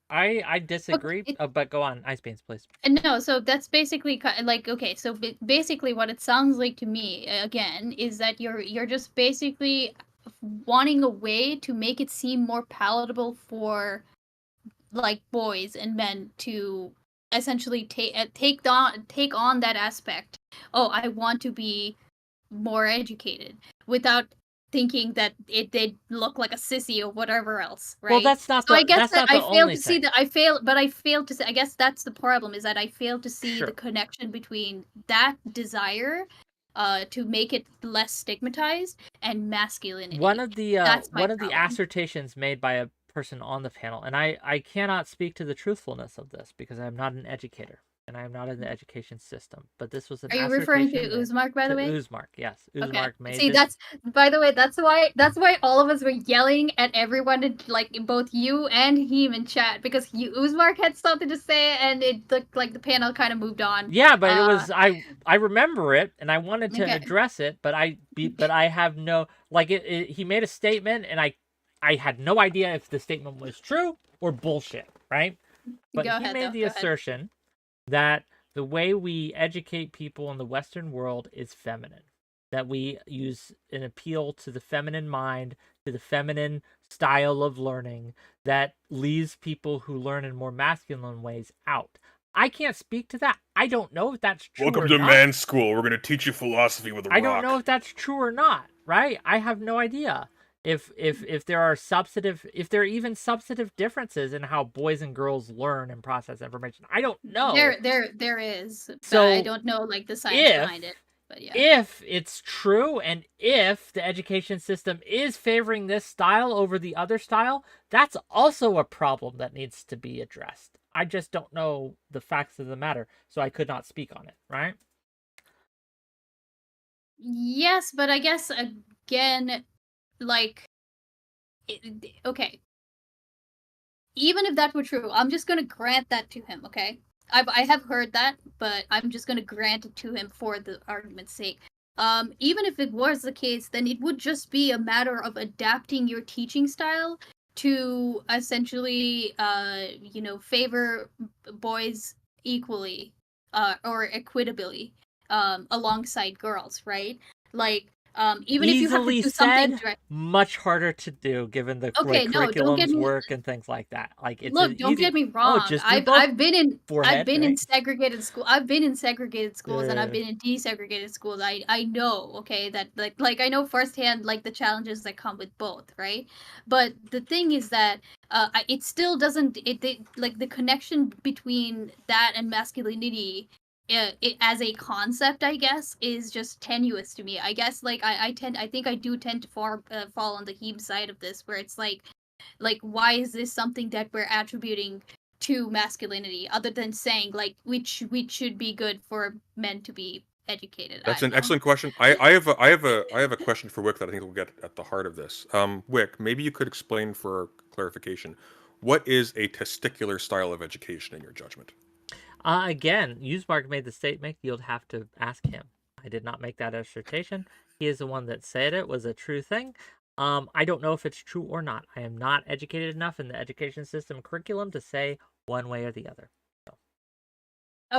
I disagree, Okay, but go on, Ice Beans, please. no, so that's basically like okay, so basically what it sounds like to me again is that you're just basically wanting a way to make it seem more palatable for like boys and men to essentially take on that aspect. Oh, I want to be more educated without thinking that they'd look like a sissy or whatever else, right? Well, that's not So I the guess that's that not the I failed only to see thing. that I failed to see. I guess that's the problem is that I failed to see Sure. the connection between that desire to make it less stigmatized and masculinity. One of the That's my problem. assertions made by a person on the panel, and I cannot speak to the truthfulness of this because I'm not an educator and I am not in the education system. But this was an Are you referring to assertion 𝕬𝖎mark, by the way? 𝕬𝖎mark, yes. Okay. 𝕬𝖎mark made See, this. that's by the way, that's why all of us were yelling at everyone, like both you and him in chat, because 𝕬𝖎mark had something to say, and it looked like the panel kind of moved on. Yeah, but it was I remember it and I wanted to Okay. address it, but I have no, like, he made a statement and I had no idea if the statement was true or bullshit, right? But Go he ahead, made though. the Go ahead. assertion that the way we educate people in the Western world is feminine. That we use an appeal to the feminine mind, to the feminine style of learning, that leaves people who learn in more masculine ways out. I can't speak to that. I don't know if that's true Welcome or to not. man's school. We're going to teach you philosophy with a rock. I don't know if that's true or not, right? I have no idea if there are if there are even substantive differences in how boys and girls learn and process information. I don't know. There is. But So I don't know like the science behind it. But yeah. If it's true and if the education system is favoring this style over the other style, that's also a problem that needs to be addressed. I just don't know the facts of the matter, so I could not speak on it, right? Yes, but I guess again, like, okay. Even if that were true, I'm just gonna grant that to him, okay? I have heard that, but I'm just gonna grant it to him for the argument's sake. even if it was the case, then it would just be a matter of adapting your teaching style to essentially, favor boys equally, or equitably, alongside girls, right? Like, even if you have to Easily do something said, direct. much harder to do given the Okay, no, don't get curriculums me. work and things like that. Like it's Look, don't easy. get me Oh, wrong. just do both I've been in forehead, in right? segregated school. I've been in segregated schools and I've Yeah. been in desegregated schools. I know, okay, that I know firsthand like the challenges that come with both, right? But the thing is that it still doesn't like the connection between that and masculinity, it, as a concept, I guess, is just tenuous to me. I guess like I think I do tend to fall on the 𝕍𝖎 side of this, where it's like why is this something that we're attributing to masculinity, other than saying like which should be good for men to be educated? I That's don't an know. excellent question. I have a question for Wick that I think will get at the heart of this. Wick, maybe you could explain for clarification, what is a testicular style of education in your judgment? Again, 𝕍𝖎 made the statement. You'll have to ask him. I did not make that assertion. He is the one that said it was a true thing. I don't know if it's true or not. I am not educated enough in the education system curriculum to say one way or the other. So.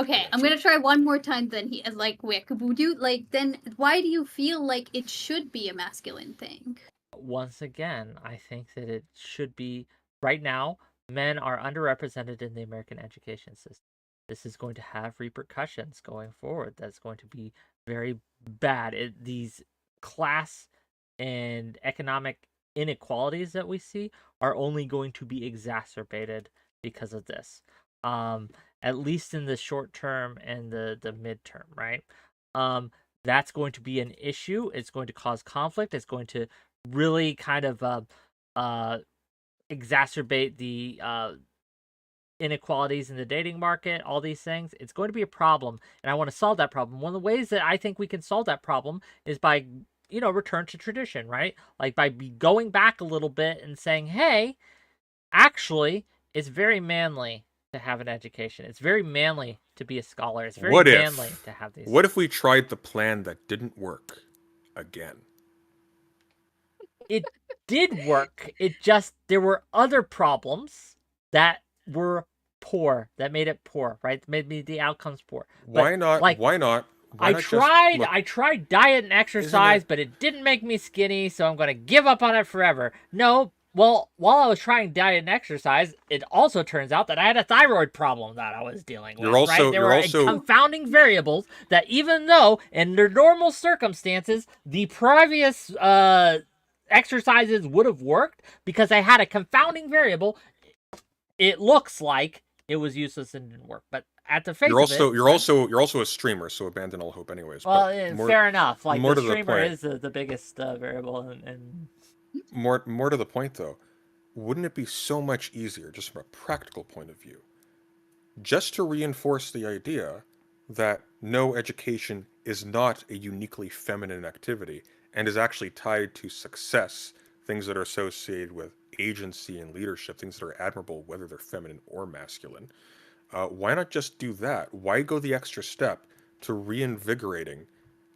Okay, I'm gonna try one more time. Then like Wick, would you then? Why do you feel like it should be a masculine thing? Once again, I think that it should be. Right now, men are underrepresented in the American education system. This is going to have repercussions going forward. That's going to be very bad. These class and economic inequalities that we see are only going to be exacerbated because of this. At least in the short term and the midterm, right? That's going to be an issue. It's going to cause conflict. It's going to really kind of exacerbate the inequalities in the dating market, all these things. It's going to be a problem, and I want to solve that problem. One of the ways that I think we can solve that problem is by, return to tradition, right? Like by going back a little bit and saying, hey, actually, it's very manly to have an education. It's very manly to be a scholar. It's very manly to have these. What if we tried the plan that didn't work again? It did work. It just, there were other problems that were poor, that made it poor, right? Made me the outcomes poor. Why not? Why not? I tried diet and exercise, but it didn't make me skinny, so I'm going to give up on it forever. No, well, while I was trying diet and exercise, it also turns out that I had a thyroid problem that I was dealing with, right? There were confounding variables that, even though in their normal circumstances, the previous exercises would have worked, because I had a confounding variable, it looks like it was useless and didn't work. But at the face of it, you're also a streamer, so abandon all hope, anyways. Well, fair enough. Like the streamer is the biggest variable, and more to the point though, wouldn't it be so much easier, just from a practical point of view, just to reinforce the idea that no, education is not a uniquely feminine activity and is actually tied to success, things that are associated with agency and leadership, things that are admirable, whether they're feminine or masculine? Why not just do that? Why go the extra step to reinvigorating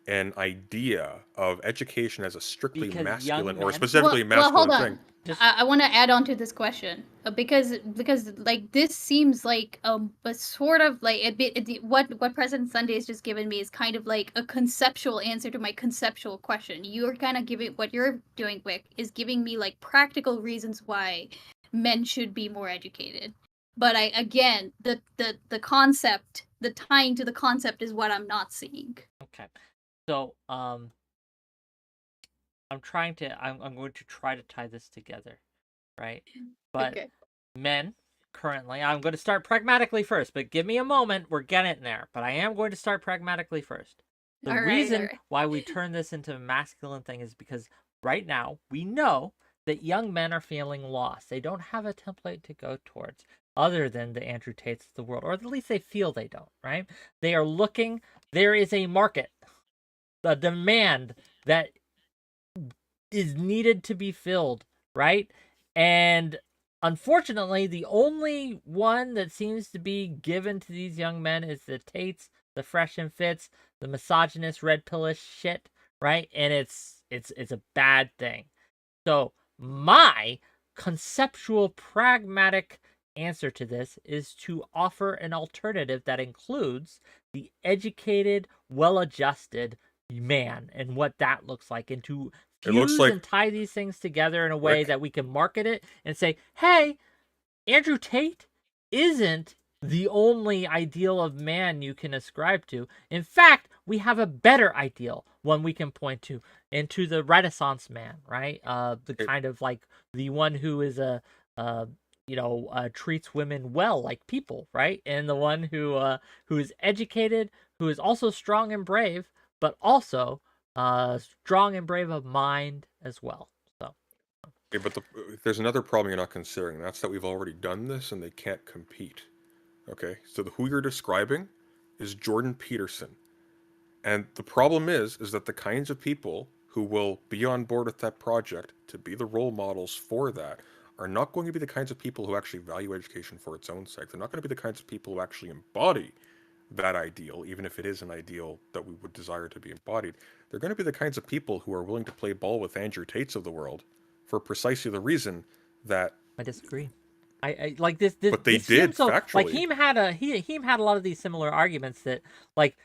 an idea of education as a strictly masculine or specifically masculine thing? I want to add on to this question, because like this seems like a sort of like a bit, what President Sunday has just given me is kind of like a conceptual answer to my conceptual question. You're kind of giving, what you're doing, Wick, is giving me like practical reasons why men should be more educated. But again, the concept, the tying to the concept is what I'm not seeing. Okay. So, I'm going to try to tie this together, right? But okay. Men currently, I'm going to start pragmatically first, but give me a moment, we're getting there. But I am going to start pragmatically first. The reason why we turn this into a masculine thing is because right now we know that young men are feeling lost. They don't have a template to go towards other than the Andrew Tates of the world, or at least they feel they don't, right? They are looking, there is a market, a demand that is needed to be filled, right? And unfortunately, the only one that seems to be given to these young men is the Tates, the fresh and fits, the misogynist, red pillish shit, right? And it's a bad thing. So my conceptual, pragmatic answer to this is to offer an alternative that includes the educated, well-adjusted man and what that looks like, and to fuse and tie these things together in a way that we can market it and say, hey, Andrew Tate isn't the only ideal of man you can ascribe to. In fact, we have a better ideal, one we can point to, into the Renaissance man, right? The kind of like the one who is treats women well like people, right? And the one who is educated, who is also strong and brave, but also strong and brave of mind as well. So. Okay, but there's another problem you're not considering. And that's that we've already done this and they can't compete. Okay, so who you're describing is Jordan Peterson. And the problem is that the kinds of people who will be on board with that project to be the role models for that are not going to be the kinds of people who actually value education for its own sake. They're not going to be the kinds of people who actually embody that ideal, even if it is an ideal that we would desire to be embodied. They're going to be the kinds of people who are willing to play ball with Andrew Tates of the world for precisely the reason that... I disagree. I like this. But they did, factually. Like Heem had a lot of these similar arguments that, like,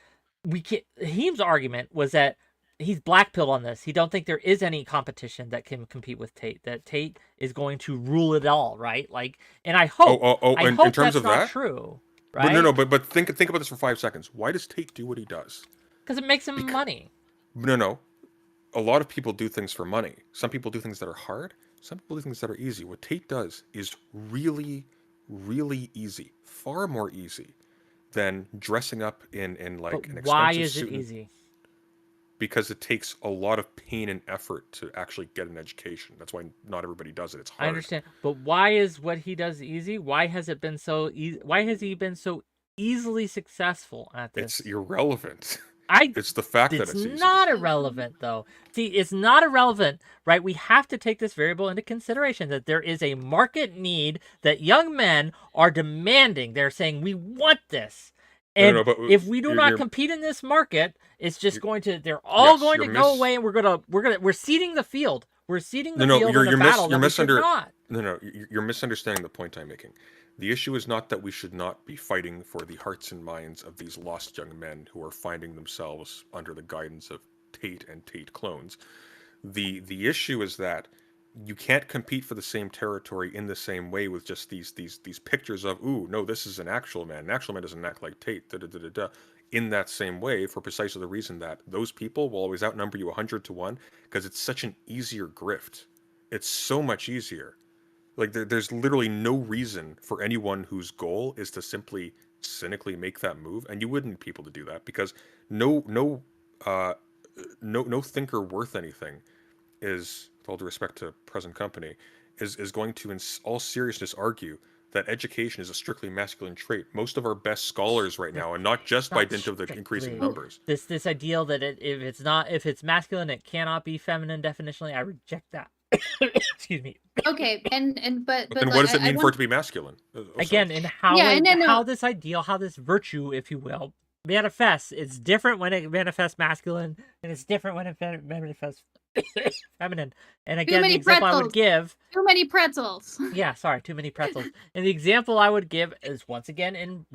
Heem's argument was that he's blackpilled on this. He don't think there is any competition that can compete with Tate. That Tate is going to rule it all, right? Like, and I hope. I hope in terms of that, true. Right? But think about this for 5 seconds. Why does Tate do what he does? Because it makes him money. No. A lot of people do things for money. Some people do things that are hard. Some people do things that are easy. What Tate does is really, really easy. Far more easy than dressing up in like an expensive suit. Why is it easy? Because it takes a lot of pain and effort to actually get an education. That's why not everybody does it. It's hard. I understand. But why is what he does easy? Why has it been so easy? Why has he been so easily successful at this? It's irrelevant. It's the fact that it's easy. It's not irrelevant, though. See, it's not irrelevant, right? We have to take this variable into consideration, that there is a market need that young men are demanding. They're saying, we want this. And if we do not compete in this market, it's just going to, they're all going to go away, and we're seeding the field. We're seeding the field in a battle that we should not. No, you're misunderstanding the point I'm making. The issue is not that we should not be fighting for the hearts and minds of these lost young men who are finding themselves under the guidance of Tate and Tate clones. The issue is that you can't compete for the same territory in the same way with just these pictures of, ooh, no, this is an actual man. An actual man doesn't act like Tate, in that same way, for precisely the reason that those people will always outnumber you 100 to 1, because it's such an easier grift. It's so much easier. Like, there's literally no reason for anyone whose goal is to simply cynically make that move, and you wouldn't need people to do that, because no thinker worth anything is, with all due respect to present company, is going to, in all seriousness, argue that education is a strictly masculine trait. Most of our best scholars right now, and not just by dint of the increasing numbers. This ideal that if it's masculine, it cannot be feminine definitionally, I reject that. Excuse me. Okay, but then what does it mean for it to be masculine? Again, in how this ideal, how this virtue, if you will, manifests. It's different when it manifests masculine, and it's different when it manifests feminine. And again, the example I would give... Too many pretzels. Yeah, sorry, too many pretzels. And the example I would give is, once again, in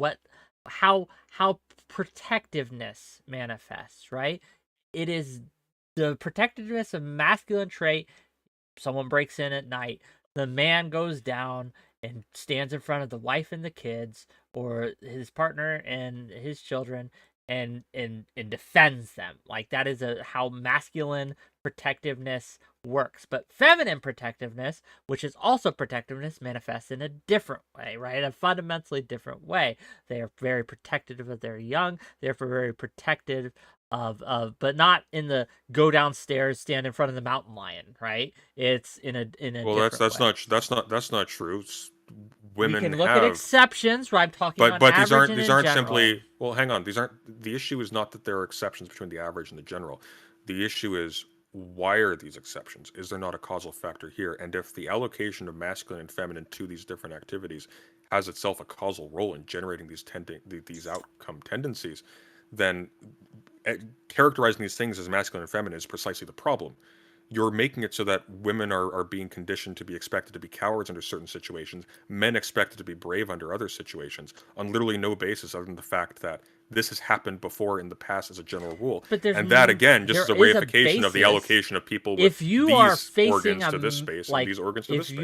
how protectiveness manifests, right? It is the protectiveness of masculine trait. Someone breaks in at night, the man goes down and stands in front of the wife and the kids, or his partner and his children, and defends them. Like, that is how masculine protectiveness works. But feminine protectiveness, which is also protectiveness, manifests in a different way, right? A fundamentally different way. They are very protective of their young, therefore very protective of but not in the go downstairs, stand in front of the mountain lion, right? It's in a well, that's way. That's not true. Women we can look at exceptions, right? I'm talking about but average these aren't general. simply, well, hang on, the issue is not that there are exceptions between the average and the general. The issue is, why are these exceptions? Is there not a causal factor here? And if the allocation of masculine and feminine to these different activities has itself a causal role in generating these outcome tendencies, then characterizing these things as masculine and feminine is precisely the problem. You're making it so that women are being conditioned to be expected to be cowards under certain situations, men expected to be brave under other situations, on literally no basis other than the fact that this has happened before in the past as a general rule. But there's And that, again, just there as a is a reification of the basis. allocation of people with If you are these facing organs to this space and these organs to this space.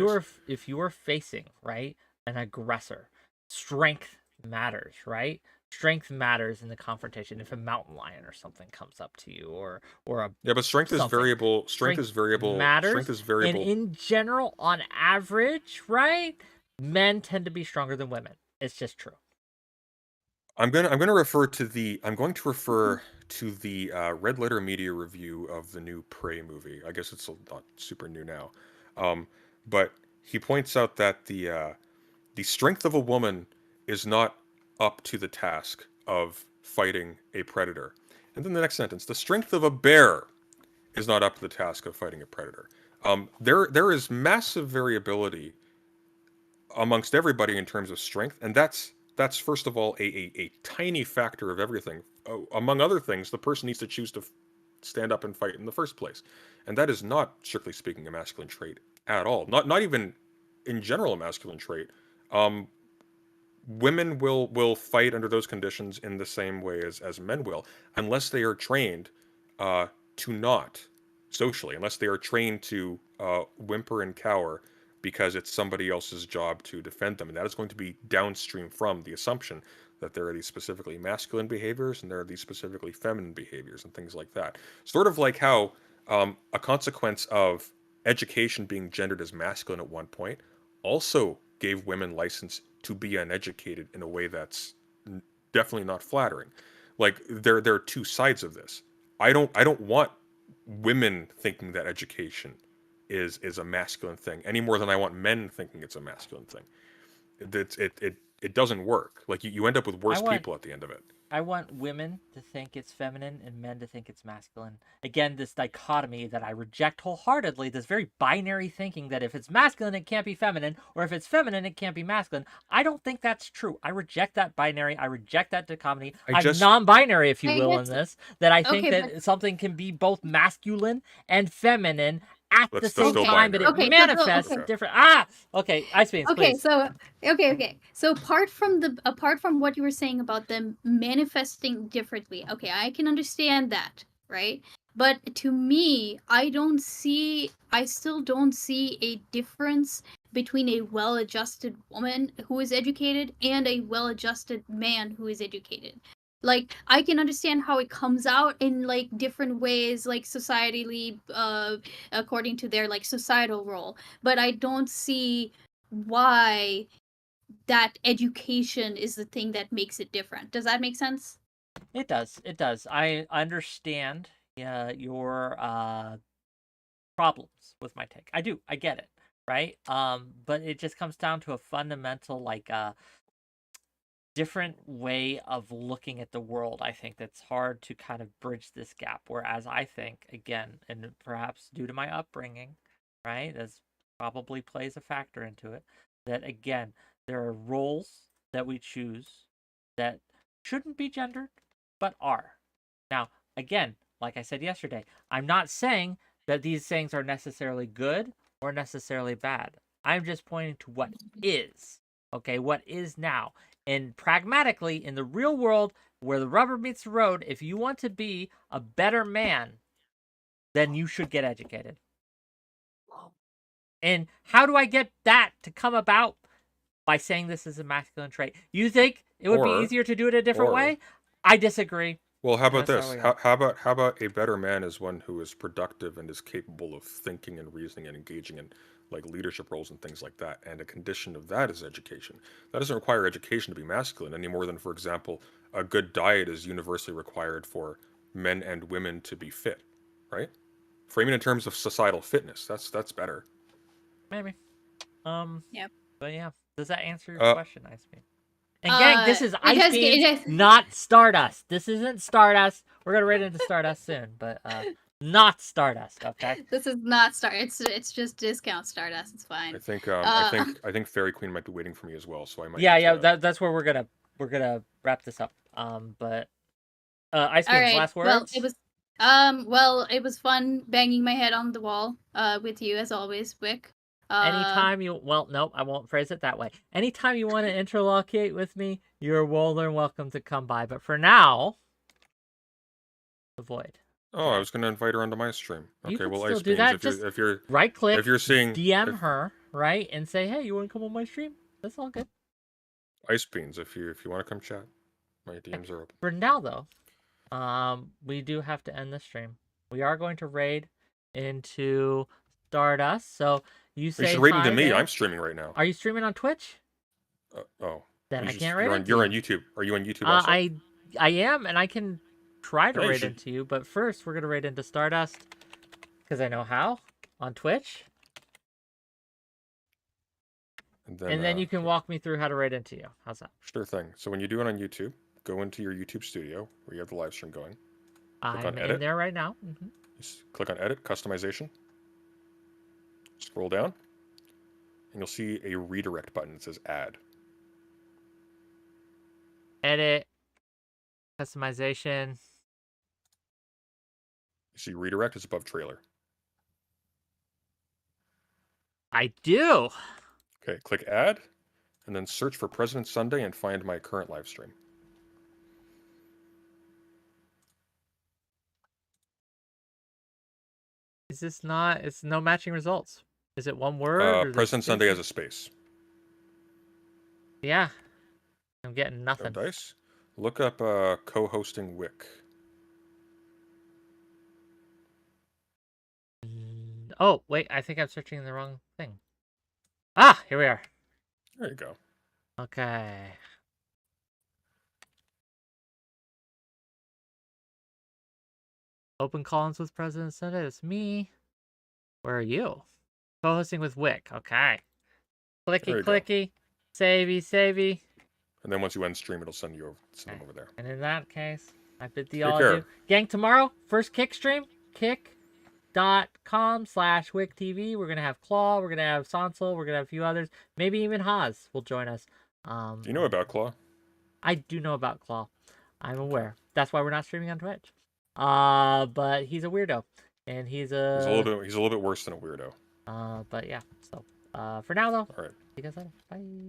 if you are facing, right, an aggressor, strength matters, right? Strength matters in the confrontation. If a mountain lion or something comes up to you, or a Yeah, but strength is something. variable. Strength is variable. Matters, Strength is variable. and in general, on average, right, men tend to be stronger than women. It's just true. I'm going to refer to the Red Letter Media review of the new Prey movie. I guess it's not super new now, but he points out that the strength of a woman is not up to the task of fighting a predator. And then the next sentence: the strength of a bear is not up to the task of fighting a predator. There is massive variability amongst everybody in terms of strength, and that's first of all a tiny factor of everything. Among other things, the person needs to choose to stand up and fight in the first place, and that is not, strictly speaking, a masculine trait at all. Not even in general a masculine trait. Women will fight under those conditions in the same way as men will, unless they are trained to not socially, unless they are trained to whimper and cower because it's somebody else's job to defend them. And that is going to be downstream from the assumption that there are these specifically masculine behaviors and there are these specifically feminine behaviors and things like that. Sort of like how a consequence of education being gendered as masculine at one point also gave women license to be uneducated in a way that's definitely not flattering. Like there are two sides of this. I don't want women thinking that education is a masculine thing any more than I want men thinking it's a masculine thing. It doesn't work. Like you end up with worse people at the end of it. I want women to think it's feminine and men to think it's masculine. Again, this dichotomy that I reject wholeheartedly, this very binary thinking that if it's masculine, it can't be feminine, or if it's feminine, it can't be masculine. I don't think that's true. I reject that binary. I reject that dichotomy. I'm non-binary, if you will, in this, that I think that something can be both masculine and feminine at the same time, but it manifests different. Okay, Ice Beans, please. So apart from what you were saying about them manifesting differently, okay, I can understand that, right? But to me, I still don't see a difference between a well-adjusted woman who is educated and a well-adjusted man who is educated. Like, I can understand how it comes out in, like, different ways, like, societally, according to their, like, societal role. But I don't see why that education is the thing that makes it different. Does that make sense? It does. It does. I understand your problems with my take. I do. I get it, right? But it just comes down to a fundamental, like, different way of looking at the world. I think that's hard to kind of bridge this gap. Whereas I think, again, and perhaps due to my upbringing, right, that's probably plays a factor into it, that again, there are roles that we choose that shouldn't be gendered, but are. Now, again, like I said yesterday, I'm not saying that these things are necessarily good or necessarily bad. I'm just pointing to what is. Okay, what is now. And pragmatically, in the real world, where the rubber meets the road, if you want to be a better man, then you should get educated. And how do I get that to come about? By saying this is a masculine trait. You think it would be easier to do it a different way? I disagree. Well, how about this? How about a better man is one who is productive and is capable of thinking and reasoning and engaging in, like, leadership roles and things like that. And a condition of that is education. That doesn't require education to be masculine any more than, for example, a good diet is universally required for men and women to be fit, right? Framing in terms of societal fitness, that's better. Maybe. Yep. But yeah, does that answer your question, Ice Beam? And gang, this is Ice Beam, not Stardust. This isn't Stardust. We're gonna rate into Stardust soon, but not Stardust. Okay. This is not Stardust. It's just discount Stardust. It's fine. I think Fairy Queen might be waiting for me as well, so I might. Yeah. That's where we're gonna wrap this up. But Ice All Beans, right. last words? Well, it was fun banging my head on the wall with you as always, Wick. Anytime you, well, nope, I won't phrase it that way. Anytime you want to interlocate with me, you're more than welcome to come by. But for now, avoid. Oh, I was going to invite her onto my stream. You Okay, can well, still Ice do Beans, that. if Just you're right click, if you're seeing DM her, right, and say, hey, you want to come on my stream? That's all good. Ice Beans, if you want to come chat, my DMs are open. For now, though, we do have to end the stream. We are going to raid into Stardust. So you say You should raid hi into me. there. I'm streaming right now. Are you streaming on Twitch? Oh. Then I can't raid into You're you. on YouTube. Are you on YouTube also? I am, and I can try to Yeah, you raid should. into you, but first we're gonna raid into Stardust because I know how on Twitch, and then you can walk me through how to raid into you. How's that? Sure thing. So when you do it on YouTube, go into your YouTube studio where you have the live stream going. Click on I'm edit. in there right now. Just click on edit, customization. Scroll down, and you'll see a redirect button that says add. Edit, customization. You see redirect is above trailer. I do. Okay, click add, and then search for President Sunday and find my current live stream. Is this not? It's no matching results. Is it one word? Or President Sunday has a space. Yeah. I'm getting nothing. No dice. Look up co-hosting Wick. Oh, wait. I think I'm searching the wrong thing. Ah, here we are. There you go. Okay. Open columns with President Sunday. That's me. Where are you? Co-hosting with Wick. Okay. Clicky, clicky. Savey, savey. And then once you end stream, it'll send you over, them over there. And in that case, I bid thee Take all care. adieu. Gang, tomorrow, first kick stream. Kick.com/WhickTV. We're going to have Claw. We're going to have Sonsel. We're going to have a few others. Maybe even Haas will join us. Do you know about Claw? I do know about Claw. I'm aware. That's why we're not streaming on Twitch. But he's a weirdo. And he's a little bit worse than a weirdo. But yeah. So for now though. All right. See you guys later. Bye.